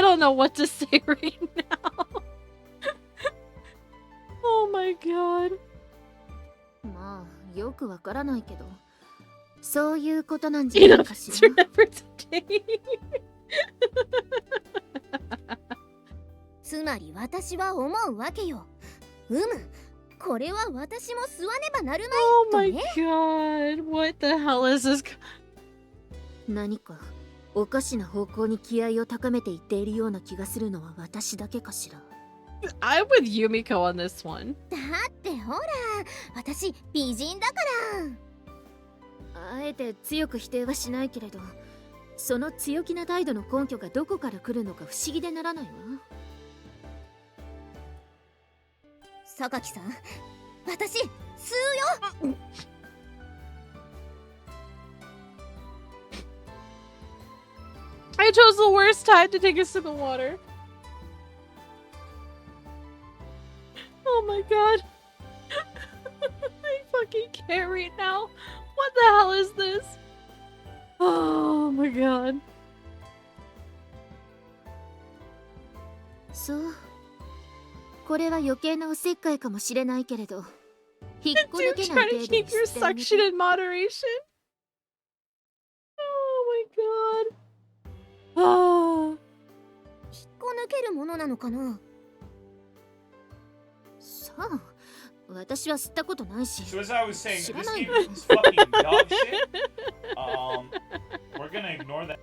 don't know what to say right now. Oh my god. まあよくわからないけど、そういうことなんじゃないかしら。つまり私は思うわけよ。これは私も吸わねばなるまいとね。 Oh my god. What the hell is this? 何かおかしな方向に気合を高めていっているような気がするのは私だけかしら。I'm with Yumiko on this one. だってほら、私美人だから。あえて強く否定はしないけれど、その強気な態度の根拠がどこから来るのか不思議でならないわ。榊さん、私吸うよ。I chose the worst time to take a sip of water. Oh my god. I fucking can't right now. What the hell is this? Oh my god. そう。これは余計なおせっかいかもしれないけれど、引っこ Do 抜け try ない to 程度に keep your してあげ suction て。 in moderation. Oh my god. Ah. 引っこ抜けるものなのかな。さあ、私は吸ったことないし。 So as I was saying, Shut this up. game is fucking dog shit. We're gonna ignore that.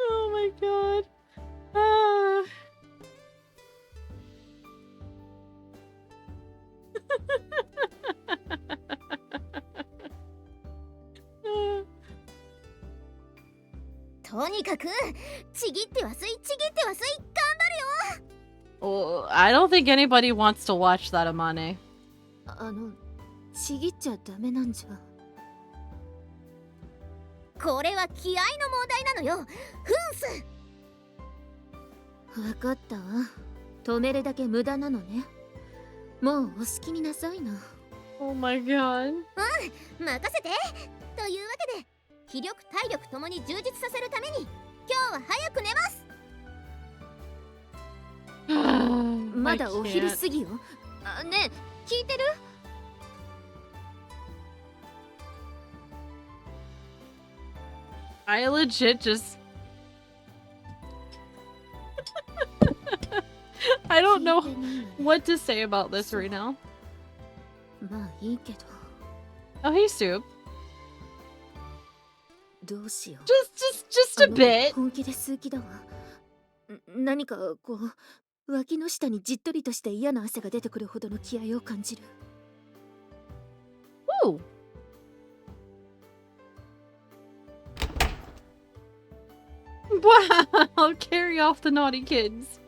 Oh my god. Ah. Ah. とにかくちぎっては吸い、ちぎっては吸い、頑張るよ。 Well, I don't think anybody wants to watch that, Amane. ちぎっちゃダメなんじゃ。これは気合の問題なのよ。フンス。わかったわ。止めるだけ無駄なのね。もうお好きになさいな。 Oh my god. 任せて。というわけで気力体力ともに充実させるために今日は早く寝ます。まだ I お昼 can't. 過ぎよ。ねえ、聞いてる？ I legit just I don't know what to say about this right now. まあいいけど、 Oh, hey, Soup. どうしよう。 Just a あの子 bit. 本気で数奇だわ。何かこう脇の下にじっとりとした嫌な汗が出てくるほどの気合を感じる。 Ooh. Wow, carry off the naughty kids.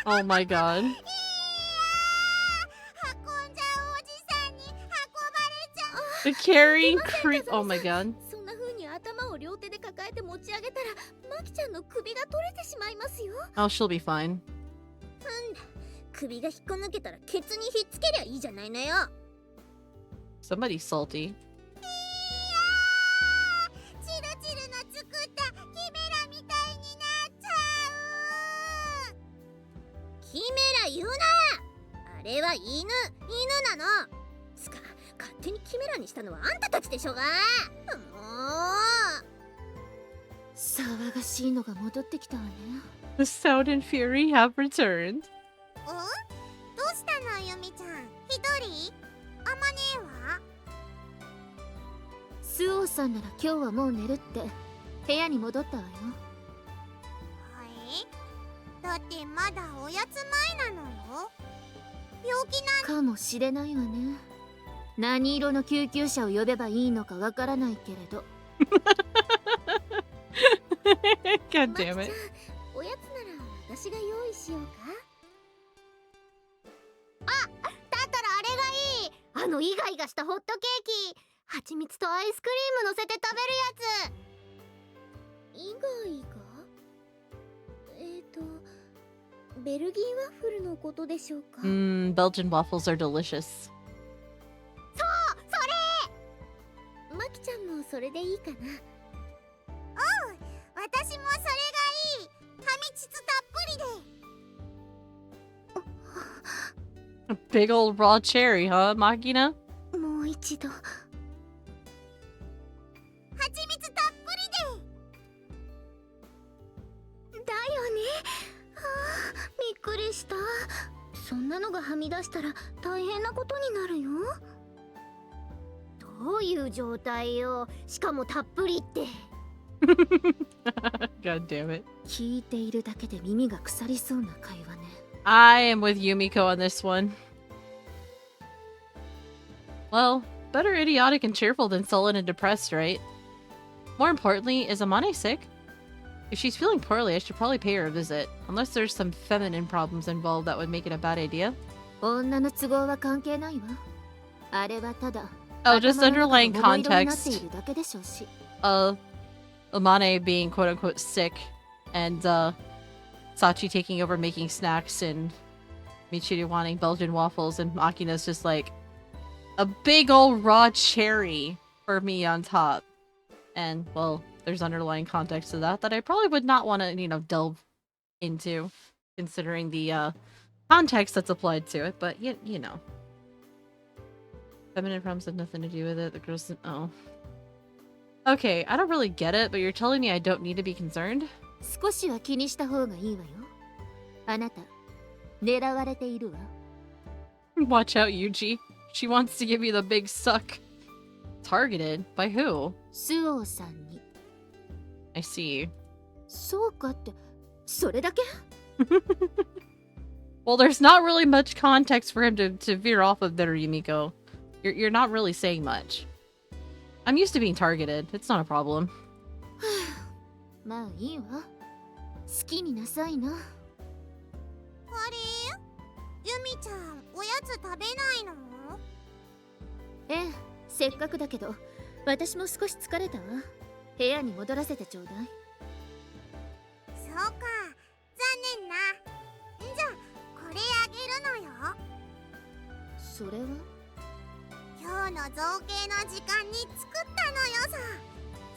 Oh my god. 運んじゃうおじさんに運ばれちゃう。 The carrying creep. Oh my god. そんな風に頭を両手で抱えて持ち上げたらマキちゃんの首が取れてしまいますよ。 Oh, she'll be fine. 首が引っこ抜けたらケツにひっつけりゃいいじゃないのよ。 Somebody's salty. チルチルの作ったキメラみたいになっちゃう。キメラ言うな。あれは犬なの。つか勝手にキメラにしたのはあんたたちでしょうが。もう騒がしいのが戻ってきたわね。 The sound and fury have returned. どうしたのユミちゃん、一人？アマネは？スオさんなら今日はもう寝るって部屋に戻ったわよ。はいだってまだおやつ前なのよ。病気なんかもしれないわね。何色の救急車を呼べばいいのかわからないけれど。 God damn it. おやつなら私が用意しようか。だったらあれがいい。あのイガイガしたホットケーキ、蜂蜜とアイスクリーム乗せて食べるやつ。以外がベルギーワッフルのことでしょうか。 Belgian waffles are delicious. マキちゃんもそれでいいかな。私もそれがいい。はみちつたっぷりで。 A big old raw cherry, huh, Machina? もう一度。はちみつたっぷりで。だよね。びっくりした。そんなのがはみ出したら大変なことになるよ。どういう状態よ。しかもたっぷりって。God damn it. 聞いているだけで耳が腐りそうな会話ね。 I am with Yumiko on this one. Well, better idiotic and cheerful than sullen and depressed, right? More importantly, is Amane sick? If she's feeling poorly, I should probably pay her a visit. Unless there's some feminine problems involved that would make it a bad idea. 女の都合は関係ないわ。あれはただ Oh, just 頭の中 underlying が桃色になってい context るだけでしょうし。 Amane being quote-unquote sick and Sachi taking over making snacks and Michiru wanting Belgian waffles and Akina's just like a big old raw cherry for me on top. And, well, there's underlying context to that I probably would not want to, delve into, considering the context that's applied to it, but, you know. Feminine problems have nothing to do with it. The girls didn't... Oh. Okay, I don't really get it, but you're telling me I don't need to be concerned? 少しは気にした方がいいわよ。あなた、狙われているわ。Watch out, Yuji. She wants to give you the big suck. Targeted? By who? スオさんに。 I see. そうかって、それだけ？ Well, there's not really much context for him to veer off of there, Yumiko. You're not really saying much. I'm used to being targeted. It's not a problem. まあいいわ。好きになさいな。あれユミちゃん、おやつ食べないの？ええ、せっかくだけど、私も少し疲れたわ。部屋に戻らせてちょうだい。そうか、残念な。じゃあ、これあげるのよ。それは今日の造形の時間に作ったのよさ。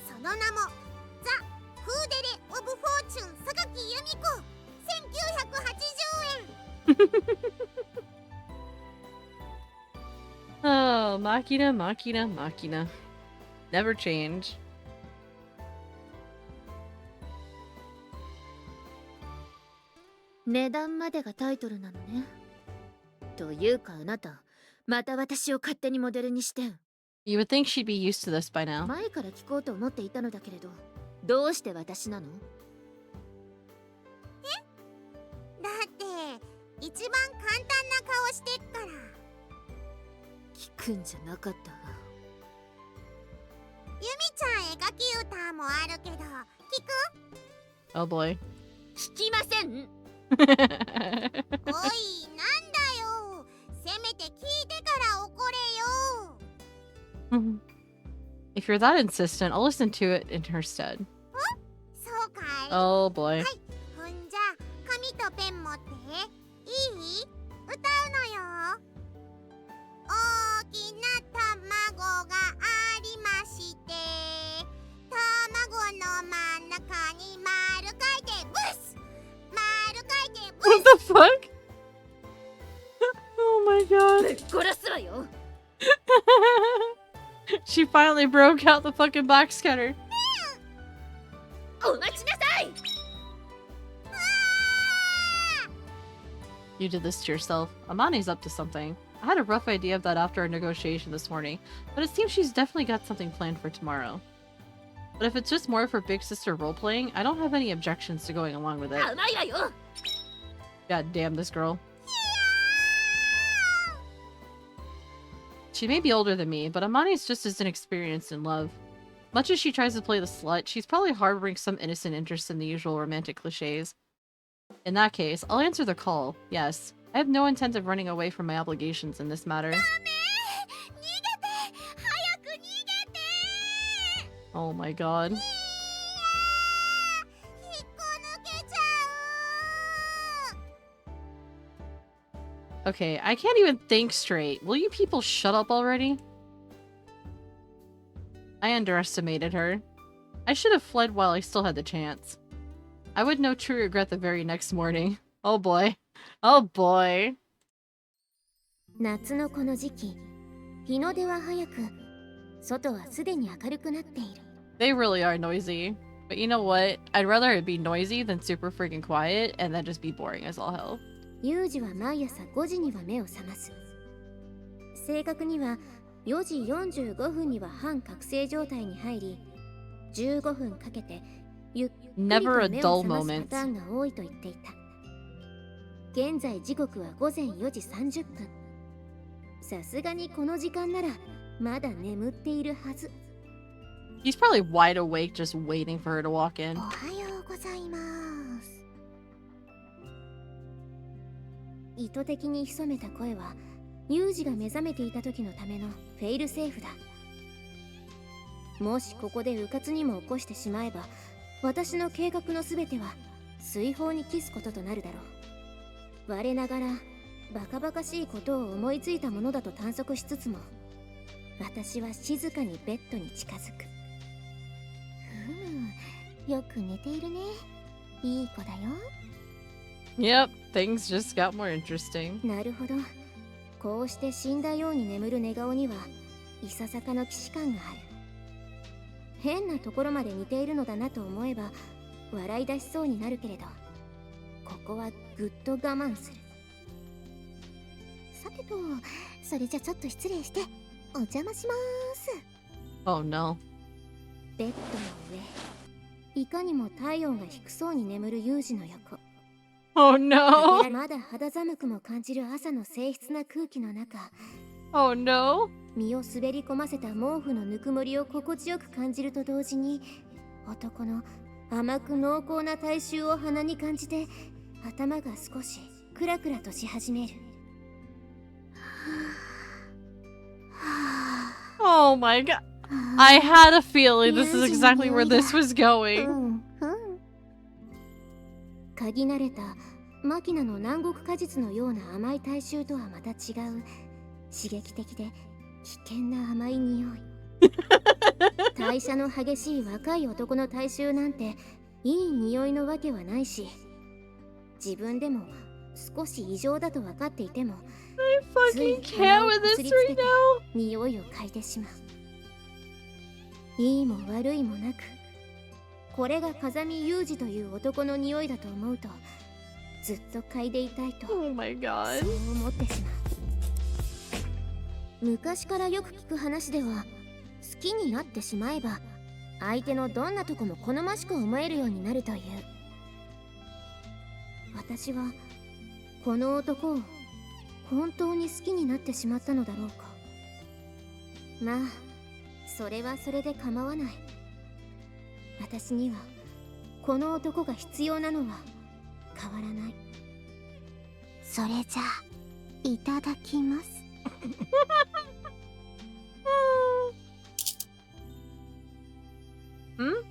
その名もザ・フーデレ・オブ・フォーチュン榊由美子1980円。Oh, Machina, Machina, Machina. Never change. 値段までがタイトルなのね。というかあなた、また私を勝手にモデルにしてん。 You would think she'd be used to this by now. 前から聞こうと思っていたのだけれど、どうして私なの？だって一番簡単な顔してっから。聞くんじゃなかったわ。ゆみちゃん絵描き歌もあるけど聞く？ Oh boy. 聞きません。おい、なんだよ。せめて聞いてから怒れよ。If you're that insistent, I'll listen to it in her stead. そうかい？ Oh boy. ほんじゃ紙とペン持っていい？歌うのよ。大きな卵がありまして、卵の真ん中に丸書いてブス、丸書いてブ What ス。 the fuck? Oh my god. ぶっ殺すわよ。She finally broke out the fucking box cutter. お待ちなさい。You did this to yourself. Amane's up to something. I had a rough idea of that after our negotiation this morning, but it seems she's definitely got something planned for tomorrow. But if it's just more of her big sister role-playing, I don't have any objections to going along with it. 甘いわよ。 God damn this girl. She may be older than me, but Amane's just as inexperienced in love. Much as she tries to play the slut, she's probably harboring some innocent interest in the usual romantic cliches. In that case, I'll answer the call, yes. I have no intent of running away from my obligations in this matter. 逃げて、早く逃げて。 Oh my god. 引っこ抜けちゃう。 Okay, I can't even think straight. Will you people shut up already? I underestimated her. I should have fled while I still had the chance. I would know true regret the very next morning. Oh boy. Oh boy. 夏のこの時期、日の出は早く、外はすでに明るくなっている。 They really are noisy. But you know what? I'd rather it be noisy than super freaking quiet and then just be boring as all hell. ユージは毎朝5時には目を覚ます。正確には4時45分には半覚醒状態に入り、15分かけてゆっくりと Never a 目 dull を覚ます moment. パターンが多いと言っていた。現在時刻は午前4時30分。さすがにこの時間ならまだ眠っているはず。 He's probably wide awake just waiting for her to walk in. おはようございます。意図的に潜めた声はユージが目覚めていた時のためのフェイルセーフだ。もしここで迂闊にも起こしてしまえば、私の計画のすべては水泡に帰すこととなるだろう。我ながらバカバカしいことを思いついたものだと探索しつつも、私は静かにベッドに近づく。よく寝ているね。いい子だよ。 Yep, things just got more interesting. なるほど。こうして死んだように眠る寝顔にはいささかの既視感がある。変なところまで似ているのだなと思えば笑い出しそうになるけれど、ここはぐっと我慢する。さてと、それじゃちょっと失礼してお邪魔します。 Oh no. ベッドの上、いかにも体温が低そうに眠るユージの横。 Oh no. まだ肌寒くも感じる朝の静謐な空気の中、 Oh no. 身を滑り込ませた毛布のぬくもりを心地よく感じると同時に、男の甘く濃厚な体臭を鼻に感じて頭が少しクラクラとし始める。 Oh my god. I had a feeling this is exactly where this was going. 嗅ぎ慣れたマキナの南国果実のような甘い体臭とはまた違う刺激的で危険な甘い匂い。代謝の激しい若い男の体臭なんていい匂いのわけはないし、自分でも少し異常だと分かっていても、つい fucking 鼻を can't こ with すり this つけ right て now. 匂いを嗅いでしまう。いいも悪いもなく、これが風見雄二という男の匂いだと思うと、ずっと嗅いでいたいと、 Oh my god. そう思ってしまう。昔からよく聞く話では、好きになってしまえば相手のどんなとこも好ましく思えるようになるという。私はこの男を本当に好きになってしまったのだろうか。まあそれはそれで構わない。私にはこの男が必要なのは変わらない。それじゃあいただきます。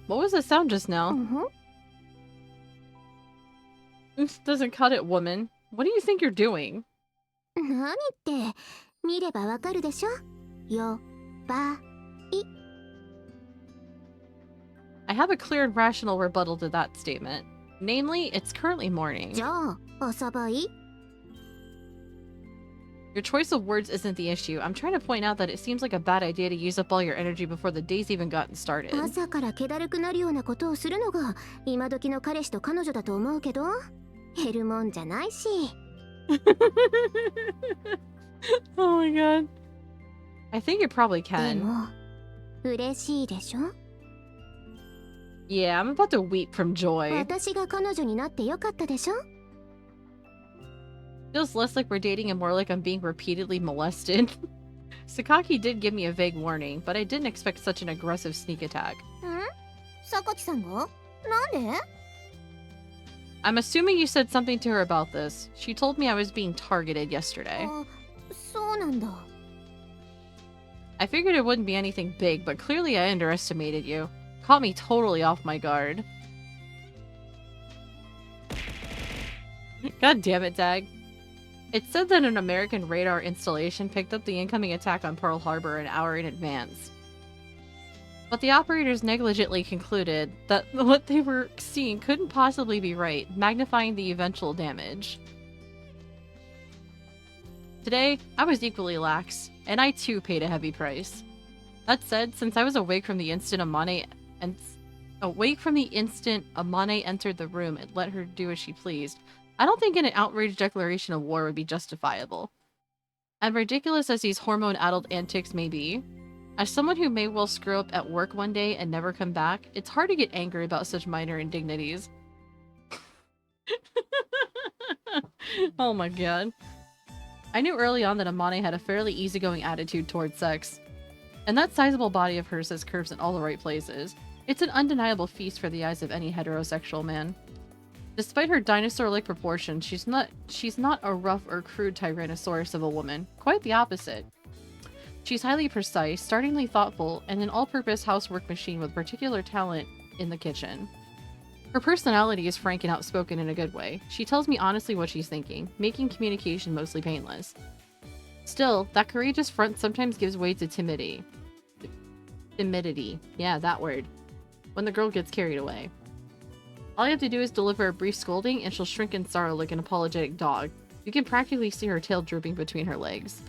What was the sound just now? This doesn't cut it, woman. What do you think you're doing? 何って見ればわかるでしょ。よばい。 I have a clear and rational rebuttal to that statement. Namely, it's currently morning. じゃあ朝ばい。 Your choice of words isn't the issue. I'm trying to point out that it seems like a bad idea to use up all your energy before the day's even gotten started. 朝から気だるくなるようなことをするのが今時の彼氏と彼女だと思うけど、減るもんじゃないし。Oh my god. I think it probably で can. も嬉しいでしょ。 Yeah, I'm about to weep from joy. 私が彼女になってよかったでしょ。 Feels less like we're dating and more like I'm being repeatedly molested. Sakaki did give me a vague warning, but I didn't expect such an aggressive sneak attack. 榊さんが？なんで？ I'm assuming you said something to her about this. She told me I was being targeted yesterday. あ、そうなんだ。 I figured it wouldn't be anything big, but clearly I underestimated you. Caught me totally off my guard. God damn it, Dag. It said that an American radar installation picked up the incoming attack on Pearl Harbor an hour in advance. But the operators negligently concluded that what they were seeing couldn't possibly be right, magnifying the eventual damage. Today, I was equally lax, and I too paid a heavy price. That said, since I was awake from the instant Amane entered the room and let her do as she pleased, I don't think an outraged declaration of war would be justifiable. And ridiculous as these hormone-addled antics may be, as someone who may well screw up at work one day and never come back, it's hard to get angry about such minor indignities. Oh my god. I knew early on that Amane had a fairly easygoing attitude towards sex. And that sizable body of hers has curves in all the right places. It's an undeniable feast for the eyes of any heterosexual man. Despite her dinosaur-like proportions, she's not a rough or crude tyrannosaurus of a woman. Quite the opposite. She's highly precise, startlingly thoughtful, and an all-purpose housework machine with particular talent in the kitchen. Her personality is frank and outspoken in a good way. She tells me honestly what she's thinking, making communication mostly painless. Still, that courageous front sometimes gives way to timidity. Timidity. Yeah, that word. When the girl gets carried away. All you have to do is deliver a brief scolding and she'll shrink in sorrow like an apologetic dog. You can practically see her tail drooping between her legs.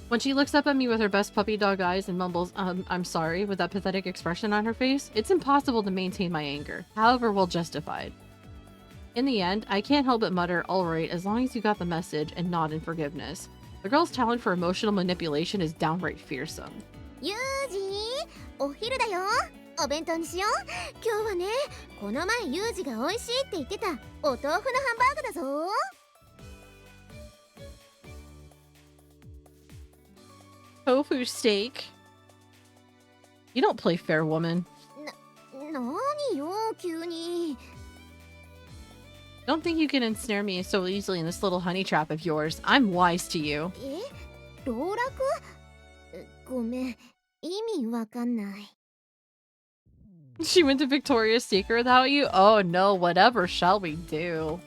When she looks up at me with her best puppy dog eyes and mumbles, I'm sorry, with that pathetic expression on her face, it's impossible to maintain my anger, however well justified. In the end, I can't help but mutter, alright, as long as you got the message, and nod in forgiveness. The girl's talent for emotional manipulation is downright fearsome. ユージお昼だよ。お弁当にしよう。今日はね、この前ユージが美味しいって言ってたお豆腐のハンバーグだぞ。 Tofu steak? You don't play fair, woman. 何よ、急に。 Don't think you can ensnare me so easily in this little honey trap of yours. I'm wise to you. え、道楽？ごめん、意味わかんない。 She went to Victoria's Secret without you? Oh no, whatever shall we do?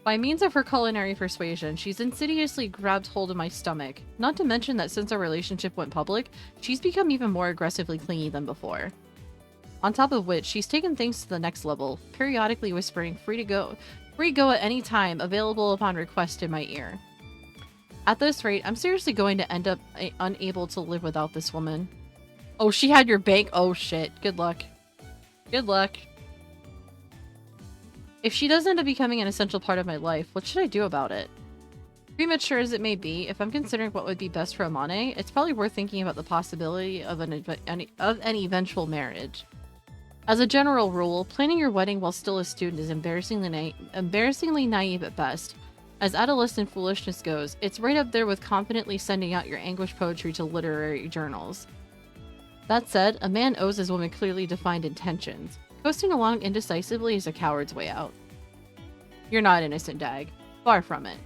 By means of her culinary persuasion, she's insidiously grabbed hold of my stomach. Not to mention that since our relationship went public, she's become even more aggressively clingy than before. On top of which, she's taken things to the next level, periodically whispering free go at any time, available upon request in my ear. At this rate, I'm seriously going to end up unable to live without this woman. Oh, she had your bank? Oh shit. Good luck. Good luck. If she does end up becoming an essential part of my life, what should I do about it? Premature as it may be, if I'm considering what would be best for Amane, it's probably worth thinking about the possibility of an eventual marriage. As a general rule, planning your wedding while still a student is embarrassingly naive at best. As adolescent foolishness goes, it's right up there with confidently sending out your anguish poetry to literary journals. That said, a man owes his woman clearly defined intentions. Coasting along indecisively is a coward's way out. You're not innocent, Dag. Far from it.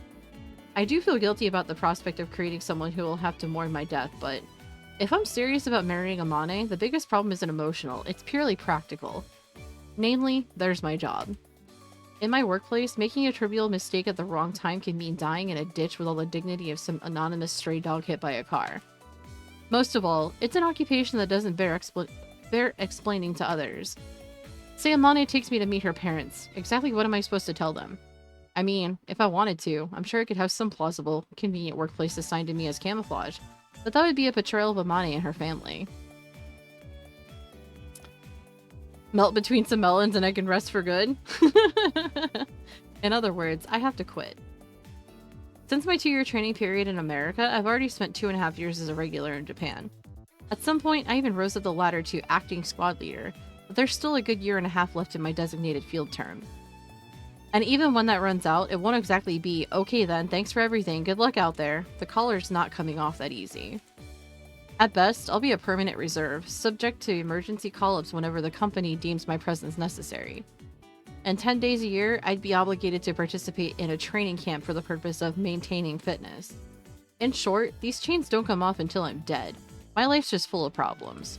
I do feel guilty about the prospect of creating someone who will have to mourn my death, but if I'm serious about marrying Amane, the biggest problem isn't emotional, it's purely practical. Namely, there's my job. In my workplace, making a trivial mistake at the wrong time can mean dying in a ditch with all the dignity of some anonymous stray dog hit by a car. Most of all, it's an occupation that doesn't bear explaining to others. Say Amane takes me to meet her parents. Exactly what am I supposed to tell them? I mean, if I wanted to, I'm sure I could have some plausible, convenient workplace assigned to me as camouflage, but that would be a portrayal of Amane and her family. Melt between some melons and I can rest for good? In other words, I have to quit. Since my 2-year training period in America, I've already spent 2.5 years as a regular in Japan. At some point, I even rose up the ladder to acting squad leader, but there's still a good 1.5 years left in my designated field term. And even when that runs out, it won't exactly be, okay then, thanks for everything, good luck out there. The collar's not coming off that easy. At best, I'll be a permanent reserve, subject to emergency call-ups whenever the company deems my presence necessary. And 10 days a year, I'd be obligated to participate in a training camp for the purpose of maintaining fitness. In short, these chains don't come off until I'm dead. My life's just full of problems.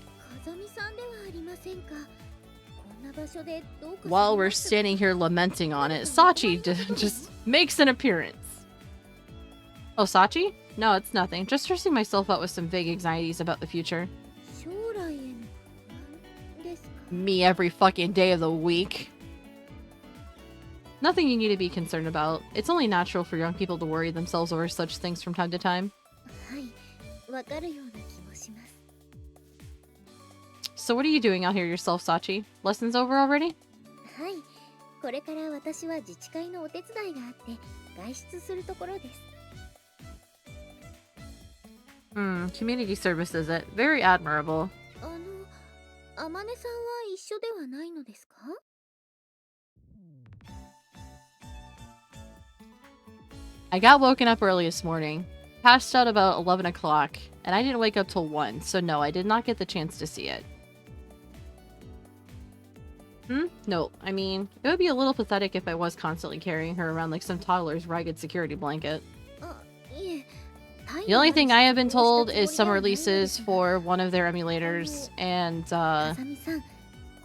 While we're standing here lamenting on it, Sachi just makes an appearance. Oh, Sachi? No, it's nothing. Just stressing myself out with some vague anxieties about the future. Me every fucking day of the week. Nothing you need to be concerned about. It's only natural for young people to worry themselves over such things from time to time. So what are you doing out here yourself, Sachi? Lessons over already? Community service is it? Very admirable. I got woken up early this morning. Passed out about 11 o'clock, and I didn't wake up till 1, so no, I did not get the chance to see it. No, I mean, it would be a little pathetic if I was constantly carrying her around like some toddler's ragged security blanket. The only thing I have been told is some releases for one of their emulators, and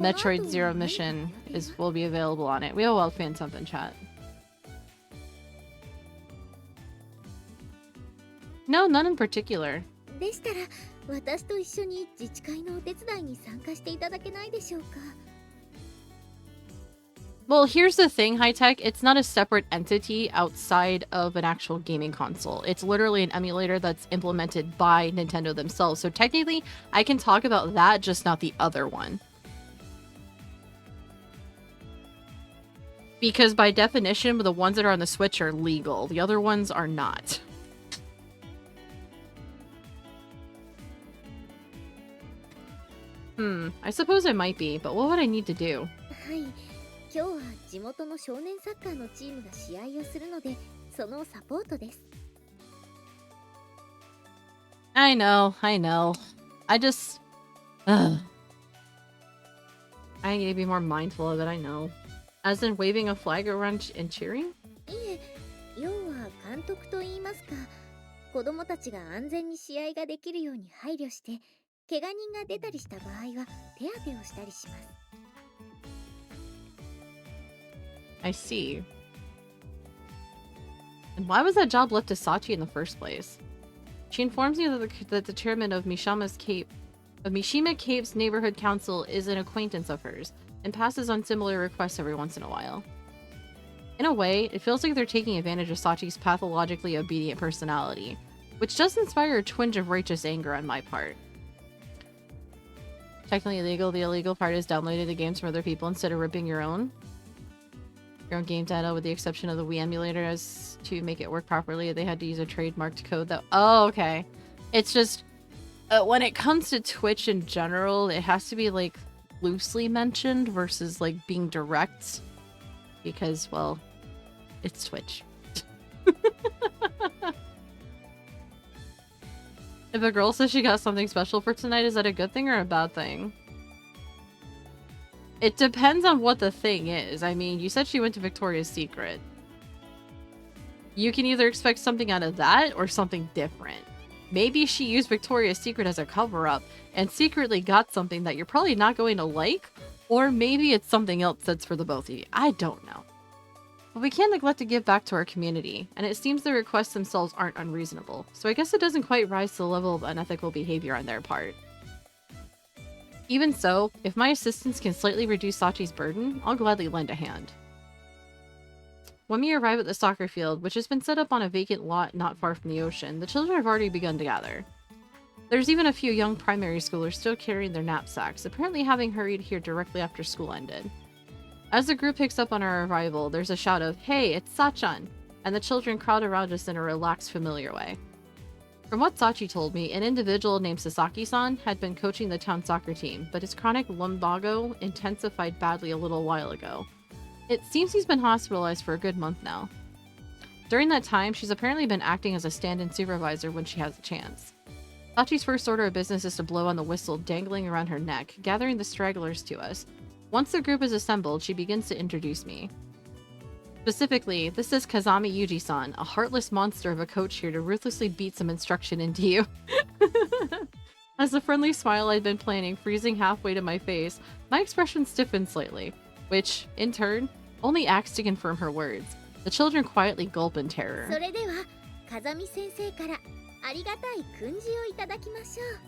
Metroid Zero Mission will be available on it. We have a wild fan something chat. No, none in particular. Well, here's the thing, High Tech. It's not a separate entity outside of an actual gaming console. It's literally an emulator that's implemented by Nintendo themselves. So technically, I can talk about that, just not the other one. Because by definition, the ones that are on the Switch are legal. The other ones are not. I suppose it might be, but what would I need to do? I know. I just... I need to be more mindful of it, I know. As in waving a flag around and cheering? I see. And why was that job left to Sachi in the first place? She informs me that the chairman of Mishima Cape's neighborhood council is an acquaintance of hers, and passes on similar requests every once in a while. In a way, it feels like they're taking advantage of Sachi's pathologically obedient personality, which does inspire a twinge of righteous anger on my part. Technically illegal, the illegal part is downloading the games from other people instead of ripping your own game data, with the exception of the Wii emulator, as to make it work properly, they had to use a trademarked code that— oh, okay. It's just, when it comes to Twitch in general, it has to be, like, loosely mentioned versus, like, being direct. Because, well, it's Twitch. If a girl says she got something special for tonight, is that a good thing or a bad thing? It depends on what the thing is. I mean, you said she went to Victoria's Secret. You can either expect something out of that or something different. Maybe she used Victoria's Secret as a cover-up and secretly got something that you're probably not going to like, or maybe it's something else that's for the both of you. I don't know. But we can't neglect to give back to our community, and it seems the requests themselves aren't unreasonable, so I guess it doesn't quite rise to the level of unethical behavior on their part. Even so, if my assistance can slightly reduce Sachi's burden, I'll gladly lend a hand. When we arrive at the soccer field, which has been set up on a vacant lot not far from the ocean, the children have already begun to gather. There's even a few young primary schoolers still carrying their knapsacks, apparently having hurried here directly after school ended. As the group picks up on our arrival, there's a shout of, "Hey, it's Sachan!" and the children crowd around us in a relaxed, familiar way. From what Sachi told me, an individual named Sasaki-san had been coaching the town soccer team, but his chronic lumbago intensified badly a little while ago. It seems he's been hospitalized for a good month now. During that time, she's apparently been acting as a stand-in supervisor when she has a chance. Sachi's first order of business is to blow on the whistle dangling around her neck, gathering the stragglers to us. Once the group is assembled, she begins to introduce me. Specifically, this is Kazami Yuji-san, a heartless monster of a coach here to ruthlessly beat some instruction into you. As the friendly smile I'd been planning freezing halfway to my face, my expression stiffened slightly, which, in turn, only acts to confirm her words. The children quietly gulp in terror. それでは風見先生からありがたい訓示をいただきましょう。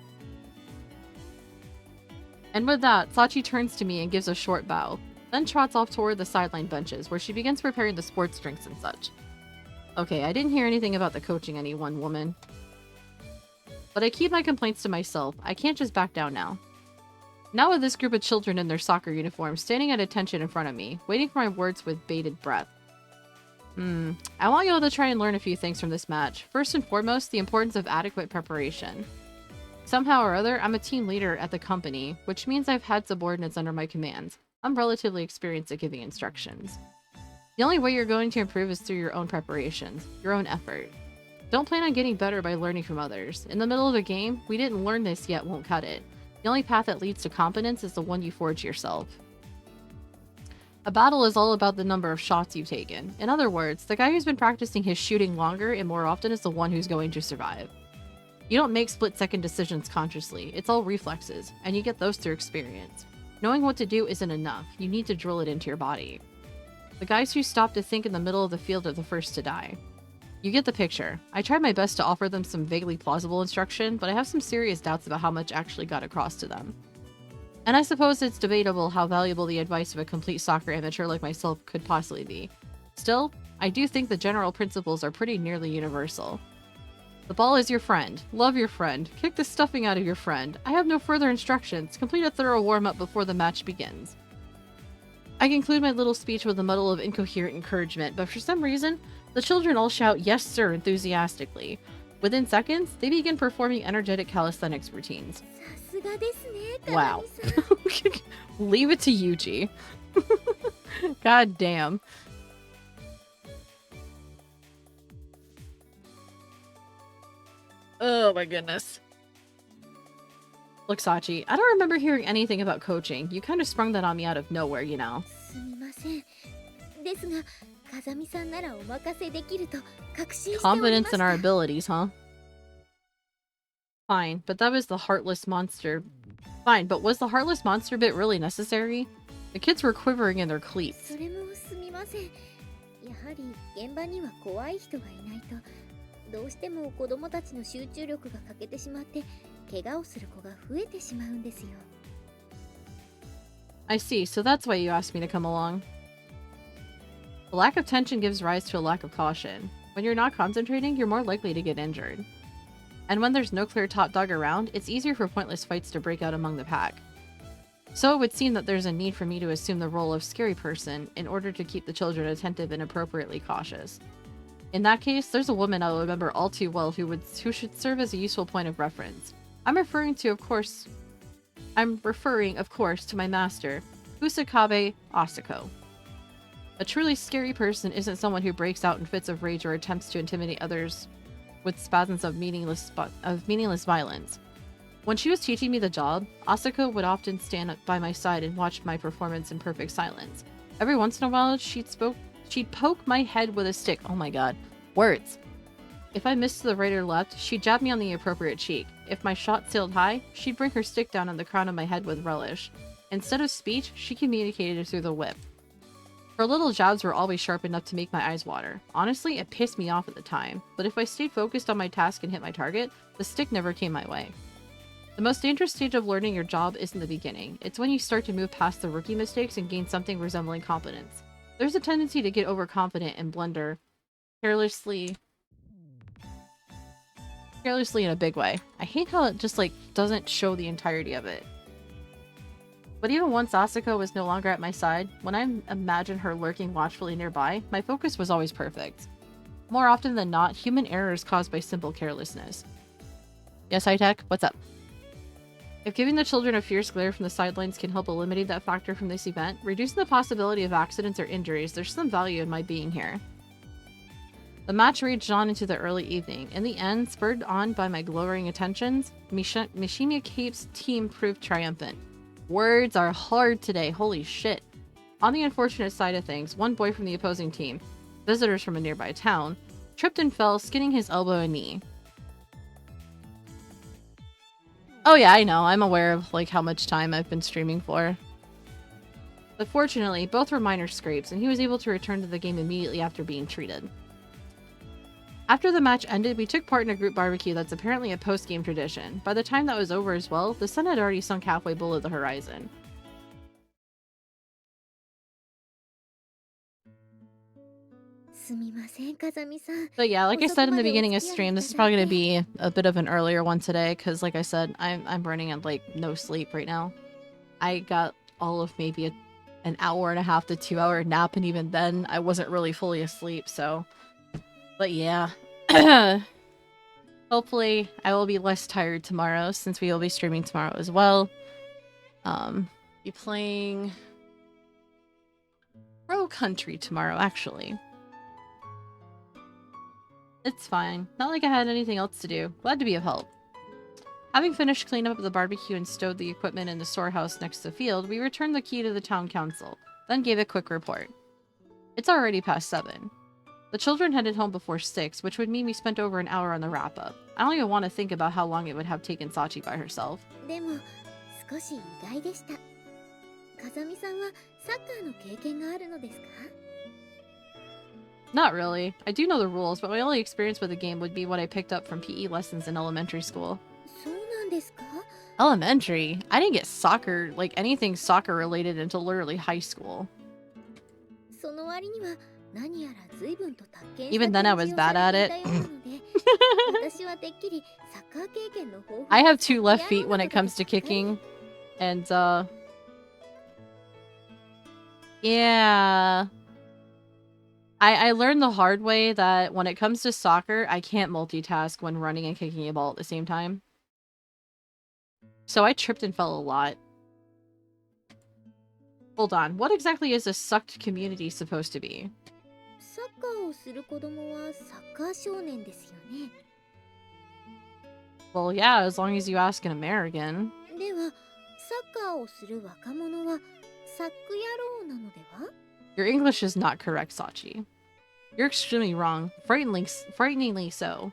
And with that, Sachi turns to me and gives a short bow, then trots off toward the sideline benches, where she begins preparing the sports drinks and such. Okay, I didn't hear anything about the coaching any one woman. But I keep my complaints to myself. I can't just back down now. Now with this group of children in their soccer uniforms standing at attention in front of me, waiting for my words with bated breath. I want you all to try and learn a few things from this match. First and foremost, the importance of adequate preparation. Somehow or other, I'm a team leader at the company, which means I've had subordinates under my commands. I'm relatively experienced at giving instructions. The only way you're going to improve is through your own preparations, your own effort. Don't plan on getting better by learning from others. In the middle of a game, we didn't learn this yet won't cut it. The only path that leads to competence is the one you forge yourself. A battle is all about the number of shots you've taken. In other words, the guy who's been practicing his shooting longer and more often is the one who's going to survive. You don't make split-second decisions consciously, it's all reflexes, and you get those through experience. Knowing what to do isn't enough, you need to drill it into your body. The guys who stop to think in the middle of the field are the first to die. You get the picture. I tried my best to offer them some vaguely plausible instruction, but I have some serious doubts about how much actually got across to them. And I suppose it's debatable how valuable the advice of a complete soccer amateur like myself could possibly be. Still, I do think the general principles are pretty nearly universal. The ball is your friend. Love your friend. Kick the stuffing out of your friend. I have no further instructions. Complete a thorough warm-up before the match begins. I conclude my little speech with a muddle of incoherent encouragement, but for some reason, the children all shout "Yes, sir" enthusiastically. Within seconds, they begin performing energetic calisthenics routines. さすがですね、 Wow. 風見さん。 Leave it to Yuji. God damn. Oh my goodness. Look, Sachi, I don't remember hearing anything about coaching. You kind of sprung that on me out of nowhere, you know. すみません。ですが、風見さんならお任せできると確信しておりま Confidence し in た。 our abilities, huh? Fine, but that was the heartless monster. Fine, but was the heartless monster bit really necessary? The kids were quivering in their cleats. それもすみません。やはり現場には怖い人がいないとどうしても子供たちの集中力が欠けてしまって怪我をする子が増えてしまうんですよ。 I see, so that's why you asked me to come along. The lack of tension gives rise to a lack of caution. When you're not concentrating, you're more likely to get injured. And when there's no clear top dog around, it's easier for pointless fights to break out among the pack. So it would seem that there's a need for me to assume the role of scary person in order to keep the children attentive and appropriately cautious. In that case, there's a woman I'll remember all too well who should serve as a useful point of reference. I'm referring, of course, to my master, Usakabe Asako. A truly scary person isn't someone who breaks out in fits of rage or attempts to intimidate others with spasms of meaningless violence. When she was teaching me the job, Asako would often stand by my side and watch my performance in perfect silence. Every once in a while, she'd poke my head with a stick. Oh my god. Words. If I missed to the right or left, she'd jab me on the appropriate cheek. If my shot sailed high, she'd bring her stick down on the crown of my head with relish. Instead of speech, she communicated through the whip. Her little jabs were always sharp enough to make my eyes water. Honestly, it pissed me off at the time, but if I stayed focused on my task and hit my target, the stick never came my way. The most dangerous stage of learning your job isn't the beginning. It's when you start to move past the rookie mistakes and gain something resembling competence. There's a tendency to get overconfident and blunder carelessly in a big way. I hate how it just doesn't show the entirety of it. But even once Asako was no longer at my side, when I imagined her lurking watchfully nearby, my focus was always perfect. More often than not, human error is caused by simple carelessness. Yes, High-Tech? What's up? If giving the children a fierce glare from the sidelines can help eliminate that factor from this event, reducing the possibility of accidents or injuries, there's some value in my being here. The match raged on into the early evening. In the end, spurred on by my glowing attentions, Mishima Cape's team proved triumphant. Words are hard today, holy shit. On the unfortunate side of things, one boy from the opposing team, visitors from a nearby town, tripped and fell, skinning his elbow and knee. Oh yeah, I know, I'm aware of how much time I've been streaming for. But fortunately, both were minor scrapes, and he was able to return to the game immediately after being treated. After the match ended, we took part in a group barbecue that's apparently a post-game tradition. By the time that was over as well, the sun had already sunk halfway below the horizon. But yeah, like I said in the beginning of stream, this is probably going to be a bit of an earlier one today, because like I said, I'm running on no sleep right now. I got all of maybe an hour and a half to 2 hour nap, and even then I wasn't really fully asleep, so... But yeah. Hopefully I will be less tired tomorrow, since we will be streaming tomorrow as well. Be playing Pro Country tomorrow, actually. It's fine. Not like I had anything else to do. Glad to be of help. Having finished cleaning up the barbecue and stowed the equipment in the storehouse next to the field, we returned the key to the town council, then gave a quick report. It's already past 7. The children headed home before 6, which would mean we spent over an hour on the wrap-up. I don't even want to think about how long it would have taken Sachi by herself. Not really. I do know the rules, but my only experience with the game would be what I picked up from PE lessons in elementary school. Elementary? I didn't get soccer, anything soccer related until literally high school. Even then I was bad at it. I have 2 left feet when it comes to kicking. And, yeah... I learned the hard way that when it comes to soccer, I can't multitask when running and kicking a ball at the same time. So I tripped and fell a lot. Hold on, what exactly is a sucked community supposed to be? Well, yeah, as long as you ask an American. Your English is not correct, Sachi. You're extremely wrong. Frighteningly so.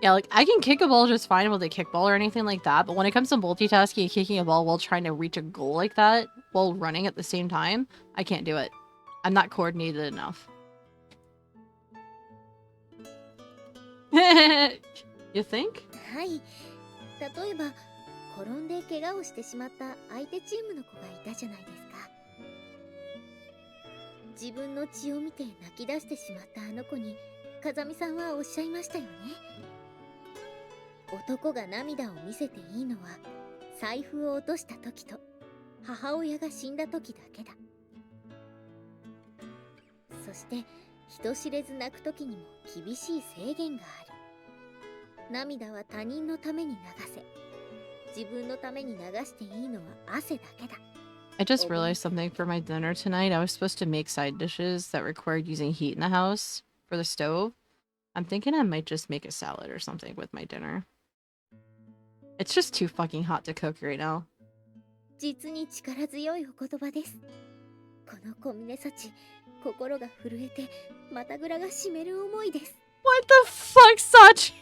Yeah, like, I can kick a ball just fine with a kickball or anything like that, but when it comes to multitasking and kicking a ball while trying to reach a goal like that, while running at the same time, I can't do it. I'm not coordinated enough. You think? はい。例えば、転んで怪我をしてしまった相手チームの子がいたじゃないですか。自分の血を見て泣き出してしまったあの子に、風見さんはおっしゃいましたよね。男が涙を見せていいのは、財布を落とした時と、母親が死んだ時だけだ。そして、人知れず泣く時にも厳しい制限がある。涙は他人のために流せ。自分のために流していいのは汗だけだ。I just realized something for my dinner tonight. I was supposed to make side dishes that required using heat in the house for the stove. I'm thinking I might just make a salad or something with my dinner. It's just too fucking hot to cook right now. 実に力強いお言葉です。この小峰幸、心が震えて、またぐらが締める思いです。What the fuck, Sachi?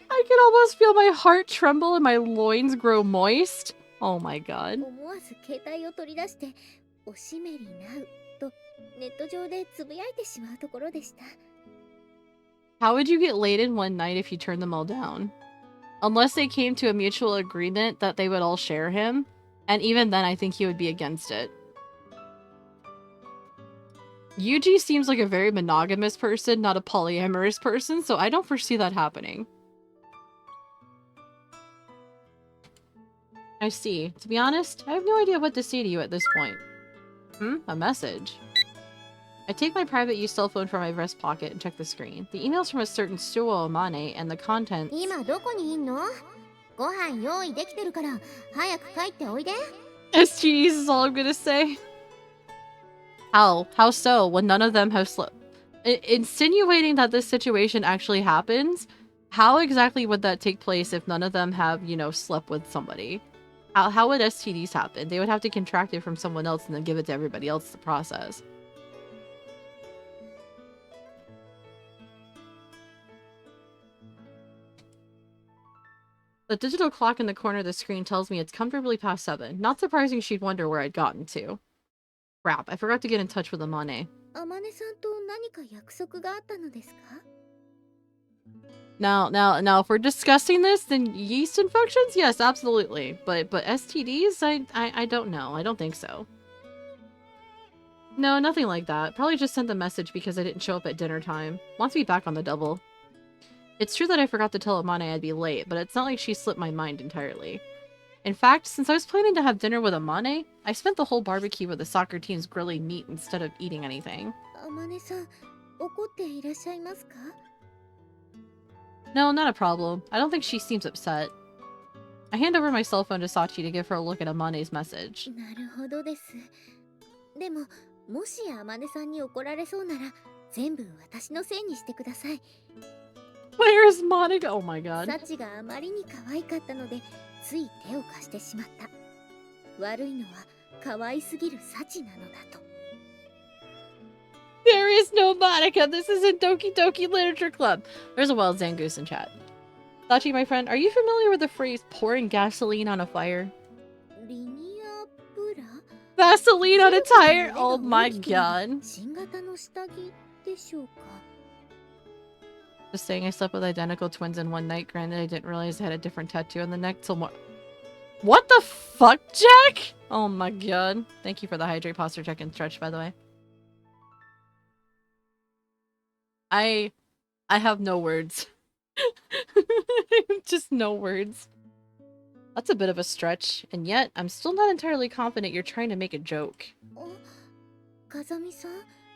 I can almost feel my heart tremble and my loins grow moist. Oh my god. 思わず携帯を取り出して、おしめりなうとネット上でつぶやいてしまうところでした。How would you get laid in one night if you turned them all down? Unless they came to a mutual agreement that they would all share him, and even then I think he would be against it. Yuji seems like a very monogamous person, not a polyamorous person, so I don't foresee that happening. I see. To be honest, I have no idea what to say to you at this point. A message. I take my private use cell phone from my vest pocket and check the screen. The email's from a certain Suo Amane, and the contents... 今どこにいんの？ご飯用意できてるから早く帰っておいで。 STDs is all I'm gonna say. How? How so? When none of them have slept? Insinuating that this situation actually happens, how exactly would that take place if none of them have, you know, slept with somebody? How would STDs happen? They would have to contract it from someone else and then give it to everybody else to process. The digital clock in the corner of the screen tells me it's comfortably past 7. Not surprising she'd wonder where I'd gotten to. Crap, I forgot to get in touch with Amane. あまねさんと何か約束があったのですか？ Now, if we're discussing this, then yeast infections? Yes, absolutely. But STDs? I don't know. I don't think so. No, nothing like that. Probably just sent the message because I didn't show up at dinner time. Wants me back on the double. It's true that I forgot to tell Amane I'd be late, but it's not like she slipped my mind entirely. In fact, since I was planning to have dinner with Amane, I spent the whole barbecue with the soccer team's grilling meat instead of eating anything. あまねさん、怒っていらっしゃいますか？ No, not a problem. I don't think she seems upset. I hand over my cell phone to Sachi to give her a look at Amane's message. なるほどです。でも、もしあまねさんに怒られそうなら、全部私のせいにしてください。 Where is Monica? Oh my god. サチがあまりに可愛かったので、つい手を貸してしまった。悪いのは可愛すぎるサチなのだと。 There is no Monica. This isn't Doki Doki Literature Club. There's a wild Zangoose in chat. Sachi, my friend, are you familiar with the phrase pouring gasoline on a fire? リニアブラ？ Vaseline on a tire? Oh my god. 新型の下着でしょうか？ Just saying I slept with identical twins in one night. Granted, I didn't realize I had a different tattoo on the neck till more. What the fuck, Jack? Oh my god. Thank you for the hydrate posture check and stretch, by the way. I have no words. Just no words. That's a bit of a stretch, and yet I'm still not entirely confident you're trying to make a joke. 風見さん、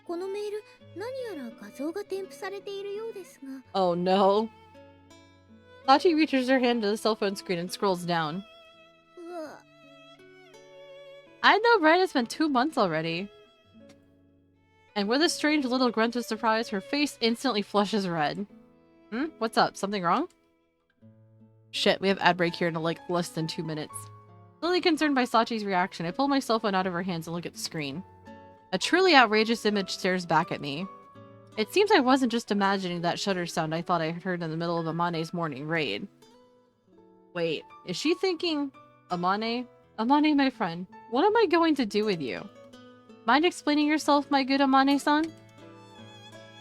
このメール、何やら画像が添付されているようですが。 Oh no. Sachi reaches her hand to the cell phone screen and scrolls down. うわ、 I know, right? It's been 2 months already. And with a strange little grunt of surprise, her face instantly flushes red. What's up? Something wrong? Shit, we have ad break here in like less than 2 minutes. Slightly concerned by Sachi's reaction, I pull my cell phone out of her hands and look at the screen. A truly outrageous image stares back at me. It seems I wasn't just imagining that shudder sound I thought I heard in the middle of Amane's morning raid. Wait, is she thinking... Amane? Amane, my friend, what am I going to do with you? Mind explaining yourself, my good Amane-san?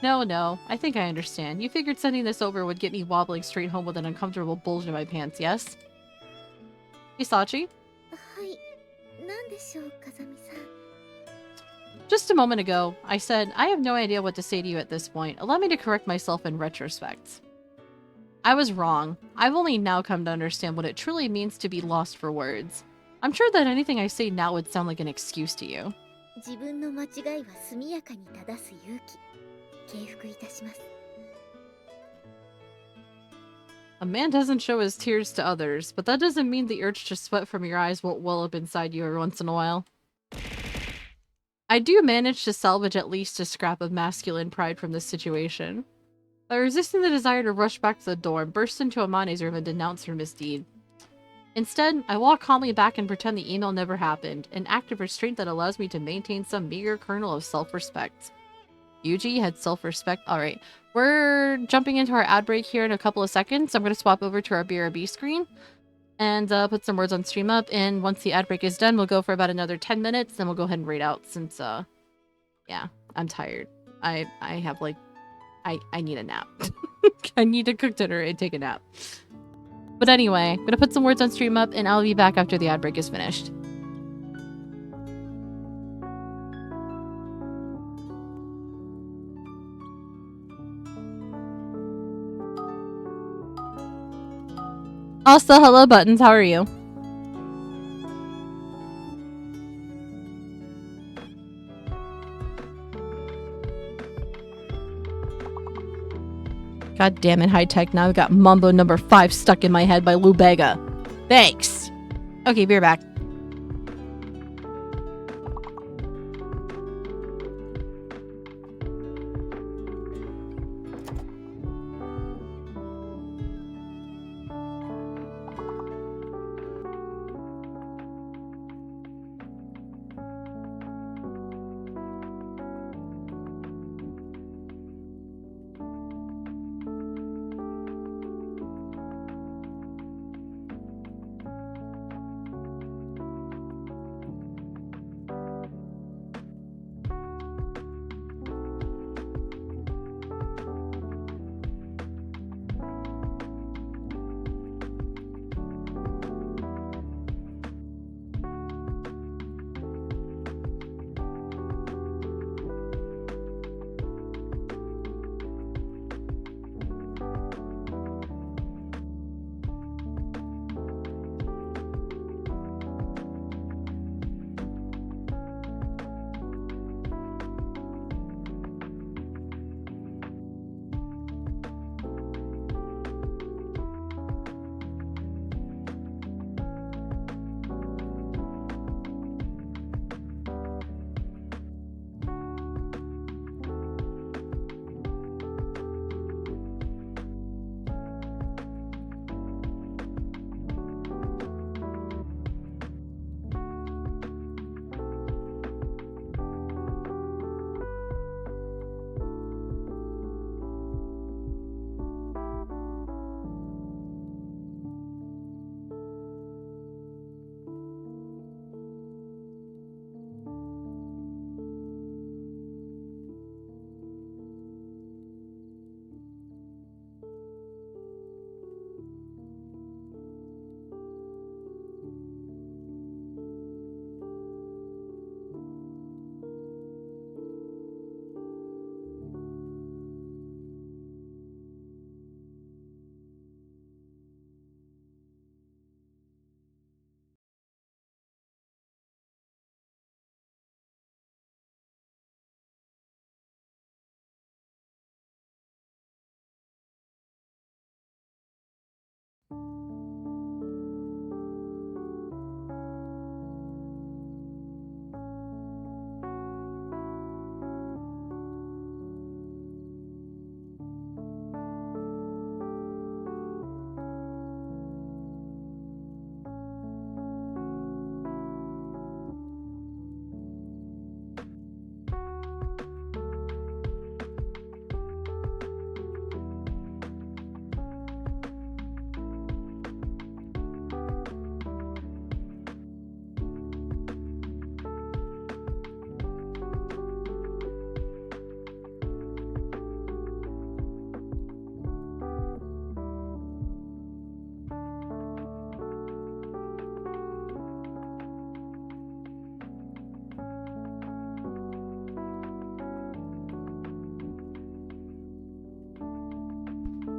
No, I think I understand. You figured sending this over would get me wobbling straight home with an uncomfortable bulge in my pants, yes? Hisachi? はい。なんでしょう、風見さん。 Just a moment ago, I said, I have no idea what to say to you at this point. Allow me to correct myself in retrospect. I was wrong. I've only now come to understand what it truly means to be lost for words. I'm sure that anything I say now would sound like an excuse to you. 自分の間違いは速やかに正す勇気。敬服いたします。 A man doesn't show his tears to others, but that doesn't mean the urge to sweat from your eyes won't well up inside you every once in a while. I do manage to salvage at least a scrap of masculine pride from this situation. By resisting the desire to rush back to the door and burst into Amane's room and denounce her misdeed. Instead, I walk calmly back and pretend the email never happened, an act of restraint that allows me to maintain some meager kernel of self-respect. Yuji had self-respect. Alright, we're jumping into our ad break here in a couple of seconds. I'm going to swap over to our BRB screen and put some words on stream up, and once the ad break is done, we'll go for about another 10 minutes, then we'll go ahead and raid out since, yeah, I'm tired. I have, like, I need a nap. I need to cook dinner and take a nap. But anyway, I'm gonna put some words on stream up, and I'll be back after the ad break is finished. Also, hello Buttons, how are you? God damn it, high tech. Now I've got Mambo number 5 stuck in my head by Lou Bega. Thanks. Okay, be right back.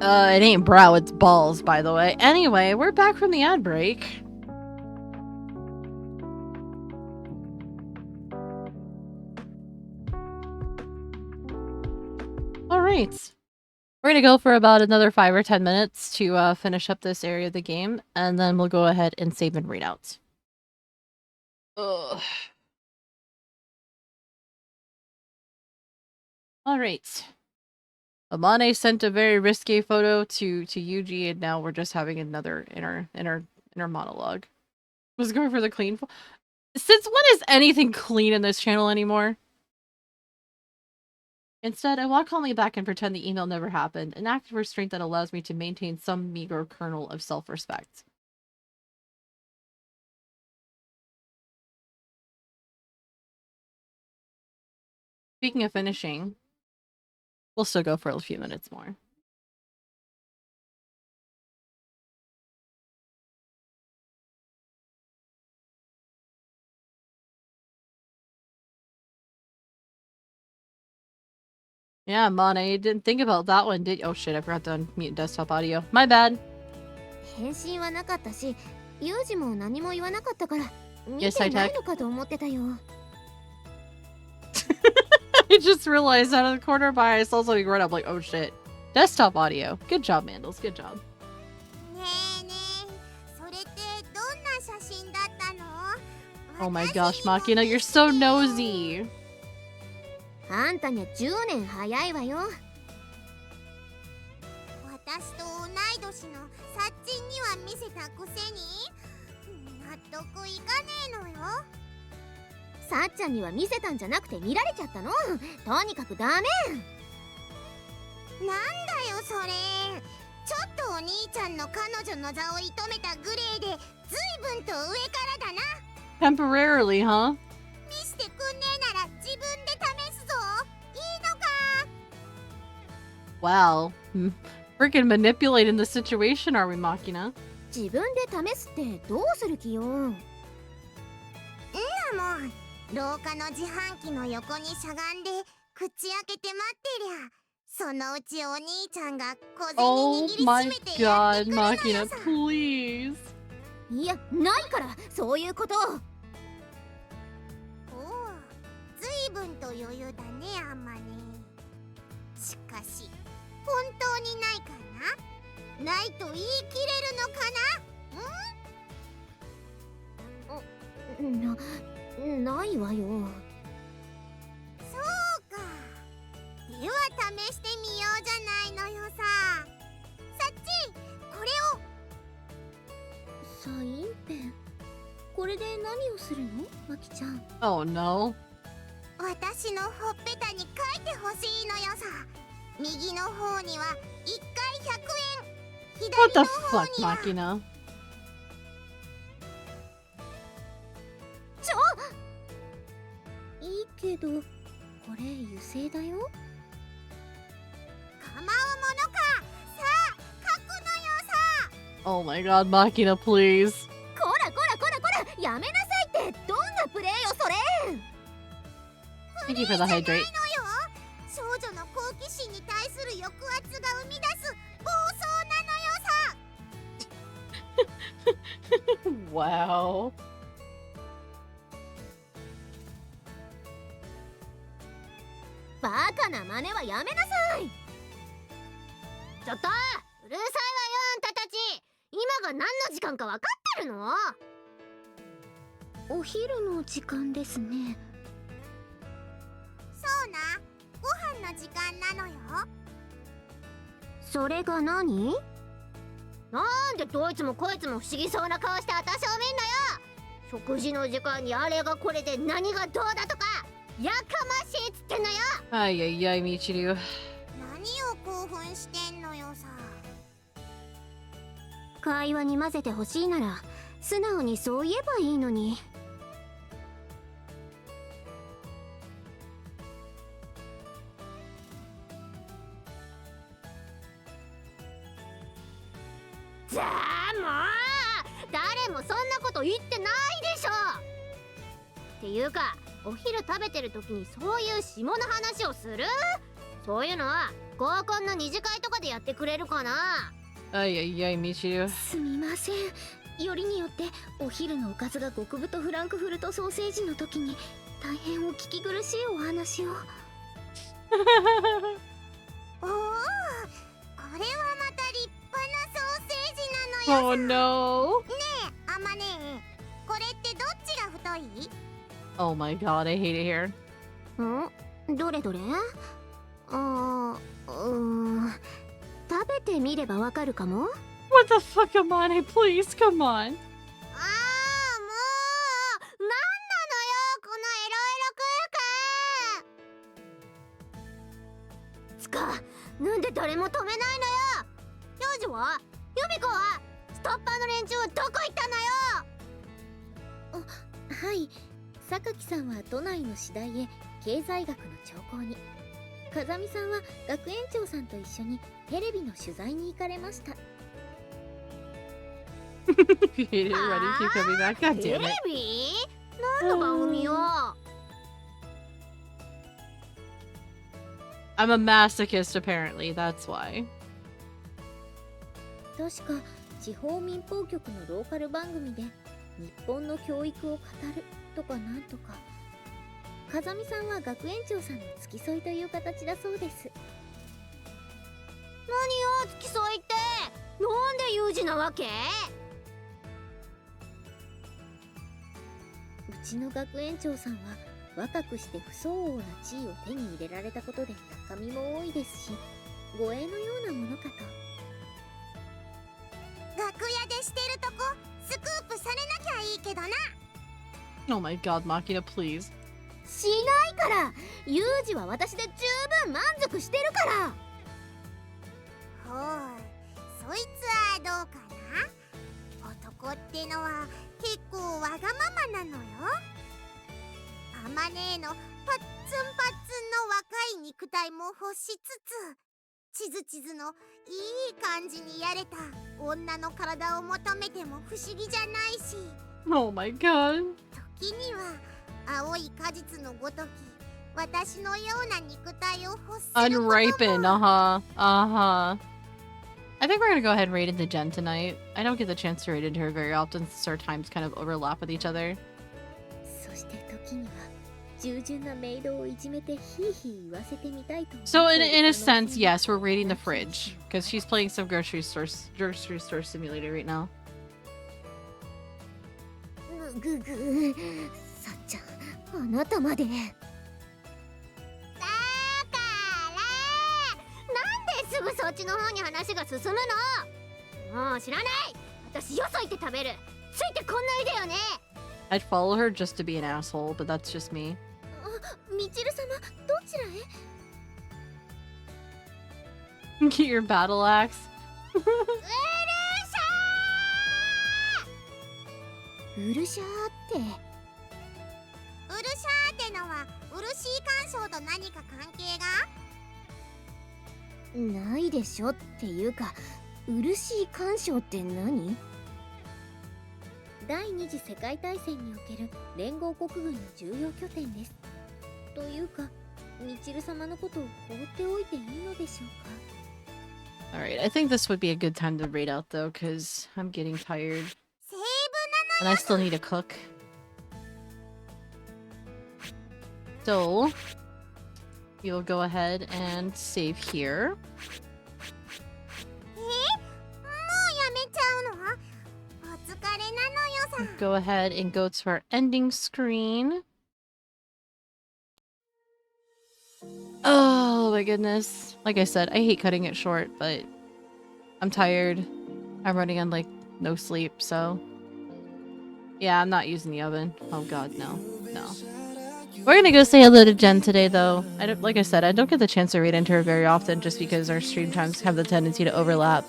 It ain't brow, it's balls, by the way. Anyway, we're back from the ad break. Alright. We're gonna go for about another 5 or 10 minutes to finish up this area of the game, and then we'll go ahead and save and read out. Ugh. Alright. Amane sent a very risque photo to Yuji, and now we're just having another inner monologue. Was going for the clean. Since when is anything clean in this channel anymore? Instead, I walk calmly back and pretend the email never happened, an act of restraint that allows me to maintain some meager kernel of self-respect. Speaking of finishing, we'll still go for a few minutes more. Yeah, Mane, you didn't think about that one, did you? Oh shit, I forgot to unmute desktop audio. My bad. 返信はなかったし、ユージも何も言わなかったから、見 Yes, て I ない tech. のかと思ってたよ。I just realized out of the corner of my eye, I saw something right up like, oh shit. Desktop audio. Good job, Mandles. Good job. ねえねえ、それってどんな写真だったの？ Oh my gosh, Makina, you're so nosy. あんたには10年早いわよ。私と同い年のサッチンには見せたくせに納得いかねえのよ。さっちゃんには見せたんじゃなくて見られちゃったの。とにかくダメ。なんだよそれ。ちょっとお兄ちゃんの彼女の座を射止めたグレーでずいぶんと上からだな。 Temporarily, huh? 見してくんねえなら自分で試すぞ。いいのか？ Wow. Freaking manipulating the situation, are we, Makina? 自分で試すってどうする気よ。もう廊下の自販機の横にしゃがんで口開けて待ってりゃそのうちお兄ちゃんが小銭 Oh 握りし my めてやって god, くるのよ Makina, さ。 please. いや、ないからそういうこと。おお、ずいぶんと余裕だねあんまね。しかし本当にないかな？ないと言い切れるのかな？ないわよ。そうか。では試してみようじゃないのよさ。さっち、これを。サインペン。これで何をするの、マキちゃん。Oh no. 私のほっぺたに書いてほしいのよさ。右の方には1回100円。 What 左 the の方 fuck, には Makina? いいけど、これ油性だよ。構うものか。さあ、書くのよさ。 Oh my god, Makina, please. こらこらこらこら、やめなさいって。どんなプレーよそれ。 Thank you for the hydrate. 少女の好奇心に対する抑圧が生み出す暴走なのよさ。 Wow. バカな真似はやめなさい。ちょっとうるさいわよあんたたち。今が何の時間か分かってるの？お昼の時間ですね。そうな、ご飯の時間なのよ。それが何？なんでどいつもこいつも不思議そうな顔して私を見んのよ。食事の時間にあれがこれで何がどうだとかやかましいっつってんのよ。Ay, ay, ay, Michiru. 何を興奮してんのよさ。会話に混ぜてほしいなら素直にそう言えばいいのに。ざあもう誰もそんなこと言ってないでしょ。っていうかお昼食べてる時にそういう下の話をする？そういうのは合コンの二次会とかででやってくれるかな。Ay, ay, ay, Michiru. すみません。よりによってお昼のおかずが極太フランクフルトソーセージの時に大変お聞き苦しいお話を。おお、これはまた立派なソーセージなのよ。 Oh no. ねえ、あまねえ、これってどっちが太い？ Oh my god, I hate it here. どれどれ。食べてみればわかるかも。 What the fuck, Amane? Please, come on. ああ、もうなんなのよ、このエロエロ空間。つか、なんで誰も止めないのよ。幼女は、ユミコは、ストッパーの連中はどこ行ったのよ。はい、榊さんは都内の次第へ経済学の聴講に、風見さんは学園長さんと一緒にテレビの取材に行かれました。You hate it already. Keep coming back. God テ damn レ it. ビ？何の番組よ。I'm a masochist, apparently. That's why. 確か地方民放局のローカル番組で日本の教育を語るとかなんとか。風見さんは学園長さんの付き添いという形だそうです。何よ、付き添いって。なんで有事なわけ？うちの学園長さんは若くして不相応な地位を手に入れられたことで高みも多いですし、護衛のようなものかと。楽屋でしてるとこスクープされなきゃいいけどな。 Oh my god, Makina, please. しないから。有事は私で十分満足してるから。ほい、そいつはどうかな。男ってのは結構わがままなのよ。あまねえのパッツンパッツンの若い肉体も欲しつつ、地図地図のいい感じにやれた女の体を求めても不思議じゃないし、 Oh my god. 時には青い果実のごとき私のような肉体を欲することも。 Unripened. Uh-huh. Uh-huh. I think we're gonna go ahead and raid into Jen tonight. I don't get the chance to raid into her very often since our times kind of overlap with each other. そして時には従順なメイドをいじめてヒーヒー言わせてみたいと。 So in a sense, yes, we're raiding the fridge because she's playing some grocery store simulator right now. ぐぐ、さっちゃん、あなたまで。だからなんですぐそっちの方に話が進むの。もう知らない。私よそ行って食べる。ついてこんないでよね。 I'd follow her just to be an asshole, but that's just me. みちる様、どちらへ？ Get your battle axe. うるしゃーって。ウルシャーってのはウルシー干渉と何か関係が？ないでしょっていうか、うるしい干渉って何？第二次世界大戦における連合国軍の重要拠点です。というか、みちる様のことを放っておいていいのでしょうか。 Alright, I think this would be a good time to raid out though, because I'm getting tired. セーブ And I still need to cook. So, you'll go ahead and save here. なの？もうやめちゃうの？お疲れなのよさ。 Go ahead and go to our ending screen. Oh my goodness. Like I said, I hate cutting it short, but I'm tired. I'm running on like no sleep, so yeah, I'm not using the oven. Oh god, no. No. We're gonna go say hello to Jen today though. Like I said, I don't get the chance to read into her very often just because our stream times have the tendency to overlap.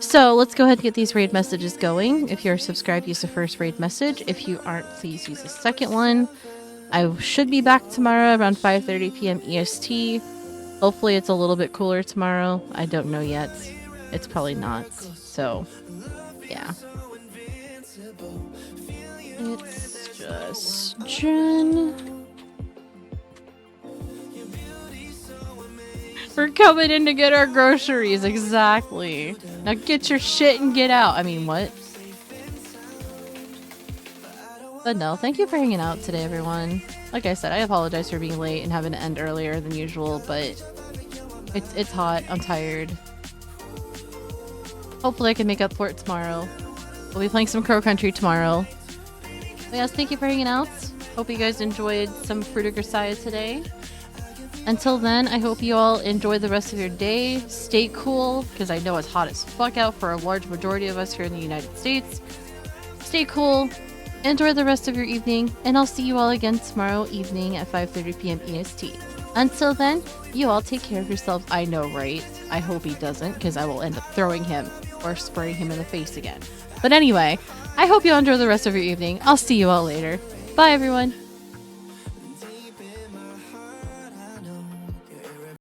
So let's go ahead and get these raid messages going. If you're subscribed, use the first raid message. If you aren't, please use the second one. I should be back tomorrow around 5:30 p.m. EST. Hopefully it's a little bit cooler tomorrow. I don't know yet. It's probably not. So, yeah. It's just Jen. We're coming in to get our groceries. Exactly. Now get your shit and get out. I mean, what? But no, thank you for hanging out today, everyone. Like I said, I apologize for being late and having to end earlier than usual, but it's hot. I'm tired. Hopefully I can make up for it tomorrow. We'll be playing some Crow Country tomorrow. But yes, thank you for hanging out. Hope you guys enjoyed some Fruit of Grisaia today. Until then, I hope you all enjoy the rest of your day. Stay cool, because I know it's hot as fuck out for a large majority of us here in the United States. Stay cool. Enjoy the rest of your evening, and I'll see you all again tomorrow evening at 5:30 p.m. EST. Until then, you all take care of yourselves. I know, right? I hope he doesn't, because I will end up throwing him or spraying him in the face again. But anyway, I hope you all enjoy the rest of your evening. I'll see you all later. Bye, everyone.